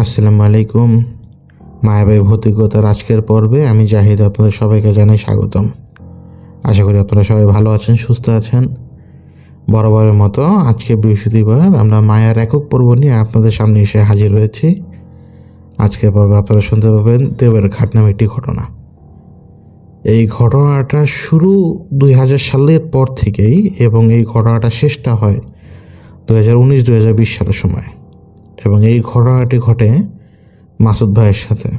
আসসালামু আলাইকুম। মায়াবাই ভৌতিকতার আজকের পর্বে আমি জাহিদ আপনাদের সবাইকে জানাই স্বাগতম। আশা করি আপনারা সবাই ভালো আছেন, সুস্থ আছেন। বরাবরের মতো আজকে বৃহস্পতিবার আমরা মায়ার একক পর্ব নিয়ে আপনাদের সামনে এসে হাজির হয়েছি। আজকের পর্বে আপনারা শুনতে পাবেন দেবের ঘাট নামে একটি ঘটনা। এই ঘটনাটা শুরু 2000 সালের পর থেকেই এবং এই ঘটনাটা শেষটা হয় 2019-2020 সালের সময়, এবং এই ঘটনাটি ঘটে মাসুদ ভাইয়ের সাথে।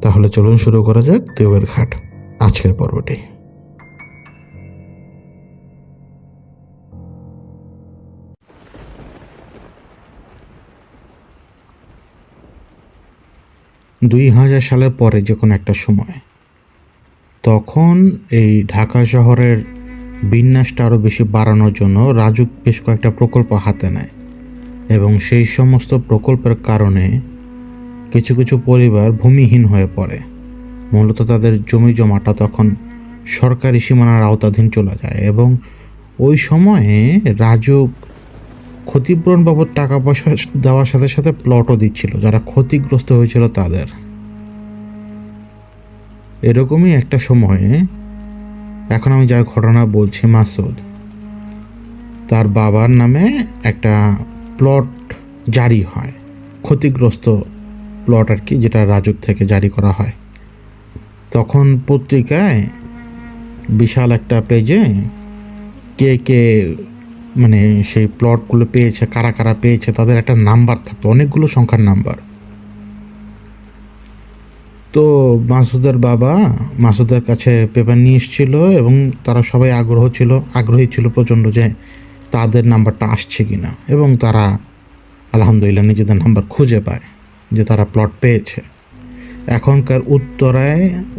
তাহলে চলুন শুরু করা যাক দেবের ঘাট আজকের পর্বটি। দুই হাজার সালের পরে যে কোনো একটা সময়, তখন এই ঢাকা শহরের বিন্যাসটা আরও বেশি বাড়ানোর জন্য রাজুক বেশ কয়েকটা প্রকল্প হাতে নেয়, এবং সেই সমস্ত প্রকল্পের কারণে কিছু কিছু পরিবার ভূমিহীন হয়ে পড়ে। মূলত তাদের জমি জমাটা তখন সরকারি সীমানার আওতাধীন চলে যায়, এবং ওই সময়ে রাজুক ক্ষতিপূরণ বাবদ টাকা পয়সা দেওয়ার সাথে সাথে প্লটও দিচ্ছিল যারা ক্ষতিগ্রস্ত হয়েছিল তাদের। এরকমই একটা সময়ে এখন আমি যার ঘটনা বলছি, মাসুদ, তার বাবার নামে একটা প্লট জারি হয়, ক্ষতিগ্রস্ত প্লট আর কি, যেটা রাজুক থেকে জারি করা হয়। তখন পত্রিকায় বিশাল একটা পেজে কে কে মানে সেই প্লটগুলো পেয়েছে, কারা কারা পেয়েছে, তাদের একটা নাম্বার থাকতো, অনেকগুলো সংখ্যার নাম্বার। তো মাসুদের বাবা মাসুদের কাছে পেপার নিয়ে এসেছিল, এবং তারা সবাই আগ্রহী ছিল প্রচণ্ড যে তাদের নাম্বারটা আসছে কিনা, এবং তারা আলহামদুলিল্লাহ নিজেদের নাম্বার খুঁজে পায় যে তারা প্লট পেয়েছে। এখনকার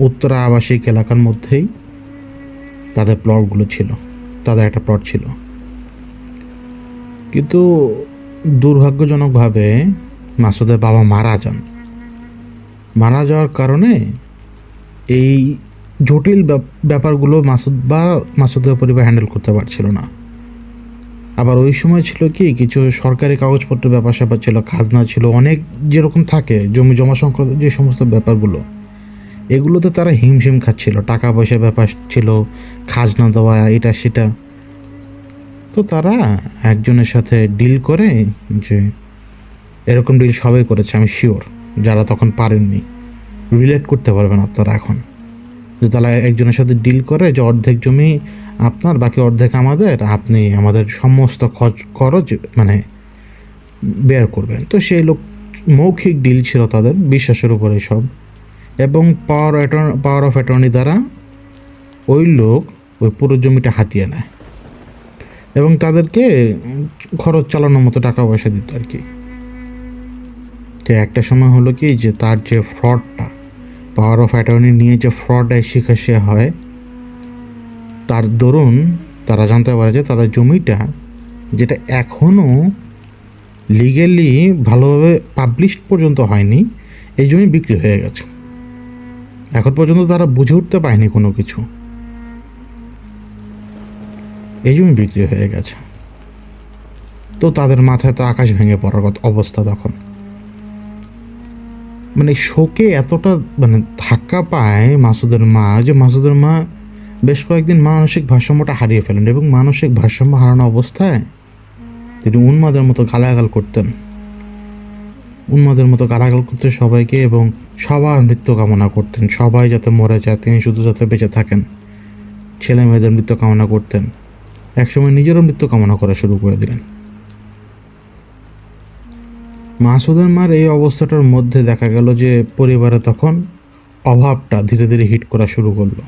উত্তরা আবাসিক এলাকার মধ্যেই তাদের প্লটগুলো ছিল, তাদের একটা প্লট ছিল। কিন্তু দুর্ভাগ্যজনকভাবে মাসুদের বাবা মারা যাওয়ার কারণে এই জটিল ব্যাপারগুলো মাসুদের পরিবার হ্যান্ডেল করতে পারছিল না। আবার ওই সময় ছিল কি, কিছু সরকারি কাগজপত্রের ব্যাপার স্যাপার ছিল, খাজনা ছিল, অনেক যেরকম থাকে জমি জমা সংক্রান্ত যে সমস্ত ব্যাপারগুলো, এগুলোতে তারা হিমশিম খাচ্ছিল। টাকা পয়সার ব্যাপার ছিল, খাজনা দেওয়া, এটা সেটা। তো তারা একজনের সাথে ডিল করে, যে এরকম ডিল সবাই করেছে, আমি শিওর, যারা তখন পারেননি রিলেট করতে পারবেন আপনারা এখন, যে তারা একজনের সাথে ডিল করে যে অর্ধেক জমি আপনার, বাকি অর্ধেক আমাদের, আপনি আমাদের সমস্ত খরচ বের করবেন। তো সেই লোক মৌখিক ডিল ছিল তাদের, বিশ্বাসের উপরে সব, এবং পাওয়ার অফ অ্যাটর্নি দ্বারা ওই লোক ওই পুরো জমিটা হাতিয়ে নেয়, এবং তাদেরকে খরচ চালানোর মতো টাকা পয়সা দিত আর কি। তো একটা সময় হলো কি, যে তার যে ফ্রডটা, পাওয়ার অফ অ্যাটর্নি নিয়ে যে ফ্রডের শিকার সে হয়, তার দরুন তারা জানতে পারে যে তাদের জমিটা, যেটা এখনও লিগেলি ভালোভাবে পাবলিশ পর্যন্ত হয়নি, এই জমি বিক্রি হয়ে গেছে। এখন পর্যন্ত তারা বুঝে উঠতে পারেনি কোনো কিছু, এই জমি বিক্রি হয়ে গেছে। তো তাদের মাথায় তো আকাশ ভেঙে পড়ার অবস্থা তখন। শোকে এতটা ধাক্কা পায় মাসুদের মা, যে মাসুদের মা বেশ কয়েকদিন মানসিক ভারসাম্যটা হারিয়ে ফেলেন, এবং মানসিক ভারসাম্য হারানো অবস্থায় তিনি উন্মাদের মতো গালাগাল করতেন সবাইকে, এবং সবার মৃত্যু কামনা করতেন, সবাই যাতে মরে যায়, তিনি শুধু যাতে বেঁচে থাকেন। ছেলে মেয়েদের মৃত্যু কামনা করতেন, একসময় নিজেরও মৃত্যু কামনা করা শুরু করে দিলেন। মাসুদের মার এই অবস্থাটার মধ্যে দেখা গেল যে পরিবারে তখন অভাবটা ধীরে ধীরে হিট করা শুরু করলো।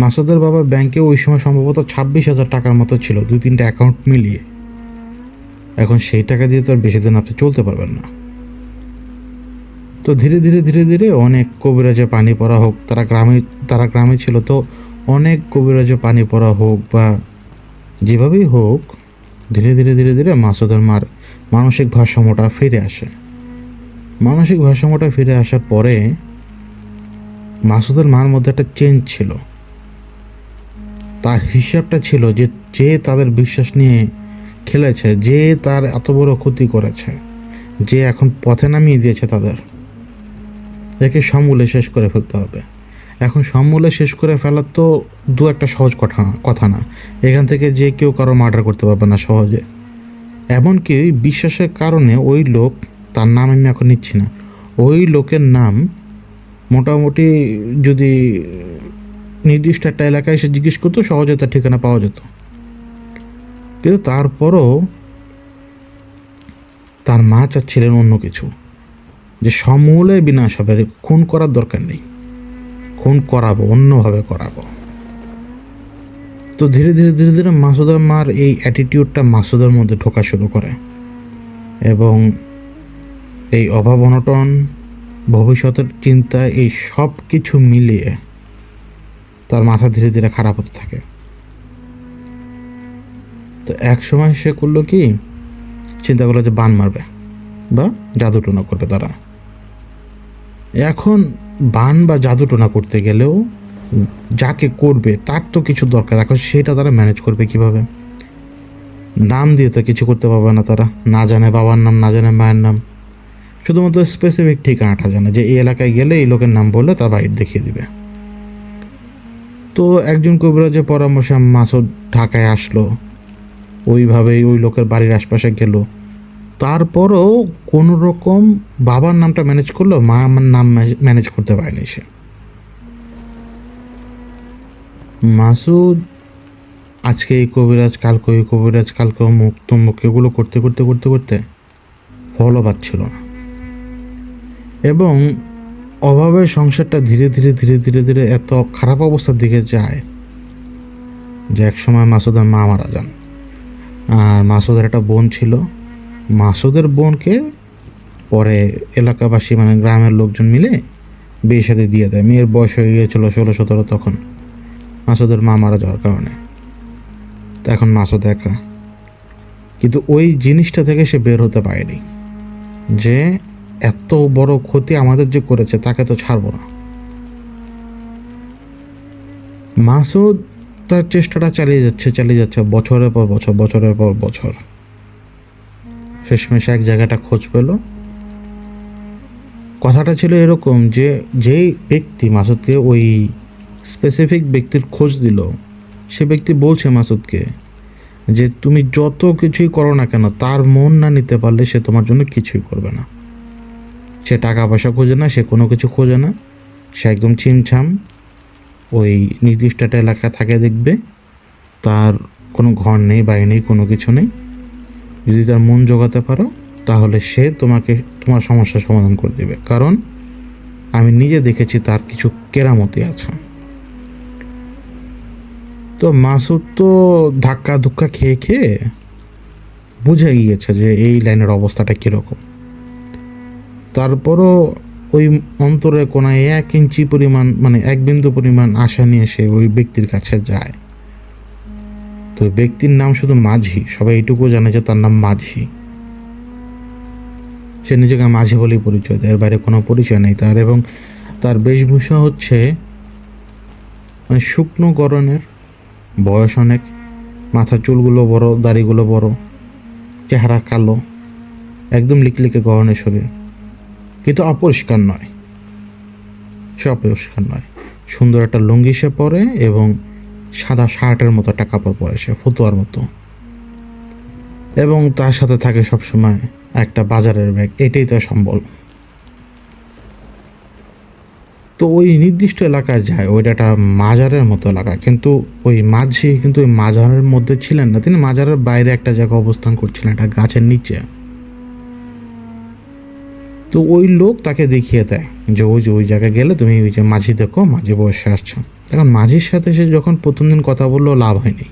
মাসুদের বাবার ব্যাংকে ওই সময় সম্ভবত 26,000 টাকার মতো ছিল, 2-3টা অ্যাকাউন্ট মিলিয়ে। এখন সেই টাকা দিয়ে তো আর বেশি দিন আপনি চলতে পারবেন না। তো ধীরে ধীরে অনেক কবিরাজে পানি পড়া হোক, তারা গ্রামে ছিল, তো অনেক কবিরাজে পানি পড়া হোক বা যেভাবেই হোক, ধীরে ধীরে মাসুদের মার মানসিক ভারসাম্যটা ফিরে আসে। মানসিক ভারসাম্যটা ফিরে আসার পরে মাসুদের মার মধ্যে একটা চেঞ্জ ছিল। তার হিসাবটা ছিল যে তাদের বিশ্বাস নিয়ে খেলেছে, যে তার এত বড় ক্ষতি করেছে, যে এখন পথে নামিয়ে দিয়েছে তাদের, একে সমূলে শেষ করে ফেলতে হবে। এখন সমূলে শেষ করে ফেলা তো দু একটা সহজ কথা না। এখান থেকে যে কেউ কারো মার্ডার করতে পারবে না সহজে। এমনকি বিশ্বাসের কারণে ওই লোক, তার নাম আমি এখন নিচ্ছি না, ওই লোকের নাম মোটামুটি যদি নির্দিষ্ট একটা এলাকায় এসে জিজ্ঞেস করতো সহজে তার ঠিকানা পাওয়া যেত। কিন্তু তারপরও তার মা চাচ্ছিলেন অন্য কিছু, যে সমূলে বিনাশ হবে, খুন করার দরকার নেই, খুন করাবো, অন্যভাবে করাবো। তো ধীরে ধীরে ধীরে ধীরে মাসুদের মার এই অ্যাটিটিউডটা মাসুদের মধ্যে ঢোকা শুরু করে, এবং এই অভাব অনটন, ভবিষ্যতের চিন্তা, এই সব কিছু মিলিয়ে তার মাথা ধীরে ধীরে খারাপ হতে থাকে। তো এক সময় সে করলো কি, চিন্তা করলো যে বান মারবে বা জাদুটোনা করবে তারা। এখন বান বা জাদুটোনা করতে গেলেও যাকে করবে তার তো কিছু দরকার, এখন সেটা তারা ম্যানেজ করবে কিভাবে? নাম দিয়ে তো কিছু করতে পারবে না তারা, না জানে বাবার নাম, না জানে মায়ের নাম, শুধুমাত্র স্পেসিফিক ঠিকানাটা জানে যে এই এলাকায় গেলে এই লোকের নাম বললে তার বাড়ি দেখিয়ে দিবে। তো একজন কবিরাজের পরামর্শে মাসুদ ঢাকায় আসলো, ওইভাবেই ওই লোকের বাড়ির আশপাশে গেল। তারপরও কোনো রকম বাবার নামটা ম্যানেজ করলো, মা আমার নাম ম্যানেজ করতে পারেনি সে। মাসুদ আজকে এই কবিরাজ, কালকে ওই কবিরাজ, কালকে অমুক তমুক, এগুলো করতে করতে করতে করতে ফলও পাচ্ছিল না, এবং অভাবের সংসারটা ধীরে ধীরে ধীরে ধীরে ধীরে এত খারাপ অবস্থার দিকে যায় যে এক সময় মাসুদের মা মারা যান। আর মাসুদের একটা বোন ছিল, মাসুদের বোনকে পরে এলাকাবাসী মানে গ্রামের লোকজন মিলে বিয়ে সাথে দিয়ে দেয়। মেয়ের বয়স হয়ে গিয়েছিল 16-17 তখন, মাসুদের মা মারা যাওয়ার কারণে। তো এখন মাসুদ একা, কিন্তু ওই জিনিসটা থেকে সে বের হতে পারেনি যে এত বড় ক্ষতি আমাদের যে করেছে তাকে তো ছাড়বো না। মাসুদ তার চেষ্টাটা চালিয়ে যাচ্ছে বছরের পর বছর, বছরের পর বছর। শেষমেশ এক জায়গাটা খোঁজ পেল। কথাটা ছিল এরকম যে যেই ব্যক্তি মাসুদকে ওই স্পেসিফিক ব্যক্তির খোঁজ দিল, সে ব্যক্তি বলছে মাসুদকে যে তুমি যত কিছুই করো না কেন, তার মন না নিতে পারলে সে তোমার জন্য কিছুই করবে না। সে টাকা পয়সা খোঁজে না, সে কোনো কিছু খোঁজে না, সে একদম ছিমছাম ওই নির্দিষ্ট একটা এলাকা থাকে, দেখবে তার কোনো ঘর নেই, বাড়ি নেই, কোনো কিছু নেই। যদি তার মন জোগাতে পারো তাহলে সে তোমাকে তোমার সমস্যার সমাধান করে দেবে, কারণ আমি নিজে দেখেছি তার কিছু কেরামতি আছে। তো মাসুদ তো ধাক্কা ধুক্কা খেয়ে খেয়ে বুঝে গিয়েছে যে এই লাইনের অবস্থাটা কীরকম। তারপরও ওই অন্তরে কোনায় 1 ইঞ্চি পরিমাণ, মানে 1 বিন্দু পরিমাণ আশা নিয়ে সে ওই ব্যক্তির কাছে যায়। তো ব্যক্তির নাম শুধু মাঝি, সবাই এইটুকু জানে যে তার নাম মাঝি। সে নিজেকে মাঝি বলেই পরিচয় দেয়, এর বাইরে কোনো পরিচয় নেই তার। এবং তার বেশভূষা হচ্ছে মানে শুকনো গরনের, বয়স অনেক, মাথার চুলগুলো বড়, দাড়িগুলো বড়, চেহারা কালো, একদম লিকলিকে গরনের শরীর, কিন্তু অপরিষ্কার নয়, সে অপরিষ্কার নয়। সুন্দর একটা লুঙ্গি সে পরে এবং সাদা শার্টের মতো একটা কাপড় পরে সে, ফতুয়ার মতো, এবং তার সাথে থাকে সবসময় একটা বাজারের ব্যাগ। এটাই তো সম্বল। তো ওই নির্দিষ্ট এলাকায় যায়, ওইটা একটা মাজারের মতো এলাকা, কিন্তু ওই মাঝি কিন্তু ওই মাজারের মধ্যে ছিলেন না, তিনি মাজারের বাইরে একটা জায়গায় অবস্থান করছিলেন, একটা গাছের নিচে। তো ওই লোক তাকে দেখিয়ে দেয় যে ওই জায়গায় গেলে তুমি ওই যে মাঝি দেখো, মাঝি বসে আসছো। এখন মাঝির সাথে সে যখন প্রথম দিন কথা বললো লাভ হয়নি।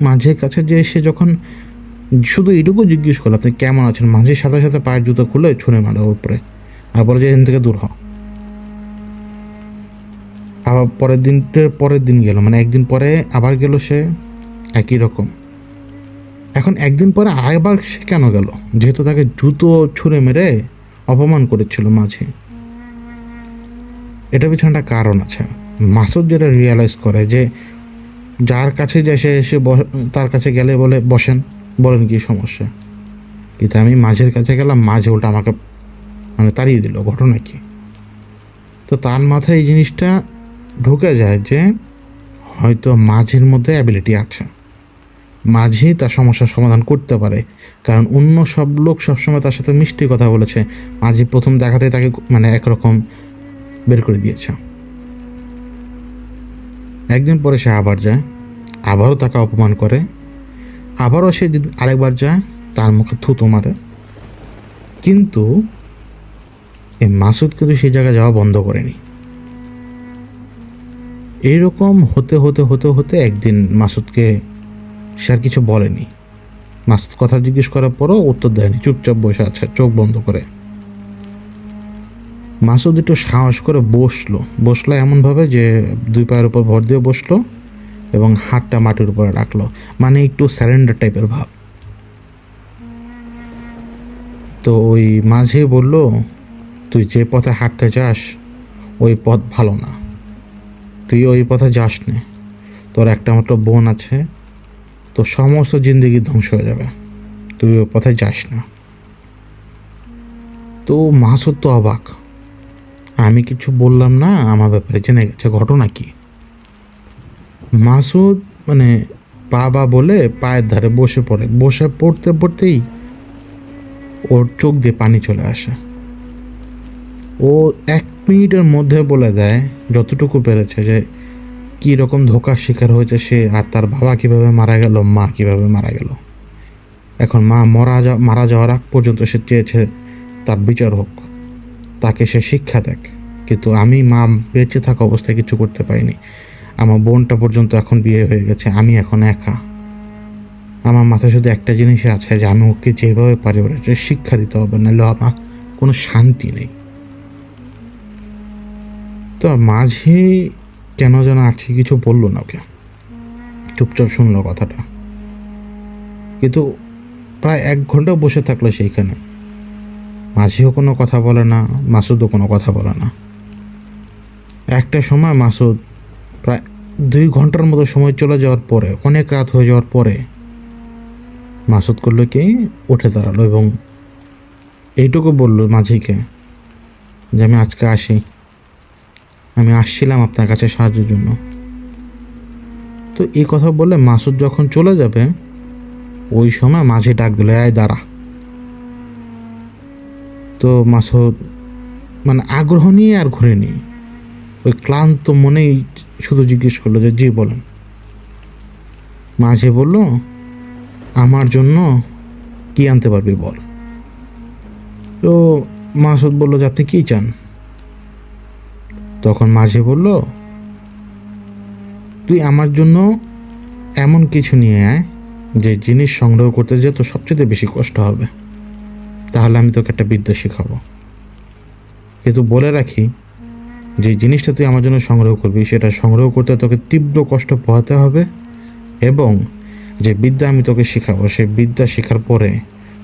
মাঝির কাছে যে সে যখন শুধু এইটুকু জিজ্ঞেস করলো আপনি কেমন আছেন, মাঝির সাথে সাথে পায়ের জুতো খুলে ছুঁড়ে মারো উপরে, আর বলে যে এখান থেকে দূর হও। আবার পরের দিন গেল, মানে একদিন পরে আবার গেল সে, একই রকম। এখন একদিন পরে আরেকবার সে কেন গেল? যেহেতু তাকে জুতো ছুঁড়ে মেরে অপমান করেছিল মাঝি। এটা পিছনে একটা কারণ আছে। মাসুদ যেটা রিয়ালাইজ করে যে যার কাছে যায় সে তার কাছে গেলে বলে বসেন, বলেন কি সমস্যা, কিন্তু আমি মাঝের কাছে গেলাম, মাঝে উল্টা আমাকে মানে তাড়িয়ে দিল। ঘটনা কি? তো তার মাথায় এই জিনিসটা ঢুকে যায় যে হয়তো মাঝের মধ্যে অ্যাবিলিটি আছে, মাঝি তার সমস্যার সমাধান করতে পারে। কারণ অন্য সব লোক সবসময় তার সাথে মিষ্টি কথা বলেছে, মাঝি প্রথম দেখাতে তাকে মানে একরকম বের করে দিয়েছে। একদিন পরে সে আবার যায়, আবারও তাকে অপমান করে, আবারও সে আরেকবার যায়, তার মুখে থুতু মারে। কিন্তু এই মাসুদ কিন্তু সেই জায়গায় যাওয়া বন্ধ করেনি। এইরকম হতে হতে হতে হতে একদিন মাসুদকে সে আর কিছু বলেনি। মাসুদ কথা জিজ্ঞেস করার পরও উত্তর দেয়নি, চুপচাপ বসে আছে চোখ বন্ধ করে। মাসুদ একটু সাহস করে বসলো এমনভাবে যে দুই পায়ের উপর ভর দিয়ে বসলো এবং হাতটা মাটির উপরে রাখলো, মানে একটু স্যারেন্ডার টাইপের ভাব। তো ওই মাঝে বলল, তুই যে পথে হাঁটতে চাস ওই পথ ভালো না, তুই ওই পথে যাস না, তোর একটা মাত্র বোন আছে, তোর সমস্ত জিন্দগি ধ্বংস হয়ে যাবে, তুই ওই পথে যাস না। তো মাসুদ তো অবাক, আমি কিছু বললাম না, আমার ব্যাপারে জেনে গেছে, ঘটনা কি? মাসুদ মানে বাবা বলে পায়ের ধারে বসে পড়তে পড়তেই ওর চোখ দিয়ে পানি চলে আসে। ও 1 মিনিটের মধ্যে বলে দেয় যতটুকু পেরেছে যে কী রকম ধোঁকার শিকার হয়েছে সে, আর তার বাবা কীভাবে মারা গেল, মা কীভাবে মারা গেল। এখন মা মারা যাওয়ার আগ পর্যন্ত সে চেয়েছে তার বিচার হোক, তাকে সে শিক্ষা দেখ। কিন্তু আমি মা বেঁচে থাকা অবস্থায় কিছু করতে পারিনি। আমার বোনটা পর্যন্ত এখন বিয়ে হয়ে গেছে, আমি এখন একা। আমার মাথায় শুধু একটা জিনিসই আছে যে আমি ওকে যেভাবে পারি ওরা শিক্ষা দিতে হবে, নাহলে আমার কোনো শান্তি নেই। তো মাঝে কেন যেন আছে কিছু বললো না ওকে, চুপচাপ শুনলো কথাটা। কিন্তু প্রায় 1 ঘন্টা বসে থাকলো সেইখানে, মাঝিও কোনো কথা বলে না, মাসুদও কোনো কথা বলে না। একটা সময় মাসুদ প্রায় 2 ঘন্টার মতো সময় চলে যাওয়ার পরে, অনেক রাত হয়ে যাওয়ার পরে মাসুদ করলো কি, উঠে দাঁড়ালো এবং এইটুকু বললো মাঝিকে যে আমি আজকে আসি, আমি আসছিলাম আপনার কাছে সাহায্যের জন্য। তো এই কথা বলে মাসুদ যখন চলে যাবে ওই সময় মাঝি ডাক দিল, আয় দাঁড়া। তো মাসুদ মানে আগ্রহ নিয়ে আর ঘুরেনি, ওই ক্লান্ত মনেই শুধু জিজ্ঞেস করলো যে জি বলেন। মাঝি বলল, আমার জন্য কি আনতে পারবি বল। তো মাসুদ বলল যে আপনি কী চান? তখন মাঝি বলল, তুই আমার জন্য এমন কিছু নিয়ে আয় যে জিনিস সংগ্রহ করতে যে তোর সবচেয়ে বেশি কষ্ট হবে, তাহলে আমি তোকে একটা বিদ্যা শেখাবো। কিন্তু বলে রাখি, যে জিনিসটা তুই আমার জন্য সংগ্রহ করবি সেটা সংগ্রহ করতে তোকে তীব্র কষ্ট পোহাতে হবে, এবং যে বিদ্যা আমি তোকে শেখাবো সেই বিদ্যা শেখার পরে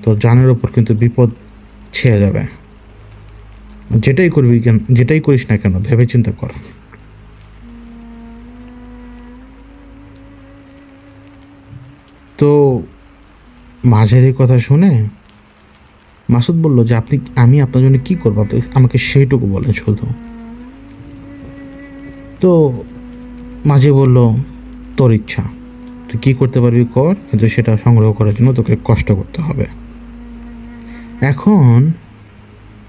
তোর জানের ওপর কিন্তু বিপদ ছেয়ে যাবে। যেটাই করিস না কেন ভেবে চিন্তা কর। তো মাঝের এই কথা শুনে মাসুদ বলল যে আমি আপনার জন্য কি করবো, আপনি আমাকে সেইটুকু বলেন শুধু। তো মাঝি বলল, তোর ইচ্ছা, তুই কী করতে পারবি কর, কিন্তু সেটা সংগ্রহ করার জন্য তোকে কষ্ট করতে হবে। এখন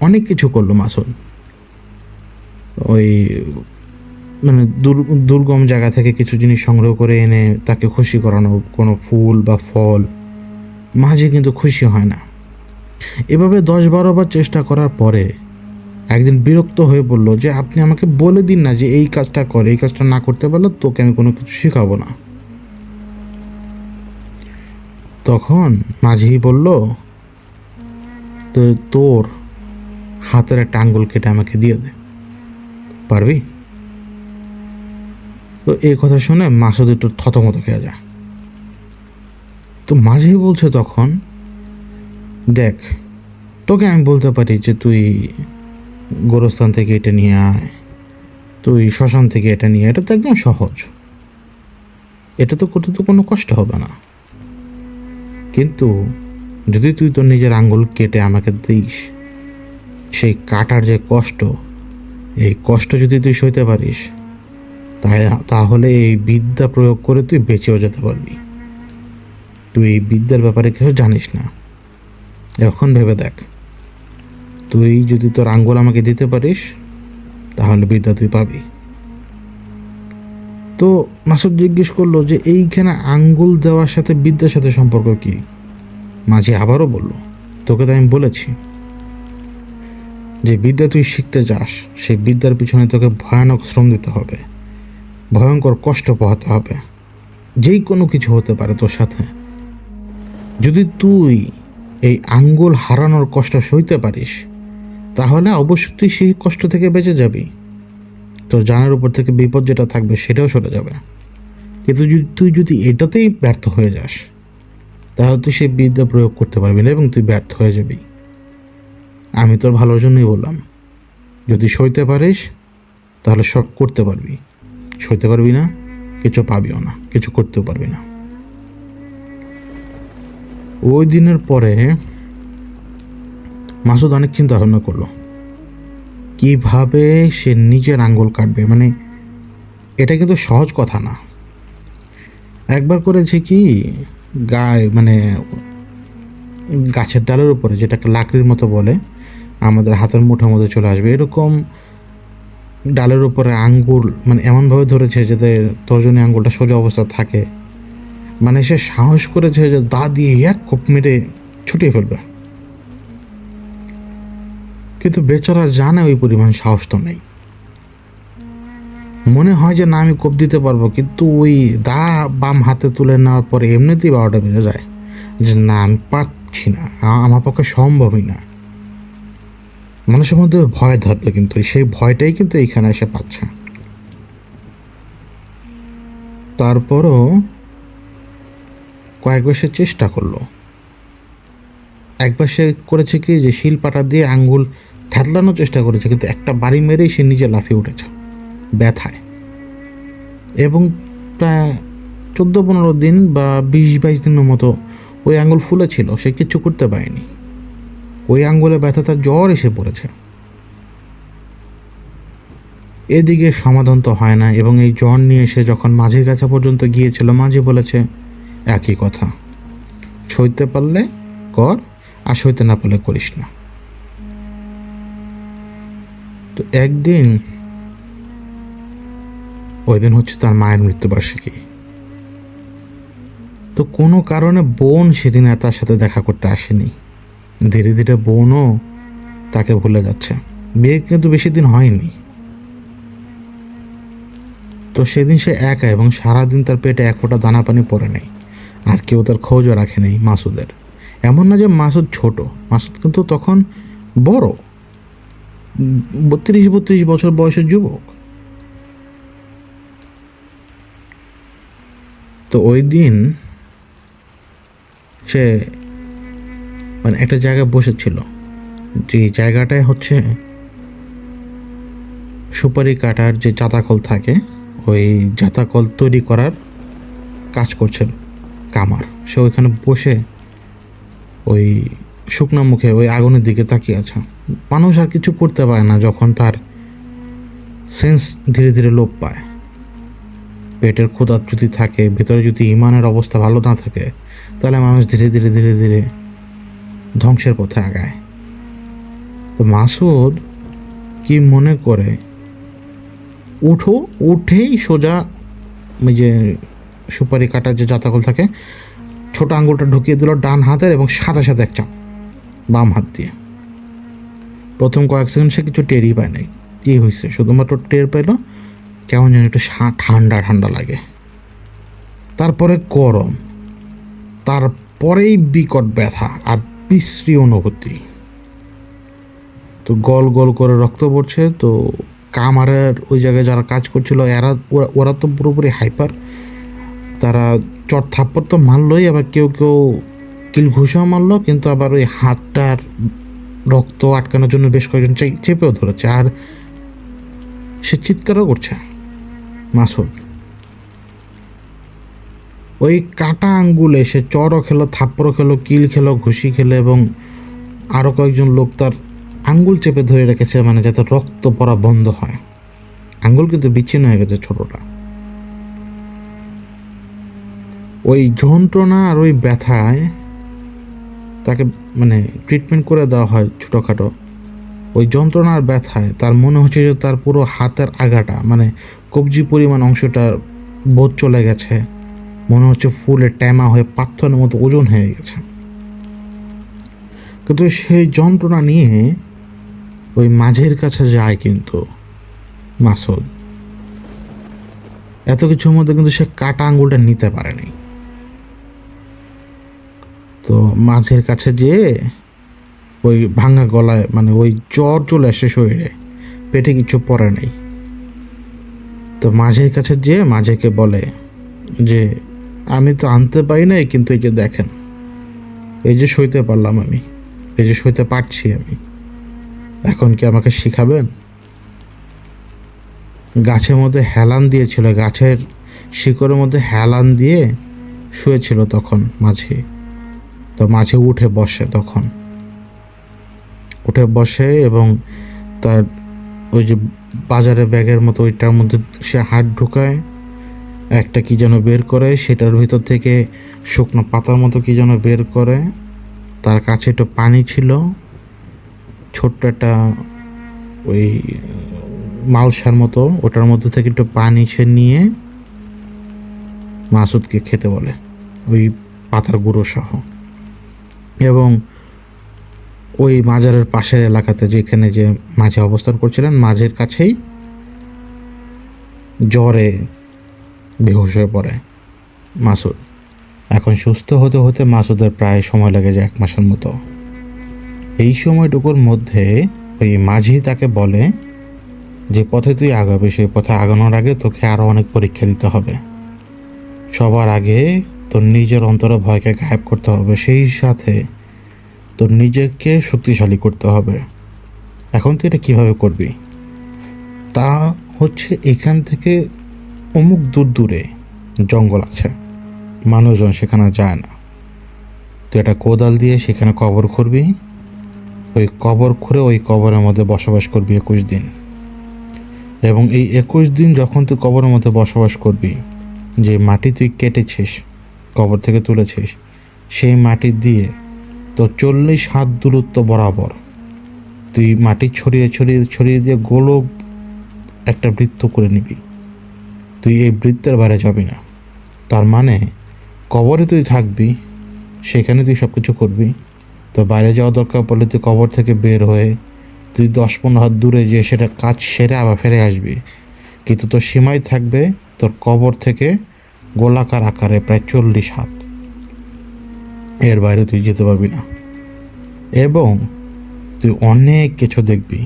অনেক কিছু করলো মাসুদ, ওই মানে দুর্গম জায়গা থেকে কিছু জিনিস সংগ্রহ করে এনে তাকে খুশি করানো, কোনো ফুল বা ফল। মাঝি কিন্তু খুশি হয় না। এভাবে 10-12 বার চেষ্টা করার পরে একদিন বিরক্ত হয়ে বলল যে আপনি আমাকে বলে দিন না যে এই কাজটা করে, এই কাজটা না করতে পারলে তোকে আমি কোনো কিছু শেখাবো না। তখন মাঝি বলল, তো তোর হাতের একটা আঙ্গুল কেটে আমাকে দিয়ে দে, পারবি? তো এই কথা শুনে মাসুদ একটু থতমত খেয়ে যায়। তো মাঝি বলছে তখন, দেখ তোকে আমি বলতে পারি যে তুই গোরস্থান থেকে এটা নিয়ে আয়, তুই শ্মশান থেকে এটা নিয়ে, এটা তো একদম সহজ, এটা তো করতে তো কোনো কষ্ট হবে না। কিন্তু যদি তুই তোর নিজের আঙ্গুল কেটে আমাকে দিস, সেই কাটার যে কষ্ট, এই কষ্ট যদি তুই সইতে পারিস, তাহলে এই বিদ্যা প্রয়োগ করে তুই বেঁচেও যেতে পারবি। তুই এই বিদ্যার ব্যাপারে কিছু জানিস না। এখন ভেবে দেখ, তুই যদি তোর আঙ্গুল আমাকে দিতে পারিস তাহলে বিদ্যা তুই পাবি। তো মাসুদ জিজ্ঞেস করলো যে এইখানে আঙ্গুল দেওয়ার সাথে বিদ্যার সাথে সম্পর্ক কি? মাঝি আবারও বলল, তোকে তো আমি বলেছি যে বিদ্যা তুই শিখতে চাস, সেই বিদ্যার পিছনে তোকে ভয়ানক শ্রম দিতে হবে, ভয়ঙ্কর কষ্ট পোহাতে হবে, যেই কোনো কিছু হতে পারে তোর সাথে। যদি তুই এই আঙ্গুল হারানোর কষ্ট সইতে পারিস তাহলে অবশ্যই তুই সেই কষ্ট থেকে বেঁচে যাবি, তোর জানের উপর থেকে বিপদ যেটা থাকবে সেটাও সরে যাবে। কিন্তু তুই যদি এটাতেই ব্যর্থ হয়ে যাস তাহলে তুই সেই বিদ্যা প্রয়োগ করতে পারবি না এবং তুই ব্যর্থ হয়ে যাবি। আমি তোর ভালোর জন্যই বললাম, যদি সইতে পারিস তাহলে সব করতে পারবি, সইতে পারবি না কিছু পাবিও না, কিছু করতেও পারবি না। ওই দিনের পরে মাসুদ অনেক চিন্তা ভাবনা করলো কিভাবে সে নিজের আঙ্গুল কাটবে। মানে এটা কিন্তু সহজ কথা না। একবার করেছে কি, মানে গাছের ডালের উপরে, যেটাকে লাকড়ির মতো বলে, আমাদের হাতের মুঠোর মধ্যে চলে আসবে এরকম ডালের উপরে আঙ্গুল মানে এমনভাবে ধরেছে যাতে তর্জনী আঙ্গুলটা সোজা অবস্থা থাকে। মানে সে সাহস করেছে যে দা দিয়ে এক কোপ মেরে ছুটিয়ে ফেলবে, কিন্তু বেচারা জানে ওই পরিমাণ সাহস তো নেই। মনে হয় যে না আমি কোপ দিতে পারবো, কিন্তু ওই দা বাম হাতে তুলে নেওয়ার পরে এমনিতেই 12টা বেজে যায় যে না আমি পারছি না, আমার পক্ষে সম্ভবই না। মানুষের মধ্যে ভয় ধরবে, কিন্তু সেই ভয়টাই কিন্তু এইখানে এসে পাচ্ছে। তারপরও কয়েকবার সে চেষ্টা করলো। একবার সে করেছে কি যে শিলপাটা দিয়ে আঙ্গুল থ্যাতলানোর চেষ্টা করেছে, কিন্তু একটা বাড়ি মেরেই সে নিজে লাফিয়ে উঠেছে ব্যথায়। এবং প্রায় 14-15 দিন বা 20-22 দিনের মতো ওই আঙ্গুল ফুলেছিল, সে কিচ্ছু করতে পারেনি। ওই আঙ্গুলে ব্যথা তার জ্বর এসে পড়েছে। এদিকে সমাধান তো হয় না, এবং এই জ্বর নিয়ে সে যখন মাঝির কাছে পর্যন্ত গিয়েছিল, মাঝি বলেছে একই কথা, সইতে পারলে কর আর সইতে না পারলে করিস না। তো একদিন, ওই দিন হচ্ছে তার মায়ের মৃত্যুবার্ষিকী। তো কোনো কারণে বোন সেদিন আর তার সাথে দেখা করতে আসেনি। ধীরে ধীরে বোনও তাকে ভুলে যাচ্ছে। বিয়ে কিন্তু বেশি দিন হয়নি। তো সেদিন সে একা, এবং সারাদিন তার পেটে এক ফোঁটা দানা পানি পড়ে নেই, আর কেউ তার খোঁজও রাখে নেই মাসুদের। এমন না যে মাসুদ ছোট, মাসুদ কিন্তু তখন বড়, 32 বছর বয়সের যুবক। তো ওই দিন সে মানে একটা জায়গায় বসেছিল, যে জায়গাটায় হচ্ছে সুপারি কাটার যে জাতাকল থাকে, ওই জাতাকল তৈরি করার কাজ করছেন কামার। সে ওইখানে বসে ওই শুকনা মুখে ওই আগুনের দিকে তাকিয়ে আছে। মানুষ আর কিছু করতে পারে না যখন তার সেন্স ধীরে ধীরে লোপ পায়। পেটের ক্ষুধা যদি থাকে, ভেতরে যদি ইমানের অবস্থা ভালো না থাকে, তাহলে মানুষ ধীরে ধীরে ধীরে ধীরে ধ্বংসের পথে আগায়। তো মাসুদ কি মনে করে, উঠেই সোজা যে সুপারি কাটার যে জাতাকল থাকে, ছোট আঙ্গুলটা ঢুকিয়ে দিল ডান হাতের, এবং সাথে সাথে এক চাপ বাম হাত দিয়ে। প্রথম কয়েক সেকেন্ড সে কিছু টেরই পায় নাই কী হয়েছে, শুধুমাত্র টের পেল কেমন যেন একটু ঠান্ডা ঠান্ডা লাগে, তারপরে গরম, তারপরেই বিকট ব্যথা আর বিশ্রী অনুভূতি। তো গল গল করে রক্ত পড়ছে। তো কামারের ওই জায়গায় যারা কাজ করছিল ওরা তো পুরোপুরি হাইপার। তারা চট থাপ্পড় তো মারলই, আবার কেউ কেউ কিল ঘুষাও মারলো, কিন্তু আবার ওই হাতটার রক্ত আটকানোর জন্য বেশ কয়েকজন চেপেও ধরেছে, আর সে চিৎকারও করছে মাসুদ। ওই কাটা আঙ্গুলে সে চড়ও খেলো, থাপ্পড়ও খেলো, কিল খেলো, ঘুষি খেলো এবং আরও কয়েকজন লোক তার আঙ্গুল চেপে ধরে রেখেছে, মানে যাতে রক্ত পড়া বন্ধ হয়। আঙ্গুল কিন্তু বিচ্ছিন্ন হয়ে গেছে ছোটটা। ওই যন্ত্রণা আর ওই ব্যথায় তাকে মানে ট্রিটমেন্ট করে দেওয়া হয় ছোটোখাটো। ওই যন্ত্রণা আর ব্যথায় তার মনে হচ্ছে যে তার পুরো হাতের আগাটা, মানে কবজি পরিমাণ অংশটা বোধ চলে গেছে, মনে হচ্ছে ফুলে ট্যামা হয়ে পাথরের মতো ওজন হয়ে গেছে। কিন্তু সেই যন্ত্রণা নিয়ে ওই মাঝের কাছে যায় কিন্তু মাসুদ। এত কিছুর মধ্যে কিন্তু সে কাটা আঙ্গুলটা নিতে পারেনি। তো মাঝের কাছে যেয়ে ওই ভাঙা গলায়, মানে ওই জ্বর চলে আসে শরীরে, পেটে কিছু পড়ে নেই। তো মাঝের কাছে যেয়ে মাঝেকে বলে যে আমি তো আনতে পারি নাই, কিন্তু এই যে দেখেন, এই যে সইতে পারলাম আমি, এই যে সইতে পারছি আমি, এখন কি আমাকে শিখাবেন? গাছের মধ্যে হেলান দিয়েছিল, গাছের শিকড়ের মধ্যে হেলান দিয়ে শুয়েছিল তখন মাঝে। তো মাঝে উঠে বসে, তখন উঠে বসে এবং তার ওই যে বাজারে ব্যাগের মতো ওইটার মধ্যে সে হাত ঢুকায়, একটা কি যেন বের করে, সেটার ভিতর থেকে শুকনো পাতার মতো কি যেন বের করে। তার কাছে একটু পানি ছিল, ছোট্ট একটা ওই মালসার মতো, ওটার মধ্যে থেকে একটু পানি সে নিয়ে মাসুদকে খেতে বলে, ওই পাতার গুঁড়ো সহ। এবং ওই মাজারের পাশের এলাকাতে, যেখানে যে মাঝে অবস্থান করছিলেন, মাঝের কাছেই জ্বরে বেহুশ হয়ে পড়ে মাসুদ। এখন সুস্থ হতে হতে মাসুদের প্রায় সময় লেগে যায় 1 মাসের মতো। এই সময়টুকুর মধ্যে ওই মাঝি তাকে বলে যে পথে তুই আগাবে, সেই পথে আগানোর আগে তোকে আরও অনেক পরীক্ষা দিতে হবে। সবার আগে তোর নিজের অন্তরে ভয়কে গায়েব করতে হবে, সেই সাথে তোর নিজেকে শক্তিশালী করতে হবে। এখন তুই এটা কীভাবে করবি? তা হচ্ছে, এখান থেকে অমুক দূর দূরে জঙ্গল আছে, মানুষজন সেখানে যায় না। তুই একটা কোদাল দিয়ে সেখানে কবর খুঁড়বি, ওই কবর খুঁড়ে ওই কবরের মধ্যে বসবাস করবি 21 দিন। এবং এই 21 দিন যখন তুই কবরের মধ্যে বসবাস করবি, যে মাটি তুই কেটেছিস, কবর থেকে তুলেছিস, সেই মাটি দিয়ে তোর 40 হাত দূরত্ব বরাবর তুই মাটি ছড়িয়ে ছড়িয়ে ছড়িয়ে দিয়ে গোলক একটা বৃত্ত করে নিবি। তুই এই বৃত্তের বাইরে যাবি না। তার মানে কবরে তুই থাকবি, সেখানে তুই সব কিছু করবি। তো বাইরে যাওয়া দরকার পড়লে তুই কবর থেকে বের হয়ে তুই 10-15 হাত দূরে যেয়ে সেটা কাজ সেরে আবার ফিরে আসবি। কিন্তু তোর সীমায় থাকবে তোর কবর থেকে গোলাকার আকারে প্রায় 40 হাত, এর বাইরে তুই যেতে পারবি না। এবং তুই অনেক কিছু দেখবি।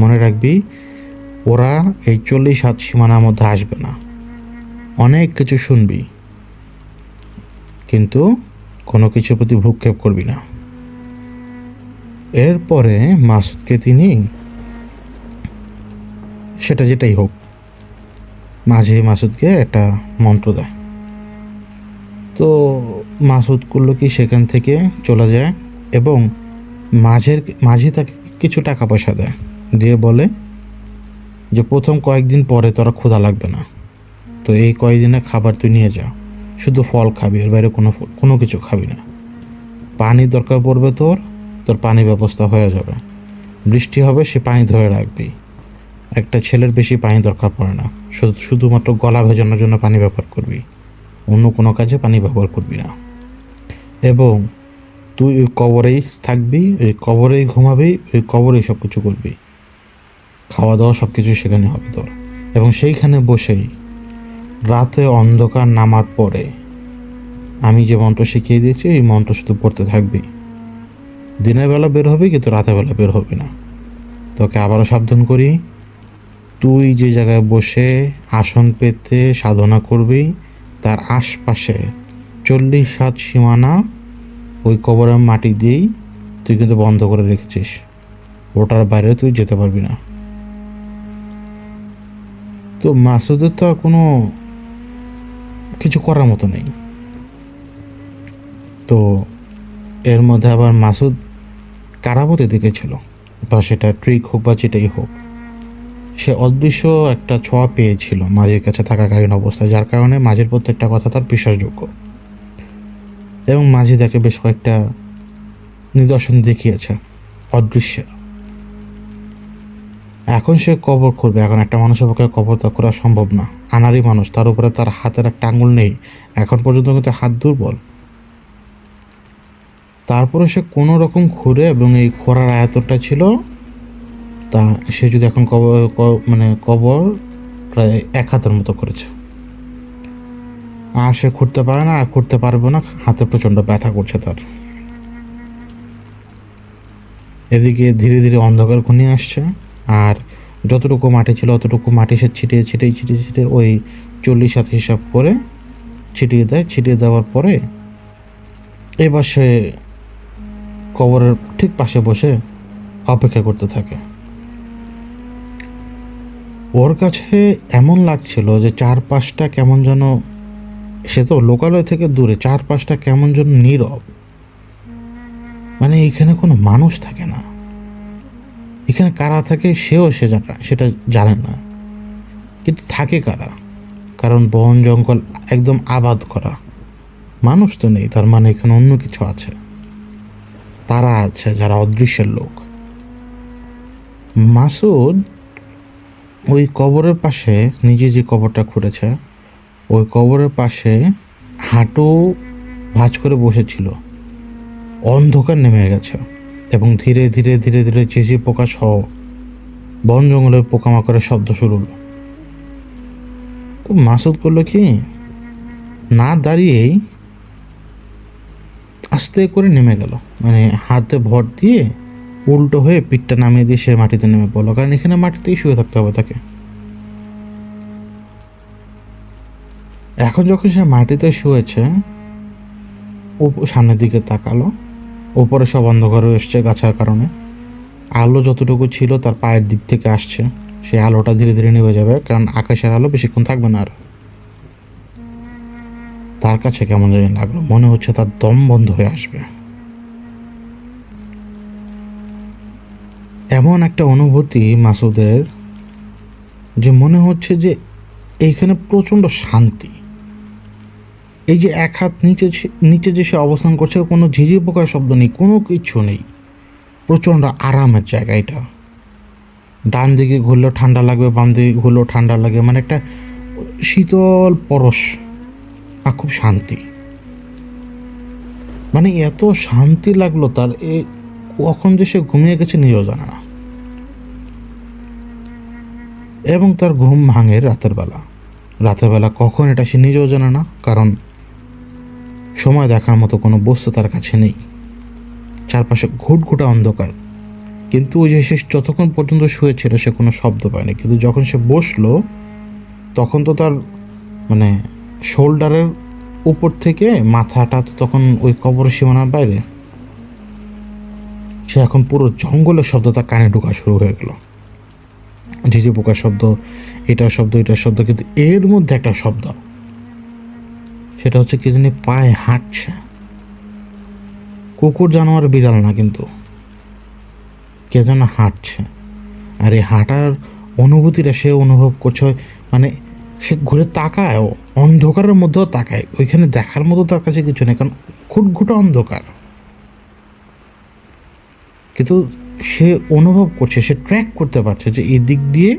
মনে রাখবি, ওরা এই 40 হাত সীমানার মধ্যে আসবে না। অনেক কিছু শুনবি, কিন্তু কোনো কিছুর প্রতি ভ্রুক্ষেপ করবি না। এরপরে মাসুদকে তিনি, সেটা যেটাই হোক, মাঝে মাসুদকে একটা মন্ত্র দেয়। তো মাসুদ করলো কি, সেখান থেকে চলে যায় এবং মাঝে তাকে কিছু টাকা পয়সা দেয়, দিয়ে বলে যে প্রথম কয়েকদিন পরে তোরা ক্ষুধা লাগবে না, তো এই কয়েকদিনে খাবার তুই নিয়ে যা, শুধু ফল খাবি, এর বাইরে কোনো কিছু খাবি না। পানি দরকার পড়বে তোর পানি ব্যবস্থা হয়ে যাবে। বৃষ্টি হবে, সে পানি ধরে রাখবি। একটা ছেলের বেশি পানি দরকার পড়ে না, শুধুমাত্র গলা ভেজানোর জন্য পানি ব্যবহার করবি, অন্য কোনো কাজে পানি ব্যবহার করবি না। এবং তুই ওই কবরেই থাকবি, ওই কবরেই ঘুমাবি, ওই কবরেই সব কিছু করবি, খাওয়া দাওয়া সব কিছু সেখানে হবে তোর। এবং সেইখানে বসেই রাতে অন্ধকার নামার পরে আমি যে মন্ত্র শিখিয়ে দিয়েছি, এই মন্ত্র শুধু পড়তে থাকবি। দিনের বেলা বের হবি, কিন্তু রাতের বেলা বের হবি না। তোকে আবারও সাবধান করি, তুই যে জায়গায় বসে আসন পেতে সাধনা করবি, তার আশপাশে 40 হাত সীমানা ওই কবরের মাটি দিয়েই তুই কিন্তু বন্ধ করে রেখেছিস, ওটার বাইরে তুই যেতে পারবি না। তো মাসুদের তো আর কোনো কিছু করার মতো নেই। তো এর মধ্যে আবার মাসুদ কারাবতী দিকে ছিল, বা সেটা ট্রিক হোক বা যেটাই হোক, সে অদৃশ্য একটা ছোঁয়া পেয়েছিল মাঝির কাছে থাকাকালীন অবস্থায়, যার কারণে মাঝির প্রত্যেকটা কথা তার বিশ্বাসযোগ্য, এবং মাঝি তাকে বেশ কয়েকটা নিদর্শন দেখিয়েছে অদৃশ্যের। এখন সে কবর খুঁড়বে। এখন একটা মানুষের পক্ষে কবর তা করা সম্ভব না, আনারি মানুষ, তার উপরে তার হাতের একটা আঙুল নেই, এখন পর্যন্ত কিন্তু হাত দুর্বল। তারপরে সে কোনো রকম খুঁড়ে, এবং এই খোঁড়ার আয়তনটা ছিল তা, সে যদি এখন কবর প্রায় 1 হাতের মতো করেছে। আর সে খুঁড়তে পারে না, আর খুঁড়তে পারবে না, হাতে প্রচণ্ড ব্যথা করছে তার। এদিকে ধীরে ধীরে অন্ধকার ঘনিয়ে আসছে, আর যতটুকু মাটি ছিল অতটুকু মাটি সে ছিটিয়ে ছিটিয়ে ছিটিয়ে ছিটিয়ে ওই 40 হাত হিসাব করে ছিটিয়ে দেয়। ছিটিয়ে দেওয়ার পরে এবার সে কবরের ঠিক পাশে বসে অপেক্ষা করতে থাকে। ওর কাছে এমন লাগছিল যে চারপাশটা কেমন যেন, সে তো লোকালয় থেকে দূরে, চারপাশটা কেমন যেন নীরব, মানে এখানে কোনো মানুষ থাকে না। এখানে কারা থাকে সেটা জানে না, কিন্তু থাকে কারা? কারণ বন জঙ্গল একদম আবাদ করা, মানুষ তো নেই, তার মানে এখানে অন্য কিছু আছে। তারা আছে যারা অদৃশ্যের লোক। মাসুদ ওই কবরের পাশে, নিজে যে কবরটা খুঁড়েছে ওই কবরের পাশে হাঁটু ভাঁজ করে বসেছিল। অন্ধকার নেমে গেছে, এবং ধীরে ধীরে ধীরে ধীরে ঝিঝি পোকা সহ বন জঙ্গলের পোকামাকড়ের শব্দ শুরু হলো। তো মাসুদ করলো কি, না দাঁড়িয়েই আস্তে করে নেমে গেল, মানে হাতে ভর দিয়ে উল্টো হয়ে পিঠটা নামিয়ে দিয়ে সে মাটিতে নেমে পড়লো, কারণ এখানে মাটিতেই শুয়ে থাকতে হবে তাকে। এখন যখন সে মাটিতে শুয়েছে, সামনের দিকে তাকালো, ওপরে সব অন্ধকার এসছে গাছার কারণে। আলো যতটুকু ছিল তার পায়ের দিক থেকে আসছে, সেই আলোটা ধীরে ধীরে নিভে যাবে, কারণ আকাশের আলো বেশিক্ষণ থাকবে না আর। তার কাছে কেমন জানি লাগলো, মনে হচ্ছে তার দম বন্ধ হয়ে আসবে। এমন একটা অনুভূতি মাসুদের, যে মনে হচ্ছে যে এইখানে প্রচণ্ড শান্তি। এই যে 1 হাত নিচে যে সে অবস্থান করছে, কোনো ঝিঝি পোকার শব্দ নেই, কোনো কিছু নেই, প্রচণ্ড আরামের জায়গা এটা। ডান দিকে ঘুরলেও ঠান্ডা লাগবে, বাম দিকে ঘুরলেও ঠান্ডা লাগে, মানে একটা শীতল পরশ, আর খুব শান্তি। মানে এত শান্তি লাগলো তার, কখন যে সে ঘুমিয়ে গেছে নিজেও জানে না। এবং তার ঘুম ভাঙে রাতের বেলা কখন এটা সে নিজেও জানে না, কারণ সময় দেখার মতো কোনো বস্তু তার কাছে নেই। চারপাশে ঘুটঘুটা অন্ধকার, কিন্তু ওই যে সে যতক্ষণ পর্যন্ত শুয়েছিল সে কোনো শব্দ পায়নি, কিন্তু যখন সে বসলো তখন তো তার মানে শোল্ডারের উপর থেকে মাথাটা তো তখন ওই কবরের সীমানার বাইরে। সে এখন পুরো জঙ্গলের শব্দ তার কানে ঢোকা শুরু হয়ে গেল, ঝিঝি পোকার শব্দ, এটার শব্দ, কিন্তু এর মধ্যে একটা শব্দ, সেটা হচ্ছে কি জানি পায়ে হাঁটছে। কুকুর, জানোয়ার, বিড়াল না, কিন্তু কে যেন হাঁটছে। আর এই হাঁটার অনুভূতিটা সে অনুভব করছে, মানে সে ঘুরে তাকায়, অন্ধকারের মধ্যেও তাকায়, ওইখানে দেখার মতো তার কাছে কিছু নেই, কারণ ঘুটঘুটা অন্ধকার। কিন্তু সে অনুভব করছে, সে ট্র্যাক করতে পারছে যে এই দিক দিয়ে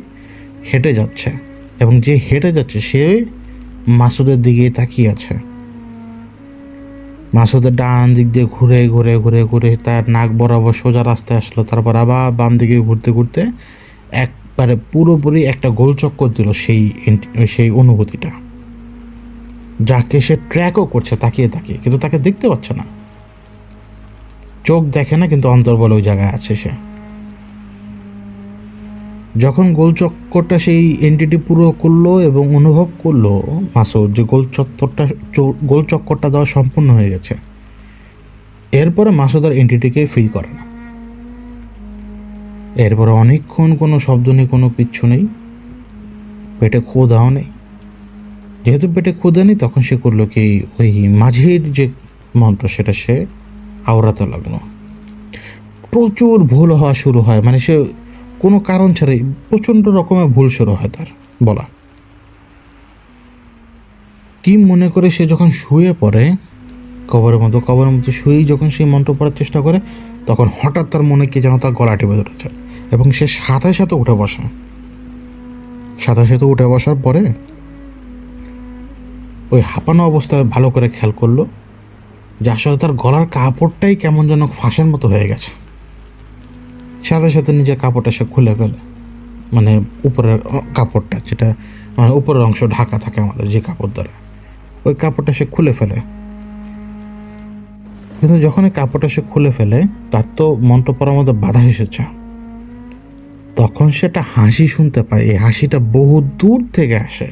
হেঁটে যাচ্ছে, এবং যে হেঁটে যাচ্ছে সে মাসুদের দিকে তাকিয়ে আছে। মাসুদের ডান দিক দিয়ে ঘুরে ঘুরে ঘুরে ঘুরে তার নাক বরাবর সোজা রাস্তায় আসলো, তারপর আবার বাম দিকে ঘুরতে ঘুরতে একবারে পুরোপুরি একটা গোলচক্কর দিল সেই অনুভূতিটা, যাকে সে ট্র্যাকও করছে তাকিয়ে তাকিয়ে, কিন্তু তাকে দেখতে পাচ্ছে না। চোখ দেখে না, কিন্তু অন্তর্বলে ওই জায়গায় আছে সে। যখন গোলচক্করটা সেই এন্টিটি পুরো করলো এবং অনুভব করলো মাসুদ যে গোলচক্করটা দেওয়া সম্পূর্ণ হয়ে গেছে, এরপরে মাসুদ আর এন্টিটিকে ফিল করে না। এরপরে অনেকক্ষণ কোনো শব্দ নেই, কোনো কিচ্ছু নেই, পেটে ক্ষুধাও নেই, যেহেতু পেটে ক্ষুধা নেই, তখন সে করলো কি, ওই মাঝির যে মন্ত্র সেটা সে আওড়াতে লাগলো। প্রচুর ভুল হওয়া শুরু হয়, মানে সে কোনো কারণ ছাড়াই প্রচণ্ড রকমের ভুল শুরু হয় তার বলা। কি মনে করে সে যখন শুয়ে পড়ে কবরের মধ্যে শুয়েই যখন সেই মন্ত্র পড়ার চেষ্টা করে, তখন হঠাৎ তার মনে কি যেন তার গলা টিপে ধরেছে, এবং সে সাথে সাথে উঠে বসে। সাথে সাথে উঠে বসার পরে ওই হাঁপানো অবস্থায় ভালো করে খেয়াল করলো যে আসলে তার গলার কাপড়টাই কেমন যেন ফাঁসের মতো হয়ে গেছে। সাথে সাথে নিজের কাপড়টা সে খুলে ফেলে, মানে উপরের কাপড়টা, যেটা মানে উপরের অংশ ঢাকা থাকে আমাদের যে কাপড় দ্বারা, ওই কাপড়টা সে খুলে ফেলে। কিন্তু যখন এই কাপড়টা সে খুলে ফেলে, তার তো মন্ত্র পড়ার মধ্যে বাধা এসেছে। তখন সেটা হাসি শুনতে পায়। এই হাসিটা বহু দূর থেকে আসে।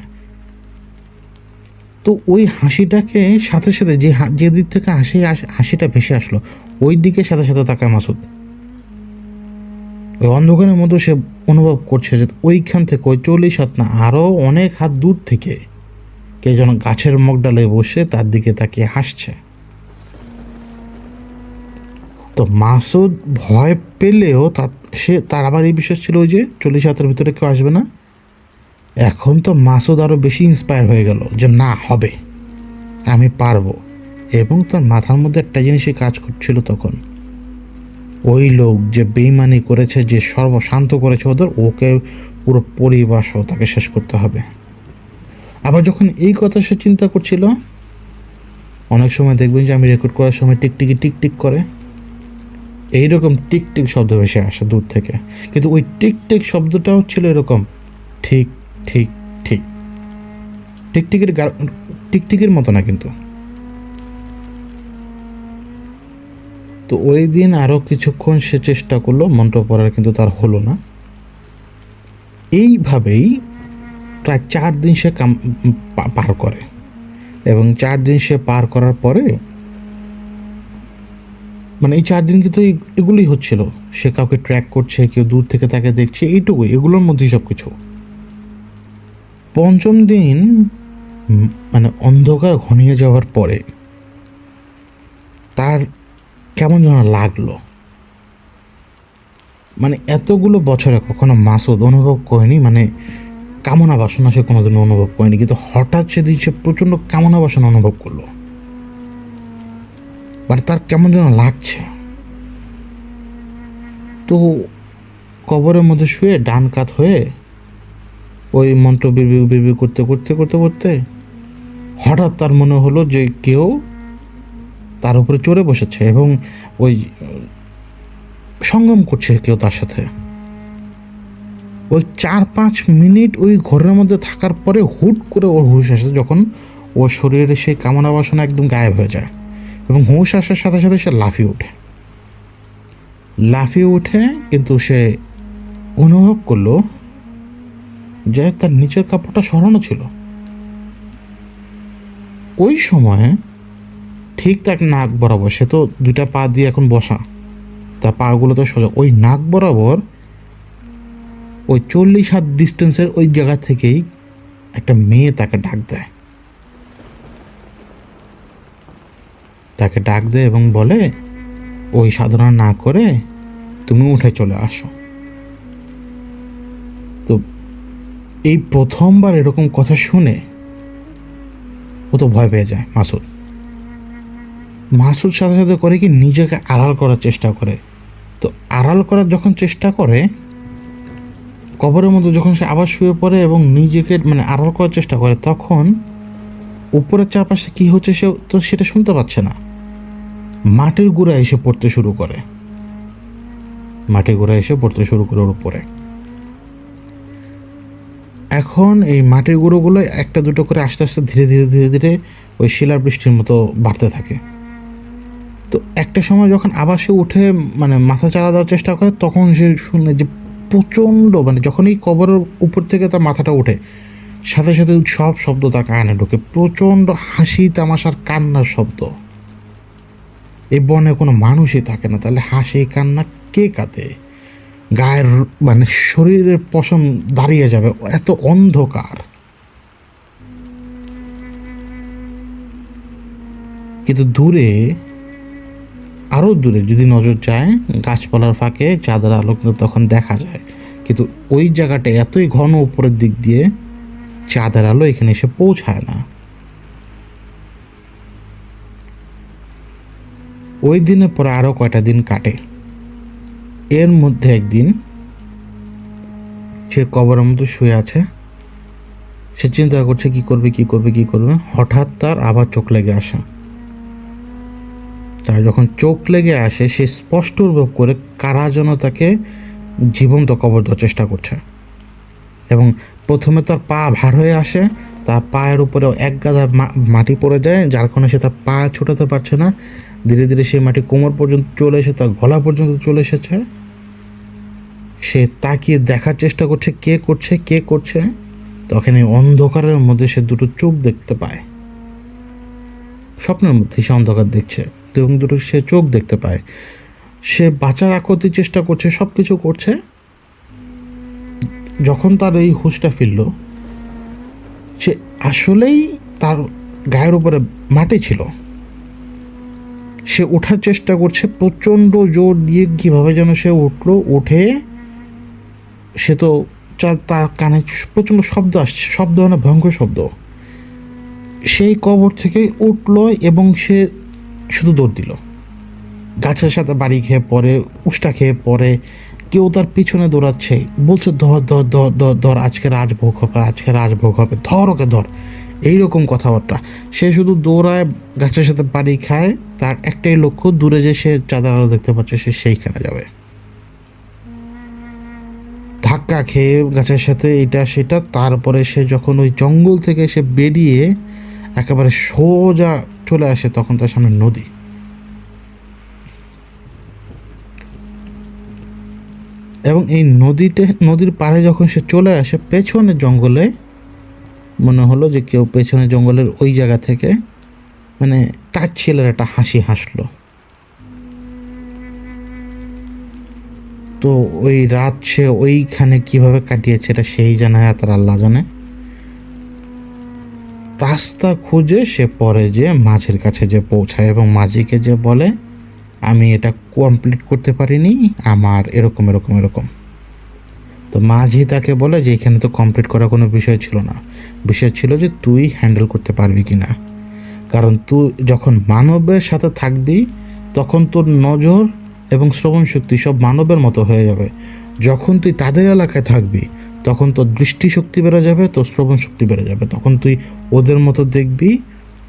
তো ওই হাসিটাকে সাথে সাথে যে দিক থেকে হাসিটা ভেসে আসলো, ওই দিকে সাথে সাথে তাকায় মাসুদ। ওই অন্ধকারের মধ্যে সে অনুভব করছে যে ওইখান থেকে, ওই 40 হাত না, আরও অনেক হাত দূর থেকে কে যেন গাছের মগডালে বসে তার দিকে তাকিয়ে হাসছে। তো মাসুদ ভয় পেলেও তার আবার এই বিশ্বাস ছিল ওই যে 40 হাতের ভিতরে কেউ আসবে না। এখন তো মাসুদ আরও বেশি ইন্সপায়ার হয়ে গেল যে না, হবে, আমি পারবো। এবং তার মাথার মধ্যে একটা জিনিসই কাজ করছিল তখন, ওই লোক যে বেইমানি করেছে, যে সর্বশান্ত করেছে ওদের, ওকে পুরো পরিবার সহ তাকে শেষ করতে হবে। আবার যখন এই কথা সে চিন্তা করছিল, অনেক সময় দেখবেন যে আমি রেকর্ড করার সময় টিকটিকি টিকটিক করে, এইরকম টিকটিক শব্দ ভেসে আসে দূর থেকে। কিন্তু ওই টিকটিক শব্দটাও ছিল এরকম, ঠিক ঠিক ঠিক, টিকটিকির মতো না কিন্তু। তো ওই দিন আরও কিছুক্ষণ সে চেষ্টা করলো মন্ত্র পড়ার, কিন্তু তার হলো না। এইভাবেই প্রায় 4 দিন সে পার করে, এবং 4 দিন সে পার করার পরে, মানে এই 4 দিন কিন্তু এগুলোই হচ্ছিল। সে কাউকে ট্র্যাক করছে, কেউ দূর থেকে তাকে দেখছে, এইটুকুই, এগুলোর মধ্যেই সব কিছু। 5ম দিন মানে অন্ধকার ঘনিয়ে যাওয়ার পরে তার কেমন যেন লাগলো, মানে এতগুলো বছরে কখনো মাসুদ অনুভব করেনি, মানে কামনা বাসনা সে কোনোদিন অনুভব করেনি, কিন্তু হঠাৎ সেদিন সে প্রচণ্ড কামনা বাসনা অনুভব করলো। মানে তার কেমন যেন লাগছে। তো কবরের মধ্যে শুয়ে ডান কাত হয়ে ওই মন্ত্র বিড়বিড় করতে করতে করতে করতে হঠাৎ তার মনে হলো যে কেউ তার উপরে চড়ে বসেছে, এবং ওই সঙ্গম করছে কেউ তার সাথে। ওই 4-5 মিনিট ওই ঘরের মধ্যে থাকার পরে হুট করে ওর হুঁশ আসে, যখন ওর শরীরে সেই কামনা বাসনা একদম গায়েব হয়ে যায়, এবং হুঁশ আসার সাথে সাথে সে লাফিয়ে ওঠে। কিন্তু সে অনুভব করলো যে তার নিচের কাপড়টা সরানো ছিল। ওই সময়ে ঠিক তার নাক বরাবর, সে তো 2টা পা দিয়ে এখন বসা, তার পাগুলো তো সোজা, ওই নাক বরাবর ওই 40 হাত ডিস্টেন্সের ওই জায়গা থেকেই একটা মেয়ে তাকে ডাক দেয় এবং বলে, ওই সাধনা না করে তুমি উঠে চলে আসো। তো এই প্রথমবার এরকম কথা শুনে ও তো ভয় পেয়ে যায়। মাসুদ সাথে সাথে করে কি, নিজেকে আড়াল করার চেষ্টা করে। তো আড়াল করার যখন চেষ্টা করে, কবরের মধ্যে যখন সে আবার শুয়ে পড়ে এবং নিজেকে মানে আড়াল করার চেষ্টা করে, তখন উপরের চারপাশে কি হচ্ছে সে তো সেটা শুনতে পাচ্ছে না। মাটির গুঁড়া এসে পড়তে শুরু করে ওর উপরে। এখন এই মাটির গুঁড়োগুলো একটা দুটো করে আস্তে আস্তে ধীরে ধীরে ধীরে ধীরে ওই শিলার বৃষ্টির মতো বাড়তে থাকে। তো একটা সময় যখন আবার সে উঠে মানে মাথা চালা দেওয়ার চেষ্টা করে, তখন সে শুনে যে প্রচণ্ড, মানে যখন এই কবরের উপর থেকে তার মাথাটা ওঠে, সাথে সাথে সব শব্দ তার কানে ঢোকে, প্রচণ্ড হাসি তামাশার কান্নার শব্দ। এই বনে কোনো মানুষই থাকে না, তাহলে হাসি কান্না কে কাঁদে? গায়ের মানে শরীরের পশম দাঁড়িয়ে যাবে, এত অন্ধকার। কিন্তু দূরে, আরও দূরে যদি নজর যায়, গাছপালার ফাঁকে চাঁদের আলো কিন্তু তখন দেখা যায়, কিন্তু ওই জায়গাটা এতই ঘন উপরের দিক দিয়ে চাঁদের আলো এখানে এসে পৌঁছায় না। ওই দিনের পরে আরও কয়টা দিন কাটে। এর মধ্যে একদিন সে কবরের মতো শুয়ে আছে, সে চিন্তা করছে কি করবে কি করবে কি করবে। হঠাৎ তার আবার চোখ লেগে আসে। তার যখন চোখ লেগে আসে, সে স্পষ্ট অনুভব করে কারা যেন তাকে জীবন্ত কবর দেওয়ার চেষ্টা করছে। এবং প্রথমে তার পা ভার হয়ে আসে, তার পায়ের উপরে এক গাদা মাটি পড়ে যায়, যার কারণে সে তার পা ছোটাতে পারছে না। ধীরে ধীরে সেই মাটি কোমর পর্যন্ত চলে এসে তার গলা পর্যন্ত চলে এসেছে। সে তাকিয়ে দেখার চেষ্টা করছে কে করছে কে করছে। তখন এই অন্ধকারের মধ্যে সে দুটো চোখ দেখতে পায়। স্বপ্নের মধ্যে সে অন্ধকার দেখছে এবং দুটো সে চোখ দেখতে পায়। সে বাঁচার আকুতির চেষ্টা করছে, সব কিছু করছে। যখন তার এই হুঁশটা ফিরল, সে আসলেই তার গায়ের উপরে মাটি ছিল। সে ওঠার চেষ্টা করছে প্রচণ্ড জোর দিয়ে, কীভাবে যেন সে উঠলো। উঠে সে তো তার কানে প্রচণ্ড শব্দ আসছে, শব্দ মানে ভয়ঙ্কর শব্দ। সেই কবর থেকে উঠলো এবং সে শুধু দৌড় দিল। গাছের সাথে বাড়ি খেয়ে পড়ে, উষ্টা খেয়ে পড়ে। কেউ তার পিছনে দৌড়াচ্ছে, বলছে ধর ধর ধর ধর ধর, আজকে রাজভোগ হবে, আজকে রাজভোগ হবে, ধর ওকে ধর, এইরকম কথাবার্তা। সে শুধু দৌড়ায়, গাছের সাথে বাড়ি খায়। তার একটাই লক্ষ্য, দূরে যে সে চাঁদের আলো দেখতে পাচ্ছে সে সেইখানে যাবে। ধাক্কা খেয়ে গাছের সাথে এটা সেটা। তারপরে সে যখন ওই জঙ্গল থেকে সে বেরিয়ে একেবারে সোজা চলে আসে, তখন তার সামনে নদী। এবং এই নদীর পাড়ে যখন সে চলে আসে, পেছনে জঙ্গলে মনে হলো যে কেউ পেছনে জঙ্গলের ওই জায়গা থেকে মানে তার ছেলের একটা হাসি হাসলো। তো ওই রাত সে ওইখানে কিভাবে কাটিয়েছে এটা সেই জানে, তার আল্লাহ জানে। রাস্তা খুঁজে সে পরে যে মাঝির কাছে যে পৌঁছায় এবং মাঝিকে যে বলে, আমি এটা কমপ্লিট করতে পারিনি, আমার এরকম এরকম এরকম। তো মাঝি তাকে বলে যে এখানে তো কমপ্লিট করার কোনো বিষয় ছিল না, বিষয় ছিল যে তুই হ্যান্ডেল করতে পারবি কি না। কারণ তুই যখন মানবের সাথে থাকবি তখন তোর নজর এবং শ্রবণ শক্তি সব মানবের মতো হয়ে যাবে। যখন তুই তাদের এলাকায় থাকবি তখন তোর দৃষ্টিশক্তি বেড়ে যাবে, তোর শ্রবণ শক্তি বেড়ে যাবে। তখন তুই ওদের মতো দেখবি,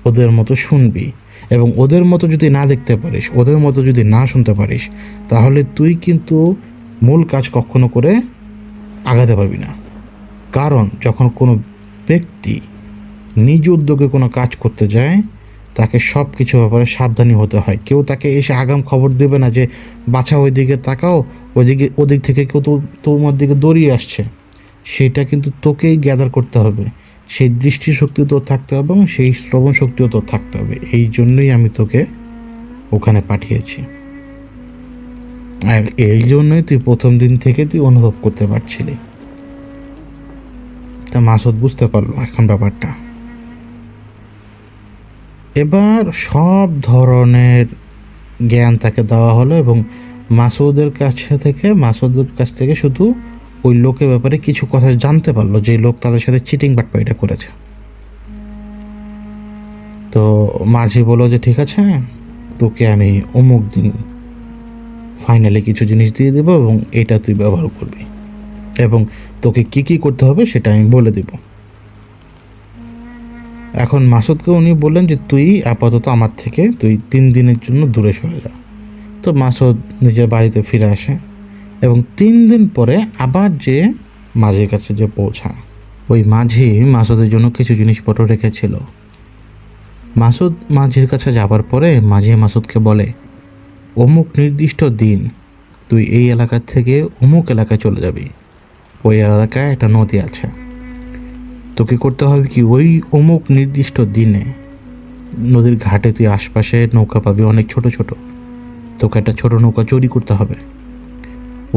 ওদের মতো শুনবি। এবং ওদের মতো যদি না দেখতে পারিস, ওদের মতো যদি না শুনতে পারিস, তাহলে তুই কিন্তু মূল কাজ কখনো করে আগাতে পারবি না। কারণ যখন কোনো ব্যক্তি নিজ উদ্যোগে কোনো কাজ করতে যায়, তাকে সব কিছু ব্যাপারে সাবধানী হতে হয়। কেউ তাকে এসে আগাম খবর দেবে না যে বাছা ওইদিকে তাকাও, ওদিক থেকে কেউ তো তোমার দিকে দৌড়িয়ে আসছে। সেটা কিন্তু তোকেই গ্যাদার করতে হবে। সেই দৃষ্টিশক্তি তোর থাকতে হবে এবং সেই শ্রবণ শক্তিও তোর থাকতে হবে। এই জন্যই আমি তোকে ওখানে পাঠিয়েছি। আর এই জন্যই তুই প্রথম দিন থেকে তুই অনুভব করতে পারছিলি। তা মাসুদ বুঝতে পারলো এখন ব্যাপারটা। এবার সব ধরনের জ্ঞান তাকে দেওয়া হলো এবং মাসুদের কাছ থেকে শুধু ওই লোকের ব্যাপারে কিছু কথা জানতে পারলো, যে লোক তাদের সাথে চিটিং বাটপাইটা করেছে। তো মাঝি বলল যে ঠিক আছে, তোকে আমি অমুক দিন ফাইনালি কিছু জিনিস দিয়ে দেবো এবং এটা তুই ব্যবহার করবি এবং তোকে কি কি করতে হবে সেটা আমি বলে দেব। এখন মাসুদকে উনি বললেন যে তুই আপাতত আমার থেকে তুই 3 দিনের জন্য দূরে সরে যা। তো মাসুদ নিজের বাড়িতে ফিরে আসে এবং 3 দিন পরে আবার যে মাঝির কাছে যে পৌঁছায়। ওই মাঝি মাসুদের জন্য কিছু জিনিসপত্র রেখেছিল। মাসুদ মাঝির কাছে যাবার পরে মাঝি মাসুদকে বলে, অমুক নির্দিষ্ট দিন তুই এই এলাকা থেকে অমুক এলাকায় চলে যাবি। ওই এলাকায় একটা নদী আছে। তোকে করতে হবে কি, ওই অমুক নির্দিষ্ট দিনে নদীর ঘাটে তুই আশপাশে নৌকা পাবি অনেক ছোট ছোট, তোকে একটা ছোট নৌকা চুরি করতে হবে।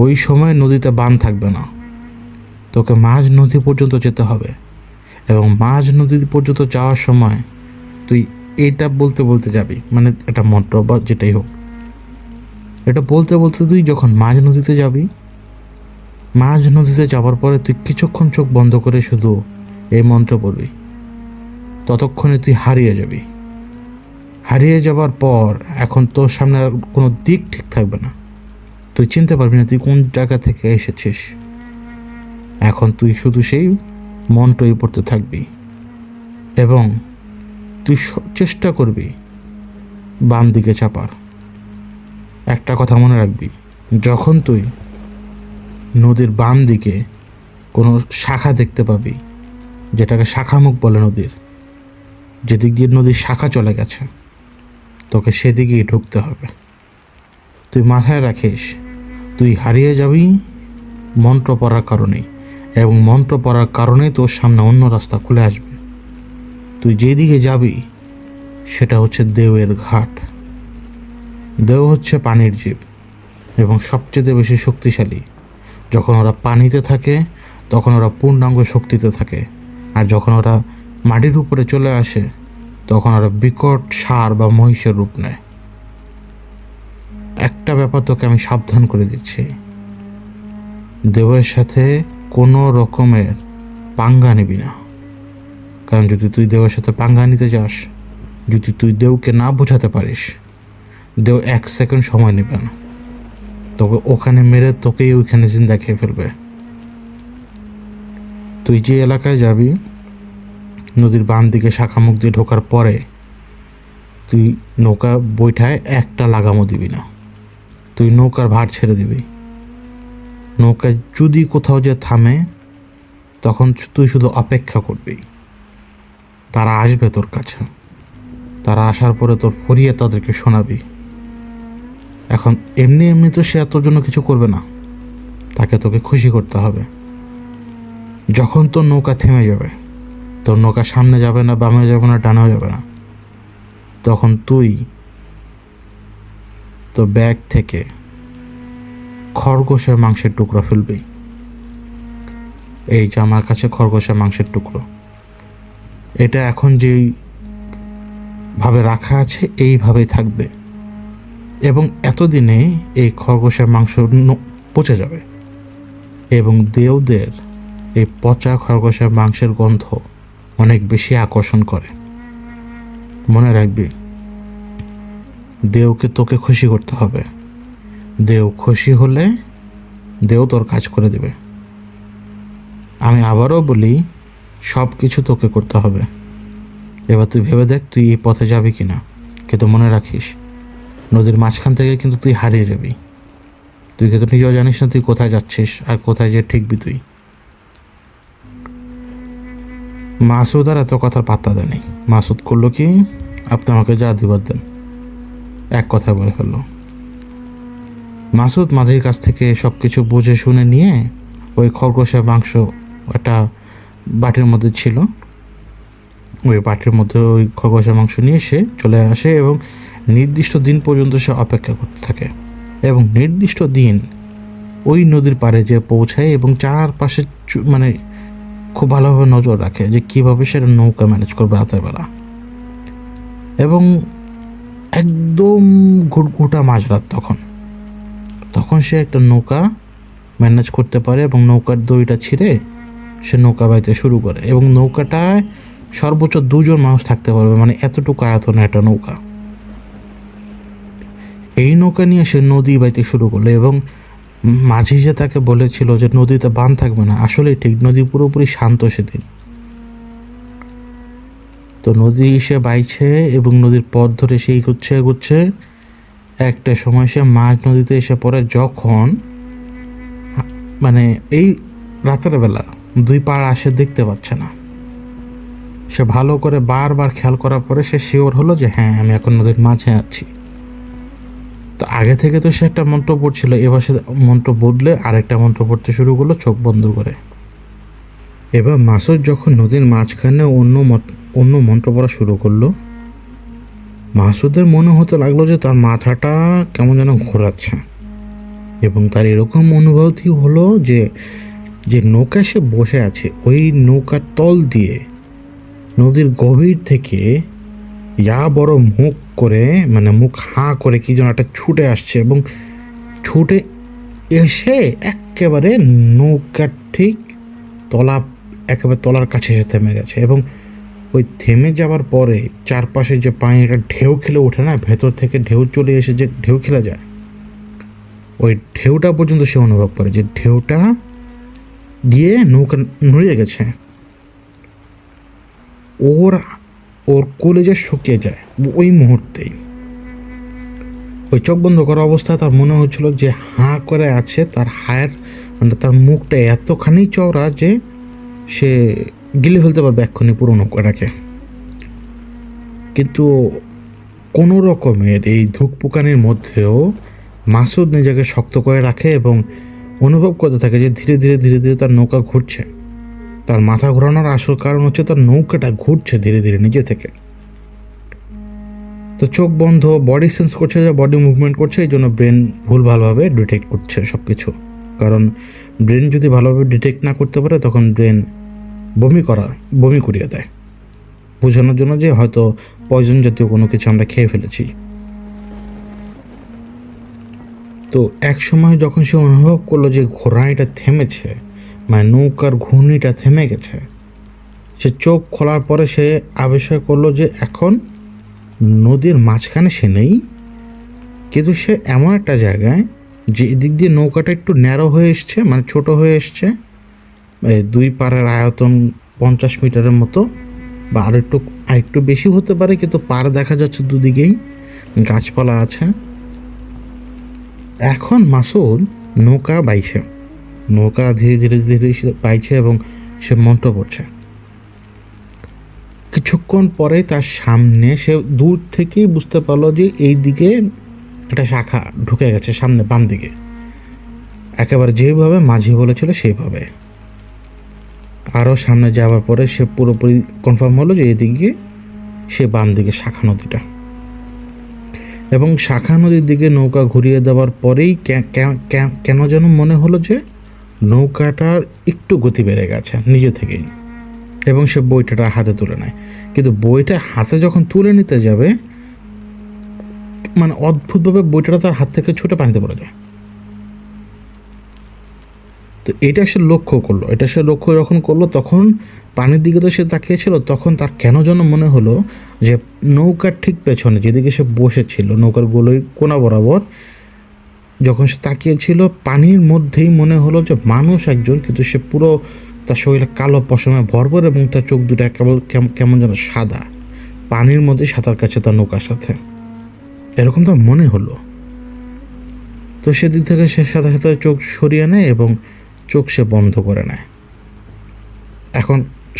ওই সময় নদীতে বান থাকবে না, তোকে মাঝ নদী পর্যন্ত যেতে হবে এবং মাঝ নদী পর্যন্ত যাওয়ার সময় তুই এটা বলতে বলতে যাবি, মানে এটা মন্ত্র বা যেটাই হোক, এটা বলতে বলতে তুই যখন মাঝ নদীতে যাবি, মাঝ নদীতে যাওয়ার পরে তুই কিছুক্ষণ চোখ বন্ধ করে শুধু এই মন্ত্র পড়বি। ততক্ষণে তুই হারিয়ে যাবি। হারিয়ে যাবার পর এখন তোর সামনে আর কোনো দিক ঠিক থাকবে না, তুই চিনতে পারবি না তুই কোন জায়গা থেকে এসেছিস। এখন তুই শুধু সেই মন্ত্রই পড়তে থাকবি এবং তুই চেষ্টা করবি বাম দিকে চাপার। একটা কথা মনে রাখবি, যখন তুই নদীর বাম দিকে কোনো শাখা দেখতে পাবি, যেটাকে শাখামুখ বলে নদীর, যেদিক দিয়ে নদীর শাখা চলে গেছে, তোকে সেদিকেই ঢুকতে হবে। তুই মাথায় রাখিস তুই হারিয়ে যাবি মন্ত্র পড়ার কারণেই, এবং মন্ত্র পড়ার কারণেই তোর সামনে অন্য রাস্তা খুলে আসবে। তুই যেদিকে যাবি সেটা হচ্ছে দেওয়ের ঘাট। দেও হচ্ছে পানির জীব এবং সবচেয়ে বেশি শক্তিশালী। যখন ওরা পানিতে থাকে তখন ওরা পূর্ণাঙ্গ শক্তিতে থাকে, আর যখন ওরা মাটির উপরে চলে আসে তখন ওরা বিকট ষাঁড় বা মহিষের রূপ নেয়। একটা ব্যাপার তোকে আমি সাবধান করে দিচ্ছি, দেওয়ের সাথে কোনো রকমের পাঙ্গা নিবি না। কারণ যদি তুই দেওয়ের সাথে পাঙ্গা নিতে যাস, যদি তুই দেওকে না বোঝাতে পারিস, দেও 1 সেকেন্ড সময় নেবে না, তোকে ওখানে মেরে তোকেই ওইখানে জিন্দা খেয়ে ফেলবে। তুই যে এলাকায় যাবি, নদীর বাম দিকে শাখামুখ দিয়ে ঢোকার পরে তুই নৌকা বৈঠায় একটা লাগামও দিবি না, তুই নৌকার ভার ছেড়ে দিবি। নৌকা যদি কোথাও যে থামে তখন তুই শুধু অপেক্ষা করবি, তারা আসবে তোর কাছে, তারা আসার পরে তোর ফরিয়ে তাদেরকে শোনাবি। এখন এমনি এমনি তো সে এত জন্য কিছু করবে না, তাকে তোকে খুশি করতে হবে। যখন তোর নৌকা থেমে যাবে, তোর নৌকা সামনে যাবে না, বামে যাবে না, ডানেও যাবে না, তখন তুই তোর ব্যাগ থেকে খরগোশের মাংসের টুকরো ফেলবি। এই যে আমার কাছে খরগোশের মাংসের টুকরো, এটা এখন যেই ভাবে রাখা আছে এইভাবেই থাকবে, এবং এতদিনে এই খরগোশের মাংস পচে যাবে, এবং দেওদের এই পচা খরগোশের মাংসের গন্ধ অনেক বেশি আকর্ষণ করে। মনে রাখবি, দেওকে তোকে খুশি করতে হবে। দেও খুশি হলে দেও তোর কাজ করে দেবে। আমি আবারও বলি, সব কিছু তোকে করতে হবে। এবার তুই ভেবে দেখ তুই এই পথে যাবি কিনা। কিন্তু মনে রাখিস, নদীর মাঝখান থেকে কিন্তু তুই হারিয়ে যাবি। তুই কিন্তু নিজেও জানিস না তুই কোথায় যাচ্ছিস আর কোথায় যে ঠিকবি তুই। মাসুদ আর এত কথার পাত্তা দেয়নি। মাসুদ করলো কি, আপনি আমাকে যা দিবার দেন, এক কথায় বলে ফেললো। মাসুদ মাঝির কাছ থেকে সব কিছু বুঝে শুনে নিয়ে ওই খরগোশের মাংস একটা বাটির মধ্যে ছিল, ওই বাটির মধ্যে ওই খরগোশের মাংস নিয়ে সে চলে আসে এবং নির্দিষ্ট দিন পর্যন্ত সে অপেক্ষা করতে থাকে। এবং নির্দিষ্ট দিন ওই নদীর পাড়ে যে পৌঁছায় এবং চারপাশে মানে খুব ভালোভাবে নজর রাখে যে কীভাবে সেটা নৌকা ম্যানেজ করবে রাতের বেলা। এবং একদম ঘুটঘুটা মাঝরাত তখন সে একটা নৌকা ম্যানেজ করতে পারে এবং নৌকার দড়িটা ছিঁড়ে সে নৌকা বাইতে শুরু করে। এবং নৌকাটায় সর্বোচ্চ 2 জন মানুষ থাকতে পারবে, মানে এতটুকু আয়তনে একটা নৌকা। এই নৌকা নিয়ে সে নদী বাইতে শুরু করলো এবং মাঝি যে তাকে বলেছিল যে নদীতে বান থাকবে না, আসলে ঠিক নদী পুরোপুরি শান্ত সেদিন। তো নদী সে বাইছে এবং নদীর পথ ধরে সে এগোচ্ছে। একটা সময় সে মাঝ নদীতে এসে পড়ে, যখন মানে এই রাতের বেলা 2 পাড় আসে দেখতে পাচ্ছে না। সে ভালো করে বারবার খেয়াল করার পরে সে শিওর হলো যে হ্যাঁ, আমি এখন নদীর মাঝে আছি। তো আগে থেকে তো সে একটা মন্ত্র পড়ছিল, এবার সে মন্ত্র বদলে আরেকটা মন্ত্র পড়তে শুরু করলো চোখ বন্ধ করে। এবার মাসুদ যখন নদীর মাঝখানে অন্য মন্ত্র পড়া শুরু করলো, মাসুদের মনে হতে লাগলো যে তার মাথাটা কেমন যেন ঘোরাচ্ছে, এবং তার এরকম অনুভূতি হলো যে নৌকা সে বসে আছে, ওই নৌকার তল দিয়ে নদীর গভীর থেকে বড় মুখ করে, মানে মুখ হাঁ করে কি যেন একটা ছুটে আসছে, এবং ছুটে এসে একেবারে নৌকার ঠিক তলা, একেবারে তলার কাছে এসে থেমে গেছে। এবং ওই থেমে যাওয়ার পরে চারপাশে যে পানিটা ঢেউ খেলে ওঠে না, ভেতর থেকে ঢেউ চলে এসে যে ঢেউ খেলে যায়, ওই ঢেউটা পর্যন্ত সে অনুভব করে, যে ঢেউটা দিয়ে নৌকা নড়িয়ে গেছে। ওর ওর কলেজে শুকিয়ে যায় ওই মুহূর্তেই। ওই চোখ বন্ধ করা অবস্থায় তার মনে হচ্ছিল যে হাঁ করে আছে, তার হায়ের মানে তার মুখটা এতখানি চওড়া যে সে গিলে ফেলতে পারবে এক্ষুনি পুরো নৌকাটাকে। কিন্তু কোনো রকমের এই ধুকপুকানির মধ্যেও মাসুদ নিজেকে শক্ত করে রাখে এবং অনুভব করতে থাকে যে ধীরে ধীরে ধীরে ধীরে তার নৌকা ঘুরছে। তার মাথা ঘোরানোর আসল কারণ হচ্ছে তার নৌকাটা ঘুরছে ধীরে ধীরে নিজে থেকে। তো চোখ বন্ধ, বডি সেন্স করছে, যে বডি মুভমেন্ট করছে, এই জন্য ব্রেন ভুলভালভাবে ডিটেক্ট করছে সব কিছু। কারণ ব্রেন যদি ভালোভাবে ডিটেক্ট না করতে পারে তখন ব্রেন বমি করিয়ে দেয়, বোঝানোর জন্য যে হয়তো পয়জন জাতীয় কোনো কিছু আমরা খেয়ে ফেলেছি। তো এক সময় যখন সে অনুভব করলো যে ঘোড়াইটা থেমেছে, মানে নৌকার ঘূর্ণিটা থেমে গেছে, সে চোখ খোলার পরে সে আবিষ্কার করলো যে এখন নদীর মাঝখানে সে নেই, কিন্তু সে এমন একটা জায়গায় যে এদিক দিয়ে নৌকাটা একটু ন্যারো হয়ে এসছে, মানে ছোট হয়ে এসছে, দুই পাড়ের আয়তন 50 মিটারের মতো বা আরেকটু বেশি হতে পারে, কিন্তু পাড় দেখা যাচ্ছে দুদিকেই গাছপালা আছে। এখন মাসুদ নৌকা বাইছে, নৌকা ধীরে ধীরে ধীরে বাইছে এবং সে মন্ত্র পড়ছে। কিছুক্ষণ পরে তার সামনে সে দূর থেকেই বুঝতে পারলো যে এই দিকে একটা শাখা ঢুকে গেছে, সামনে বাম দিকে, একেবারে যেভাবে মাঝি বলেছিল সেইভাবে। আরও সামনে যাওয়ার পরে সে পুরোপুরি কনফার্ম হলো যে এদিকে সে বাম দিকে শাখা নদীটা, এবং শাখা নদীর দিকে নৌকা ঘুরিয়ে দেওয়ার পরেই কেন যেন মনে হলো যে নৌকাটার একটু গতি বেড়ে গেছে নিজে থেকেই, এবং সে বইটা হাতে তুলে নেয়। কিন্তু বইটা হাতে যখন তুলে নিতে যাবে, মানে অদ্ভুতভাবে বইটা তার হাত থেকে ছুটে পানিতে পড়ে যায়। তো এটা সে লক্ষ্য করলো, যখন করলো তখন পানির দিকে তো সে তাকিয়েছিল, তখন তার কেন যেন মনে হলো যে নৌকার ঠিক পেছনে যেদিকে সে বসেছিল, নৌকার গোলের কোনা বরাবর যখন সে তাকিয়েছিল, পানির মধ্যেই মনে হলো যে মানুষ একজন, কিন্তু সে পুরো তার শরীরে কালো পশমে ভরপুর এবং তার চোখ দুটা কেবল কেমন যেন সাদা, পানির মধ্যে সাঁতার কাছে তার নৌকার সাথে, এরকম তার মনে হলো। তো সেদিক থেকে সে সাথে সাথে চোখ সরিয়ে নেয় এবং চোখ সে বন্ধ করে নেয়। এখন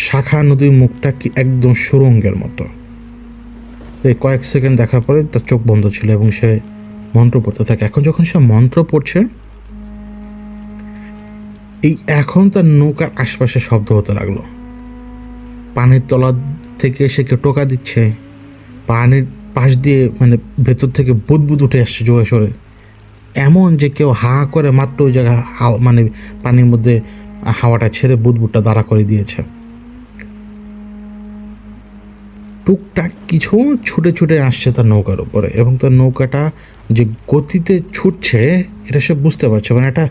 শাখা নদীর মুখটা কি একদম সুরঙ্গের মতো। এই কয়েক সেকেন্ড দেখার পরে তার চোখ বন্ধ ছিল এবং সে মন্ত্র পড়তে থাকে। এখন যখন সে মন্ত্র পড়ছে, এখন তার নৌকার আশপাশে শব্দ হতে লাগলো। পানির তলা থেকে সে কেউ টোকা দিচ্ছে, পানির পাশ দিয়ে মানে ভেতর থেকে বুদবুদ উঠে আসছে জোরে সোরে, এমন যে কেউ হা করে মাত্র ওই জায়গায় মানে পানির মধ্যে হাওয়াটা ছেড়ে বুদবুদটা দাঁড়া করে দিয়েছে। টুকটাক কিছু ছুটে ছুটে আসছে তার নৌকার উপরে, এবং তার নৌকাটা যে গতিতে ছুটছে এটা সে বুঝতে পারছে, মানে একটা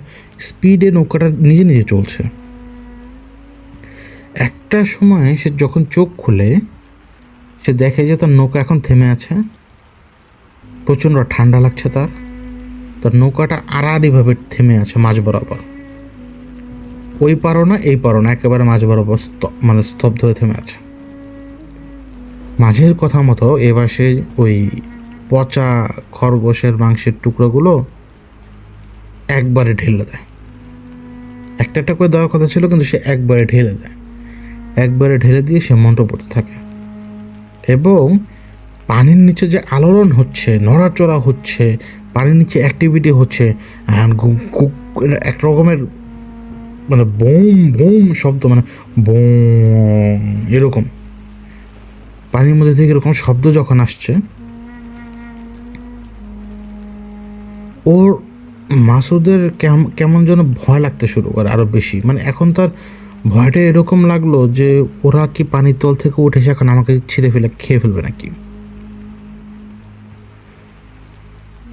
স্পিডে নৌকাটা নিজে নিজে চলছে। একটা সময় সে যখন চোখ খুলে সে দেখে যে তার নৌকা এখন থেমে আছে, প্রচণ্ড ঠান্ডা লাগছে তার নৌকাটা আড়াআড়িভাবে থেমে আছে মাঝ বরাবর, ওই পারো না এই পারো না, একেবারে মাঝ বরাবর মানে স্তব্ধ হয়ে থেমে আছে। মাঝের কথা মতো এবার সে ওই পচা খরগোশের মাংসের টুকরোগুলো একবারে ঢেলে দেয়। একটা একটা করে দেওয়ার কথা ছিল, কিন্তু সে একবারে ঢেলে দেয়। একবারে ঢেলে দিয়ে সে মন্ত্র পড়তে থাকে, এবং পানির নিচে যে আলোড়ন হচ্ছে, নড়াচড়া হচ্ছে, পানির নিচে অ্যাক্টিভিটি হচ্ছে, এক রকমের মানে বোম বোম শব্দ, মানে বোম এরকম পানির মধ্যে থেকে এরকম শব্দ যখন আসছে, ওর মাসুদের কেমন যেন ভয় লাগতে শুরু করে আরও বেশি। মানে এখন তার ভয়টা এরকম লাগলো যে ওরা কি পানির তল থেকে উঠে এসে এখন আমাকে ছিঁড়ে ফেলে খেয়ে ফেলবে নাকি।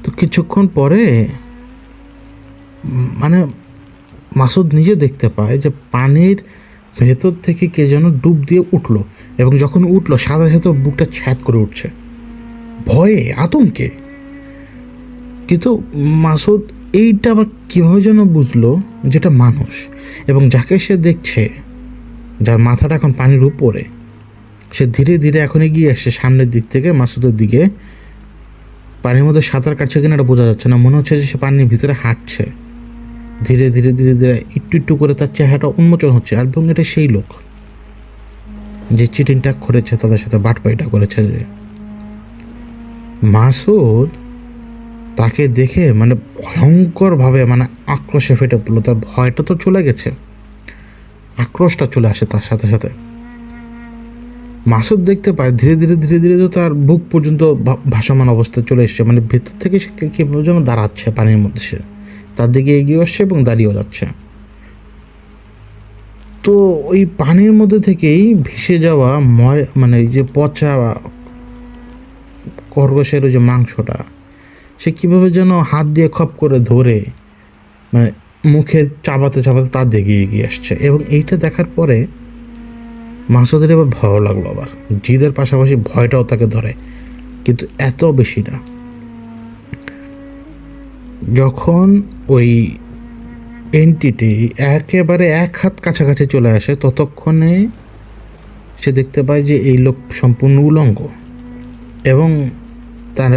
তো কিছুক্ষণ পরে মানে মাসুদ নিজে দেখতে পায় যে পানির ভেতর থেকে কে যেন ডুব দিয়ে উঠলো, এবং যখন উঠলো সাথে সাথে ওর বুকটা ছ্যাদ করে উঠছে ভয়ে, আতঙ্কে। কিন্তু মাসুদ এইটা আবার কীভাবে যেন বুঝলো যেটা মানুষ, এবং যাকে সে দেখছে, যার মাথাটা এখন পানির উপরে, সে ধীরে ধীরে এখন এগিয়ে আসছে সামনের দিক থেকে মাসুদের দিকে। পানির মধ্যে সাঁতার কাটছে কিনা এটা বোঝা যাচ্ছে না, মনে হচ্ছে যে সে পানির ভিতরে হাঁটছে। ধীরে ধীরে ধীরে ধীরে একটু একটু করে তার চেহারাটা উন্মোচন হচ্ছে, আর এবং এটা সেই লোক যে চিটিংটা করেছে, তাদের সাথে বাটপাইটা করেছে। যে মাসুদ তাকে দেখে মানে ভয়ঙ্করভাবে মানে আক্রোশে ফেটে পড়লো। তার ভয়টা তো চলে গেছে, আক্রোশটা চলে আসে তার সাথে সাথে। মাসুদ দেখতে পায় ধীরে ধীরে ধীরে ধীরে তো তার বুক পর্যন্ত ভাসমান অবস্থায় চলে এসছে, মানে ভেতর থেকে সে কীভাবে যেন দাঁড়াচ্ছে পানির মধ্যে। সে তার দিকে এগিয়ে আসছে এবং দাঁড়িয়েও যাচ্ছে। তো ওই পানির মধ্যে থেকেই ভেসে যাওয়া মানে এই যে পচা খরগোশের ওই যে মাংসটা, সে কীভাবে যেন হাত দিয়ে খপ করে ধরে মানে মুখে চাবাতে চাবাতে তার দিকে এগিয়ে আসছে। এবং এইটা দেখার পরে মাসুদের এবার ভয় লাগলো, আবার জিদের পাশাপাশি ভয়টাও তাকে ধরে, কিন্তু এত বেশি না। যখন ওই এন্টিটি একেবারে এক হাত কাছাকাছি চলে আসে, ততক্ষণে সে দেখতে পায় যে এই লোক সম্পূর্ণ উলঙ্গ, এবং তার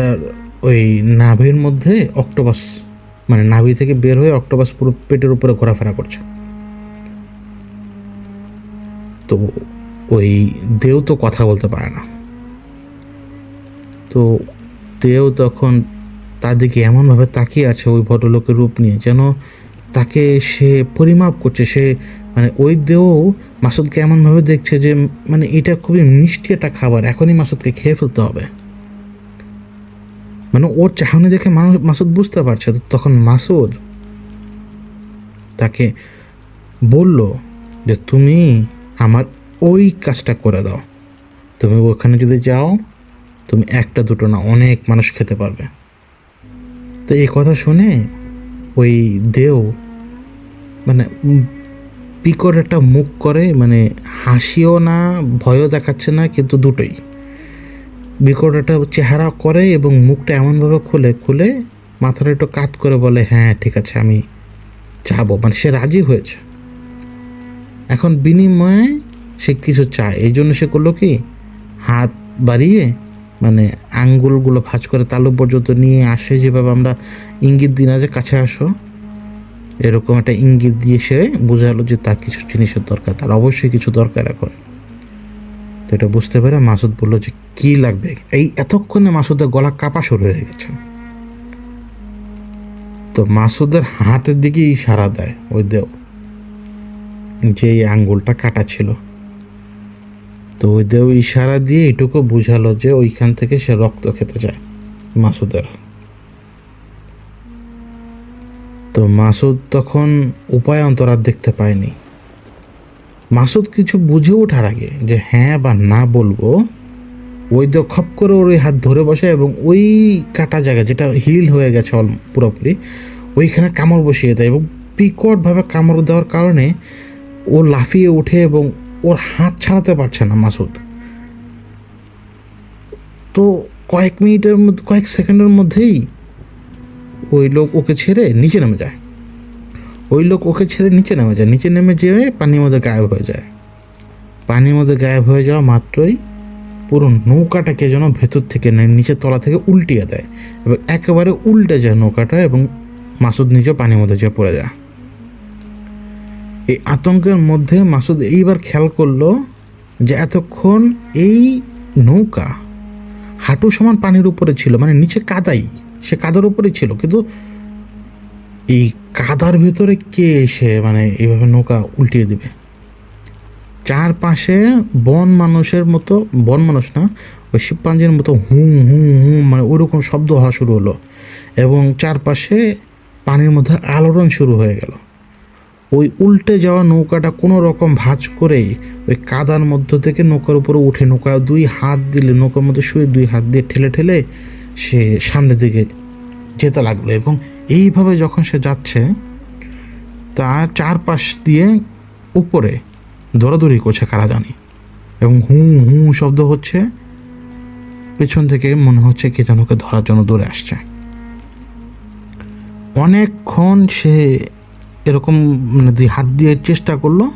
ওই নাভির মধ্যে অক্টোপাস, মানে নাভি থেকে বের হয়ে অক্টোপাস পুরো পেটের উপরে ঘোরাফেরা করছে। তো ওই দেও তো কথা বলতে পারে না, তো দেও তখন তার দিকে এমনভাবে তাকিয়ে আছে ওই ভদ্রলোকের রূপ নিয়ে, যেন তাকে সে পরিমাপ করছে। সে মানে ওই দেও মাসুদকে এমনভাবে দেখছে যে মানে এটা খুবই মিষ্টি একটা খাবার, এখনই মাসুদকে খেয়ে ফেলতে হবে। মানে ওর চাহনি দেখে মাসুদ বুঝতে পারছে। তখন মাসুদ তাকে বলল যে তুমি আমার ওই কাজটা করে দাও, তুমি ওখানে যদি যাও তুমি একটা দুটো না অনেক মানুষ খেতে পারবে। তো এই কথা শুনে ওই দেও মানে বিকট একটা মুখ করে, মানে হাসিও না ভয়ও দেখাচ্ছে না, কিন্তু দুটোই বিকট একটা চেহারা করে, এবং মুখটা এমনভাবে খুলে মাথাটা একটু কাত করে বলে, হ্যাঁ ঠিক আছে আমি যাবো। মানে সে রাজি হয়েছে, এখন বিনিময়ে সে কিছু চায়। এই জন্য সে করলো কি, হাত বাড়িয়ে মানে আঙ্গুলগুলো ভাঁজ করে তালু পর্যন্ত নিয়ে আসে, যেভাবে আমরা ইঙ্গিত দিই না যে কাছে আসো, এরকম একটা ইঙ্গিত দিয়ে সে বোঝালো যে তার কিছু জিনিসের দরকার, তার অবশ্যই কিছু দরকার এখন। তো এটা বুঝতে পেরে মাসুদ বললো যে কি লাগবে। এই এতক্ষণে মাসুদের গলা কাঁপা শুরু হয়ে গেছে। তো মাসুদের হাতের দিকে ইশারা দেয় ওই দেও, যে এই আঙ্গুলটা কাটা ছিল। তো ওই দেও ইশারা দিয়ে এটুকু বুঝালো যে ওইখান থেকে সে রক্ত খেতে চায় মাসুদের। তো মাসুদ তখন উপায় অন্তর আর দেখতে পায়নি। মাসুদ কিছু বুঝে ওঠার আগে যে হ্যাঁ বা না বলবো, ওই দেও খপ করে ওর ওই হাত ধরে বসে, এবং ওই কাটা জায়গা যেটা হিল হয়ে গেছে পুরোপুরি, ওইখানে কামড় বসিয়ে দেয়। এবং বিকটভাবে কামড় দেওয়ার কারণে ও লাফিয়ে ওঠে, এবং ওর হাত ছাড়াতে পারছে না মাসুদ। তো কয়েক মিনিটের মধ্যে, কয়েক সেকেন্ডের মধ্যেই ওই লোক ওকে ছেড়ে নিচে নেমে যায়। নিচে নেমে যেয়ে পানির মধ্যে গায়েব হয়ে যায়। পানির মধ্যে গায়েব হয়ে যাওয়া মাত্রই পুরো নৌকাটাকে যেন ভেতর থেকে নিচের তলা থেকে উল্টিয়ে দেয়, এবং একেবারে উল্টে যায় নৌকাটা, এবং মাসুদ নিজে পানির মধ্যে যেয়ে পড়ে যায়। এই আতঙ্কের মধ্যে মাসুদ এইবার খেয়াল করলো যে এতক্ষণ এই নৌকা হাঁটু সমান পানির উপরে ছিল, মানে নিচে কাদাই, সে কাদার উপরেই ছিল, কিন্তু এই কাদার ভিতরে কে এসে মানে এইভাবে নৌকা উল্টিয়ে দিবে। চারপাশে বন মানুষ না, ওই শিবপাঞ্জির মতো হুম হুম হুম মানে ওইরকম শব্দ হওয়া শুরু হলো, এবং চারপাশে পানির মধ্যে আলোড়ন শুরু হয়ে গেল। ওই উল্টে যাওয়া নৌকাটা কোনো রকম ভাঁজ করে ওই কাদার মধ্য থেকে নৌকার উপরে উঠে, নৌকা দুই হাত দিলে নৌকার মধ্যে শুয়ে দুই হাত দিয়ে ঠেলে ঠেলে সে সামনের দিকে যেতে লাগলো, এবং এইভাবে যখন সে যাচ্ছে তার চারপাশ দিয়ে উপরে দৌড়াদৌড়ি করছে কারা জানি, এবং হু হু শব্দ হচ্ছে, পেছন থেকে মনে হচ্ছে কে যেন ওকে ধরার জন্য দৌড়ে আসছে। অনেকক্ষণ সে এরকম মানে হাত দিয়ে চেষ্টা করলো,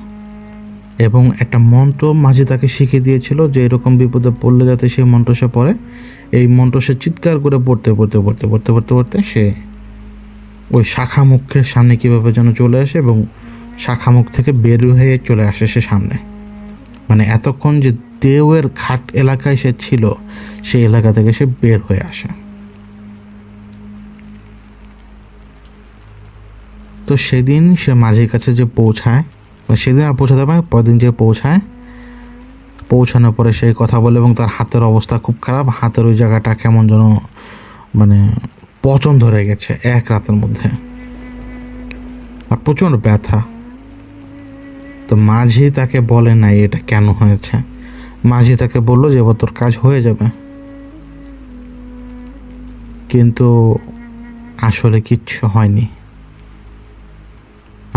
এবং একটা মন্ত্র মাঝে তাকে শিখিয়ে দিয়েছিল যে এরকম বিপদে পড়লে যাতে সেই মন্ত্র সে পড়ে। এই মন্ত্র সে চিৎকার করে পড়তে পড়তে পড়তে পড়তে পড়তে পড়তে সে ওই শাখা মুখের সামনে কীভাবে যেন চলে আসে, এবং শাখা মুখ থেকে বের হয়ে চলে আসে সে সামনে। মানে এতক্ষণ যে দেওয়ের ঘাট এলাকায় সে ছিল, সেই এলাকা থেকে সে বের হয়ে আসে। তো সেদিন সে মাঝির কাছে যে পৌঁছায়, সেদিন আর পৌঁছাতে পারে, পরদিন যে পৌঁছানোর পরে সেই কথা বলে, এবং তার হাতের অবস্থা খুব খারাপ, হাতের ওই জায়গাটা কেমন যেন মানে পচন ধরে গেছে এক রাতের মধ্যে, আর প্রচণ্ড ব্যথা। তো মাঝি তাকে বলে নাই এটা কেন হয়েছে, মাঝি তাকে বললো যে এবার তোর কাজ হয়ে যাবে, কিন্তু আসলে কিচ্ছু হয়নি।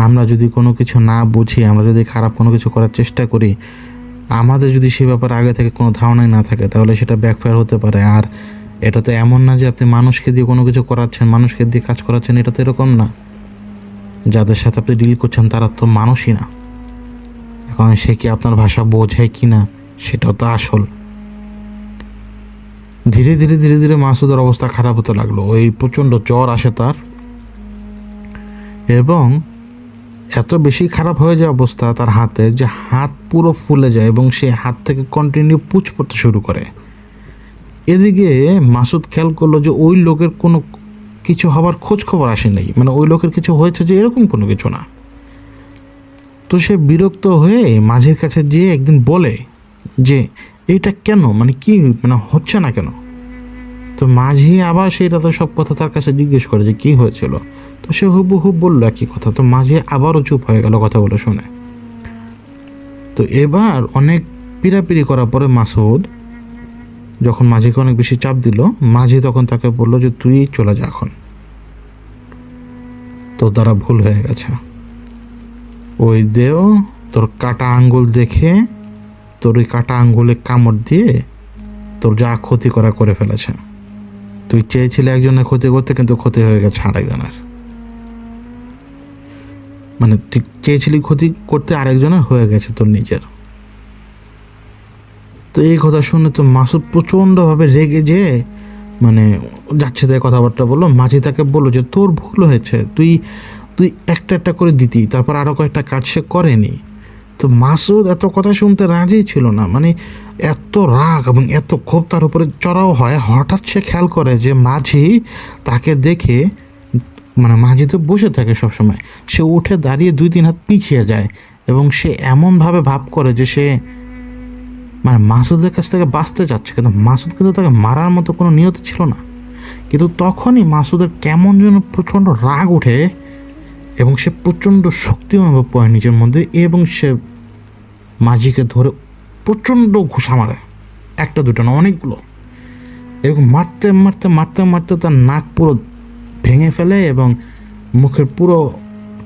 আমরা যদি কোনো কিছু না বুঝি, আমরা যদি খারাপ কোনো কিছু করার চেষ্টা করি, আমাদের যদি সে ব্যাপারে আগে থেকে কোনো ধারণাই না থাকে, তাহলে সেটা ব্যাকফায়ার হতে পারে। আর এটা তো এমন না যে আপনি মানুষকে দিয়ে কোনো কিছু করাচ্ছেন, মানুষকে দিয়ে কাজ করাচ্ছেন, এটা তো এরকম না। যাদের সাথে আপনি ডিল করছেন তারা তো মানুষই না। এখন সে কি আপনার ভাষা বোঝে কি না সেটাও তো আসল। ধীরে ধীরে ধীরে ধীরে মাসুদের অবস্থা খারাপ হতে লাগলো। ওই প্রচণ্ড জ্বর আসে তার, এবং এত বেশি খারাপ হয়ে যায় অবস্থা তার হাতের, যে হাত পুরো ফুলে যায় এবং সে হাত থেকে কন্টিনিউ পুঁজ পড়তে শুরু করে। এদিকে মাসুদ খেয়াল করলো যে ওই লোকের কোনো কিছু হবার খোঁজ খবর আসে নাই, মানে ওই লোকের কিছু হয়েছে যে এরকম কোনো কিছু না। তো সে বিরক্ত হয়ে মাঝির কাছে যেয়ে একদিন বলে যে এইটা কেন, মানে কি মানে হচ্ছে না কেন। তো মাঝি আবার সেইটা তো সব কথা তার কাছে জিজ্ঞেস করে যে কি হয়েছিল। তো সে হুবহু বললো একই কথা। তো মাঝি আবারও চুপ হয়ে গেল কথা বলে শুনে। তো এবার অনেক পিড়াপিড়ি করার পরে মাসুদ যখন মাঝিকে অনেক বেশি চাপ দিল, মাঝি তখন তাকে বললো যে তুই চলে যা এখন, তোর দ্বারা ভুল হয়ে গেছে। ওই দেও তোর কাটা আঙ্গুল দেখে তোর ওই কাটা আঙ্গুলে কামড় দিয়ে তোর যা ক্ষতি করা করে ফেলেছে। তুই চেয়েছিলে একজনের ক্ষতি করতে, কিন্তু ক্ষতি হয়ে গেছে আরেকজনের। মানে তুই চেয়েছিলি ক্ষতি করতে, আরেকজনের হয়ে গেছে তোর নিজের। তো এই কথা শুনে তো মাসুদ প্রচণ্ডভাবে রেগে যেয়ে মানে যাচ্ছে তাই কথাবার্তা বললো। মাঝি তাকে বললো যে তোর ভুল হয়েছে, তুই তুই একটা একটা করে দিতি, তারপর আরও কয়েকটা কাজ সে করেনি। তো মাসুদ এত কথা শুনতে রাজি ছিল না, মানে এত রাগ এবং এত ক্ষোভ তার উপরে চড়াও হয়। হঠাৎ সে খেয়াল করে যে মাঝি তাকে দেখে, মানে মাঝি তো বসে থাকে সবসময়, সে উঠে দাঁড়িয়ে 2-3 হাত পিছিয়ে যায়, এবং সে এমনভাবে ভাব করে যে সে মানে মাসুদের কাছ থেকে বাঁচতে চাচ্ছে, কিন্তু মাসুদ কিন্তু তাকে মারার মতো কোনো নিয়ত ছিল না। কিন্তু তখনই মাসুদের কেমন যেন প্রচণ্ড রাগ ওঠে, এবং সে প্রচণ্ড শক্তি অনুভব করে নিজের মধ্যে, এবং সে মাঝিকে ধরে প্রচণ্ড ঘুষা মারে, একটা দুটো না, অনেকগুলো। এরকম মারতে মারতে মারতে মারতে তার নাক পুরো ভেঙে ফেলে, এবং মুখের পুরো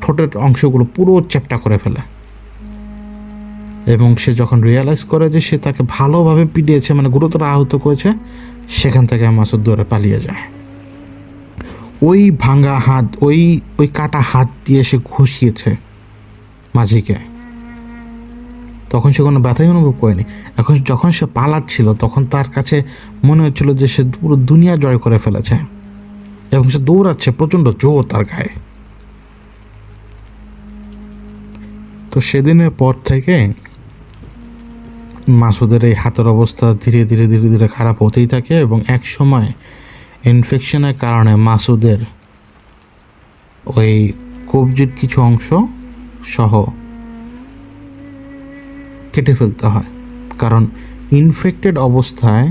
ঠোঁটের অংশগুলো পুরো চ্যাপ্টা করে ফেলে। এবং সে যখন রিয়েলাইজ করে যে সে তাকে ভালোভাবে পিটিয়েছে, মানে গুরুতর আহত করেছে, সেখান থেকে মাসুদ দৌড়ে পালিয়ে যায়। ওই ভাঙা হাত, ওই কাটা হাত দিয়ে সে ঘষিয়েছে মাঝিকে। তখন সে কোনো ব্যথাই অনুভব করেনি। এখন যখন সে পালাচ্ছিল, তখন তার কাছে মনে হচ্ছিল যে সে পুরো দুনিয়া জয় করে ফেলেছে, এবং সে দৌড়াচ্ছে প্রচণ্ড জোর তার গায়ে। তো সেদিনের পর থেকে মাসুদের এই হাতের অবস্থা ধীরে ধীরে ধীরে ধীরে খারাপ হতেই থাকে, এবং এক সময় ইনফেকশনের কারণে মাসুদের ওই কবজির কিছু অংশ সহ কেটে ফেলতে হয়। কারণ ইনফেক্টেড অবস্থায়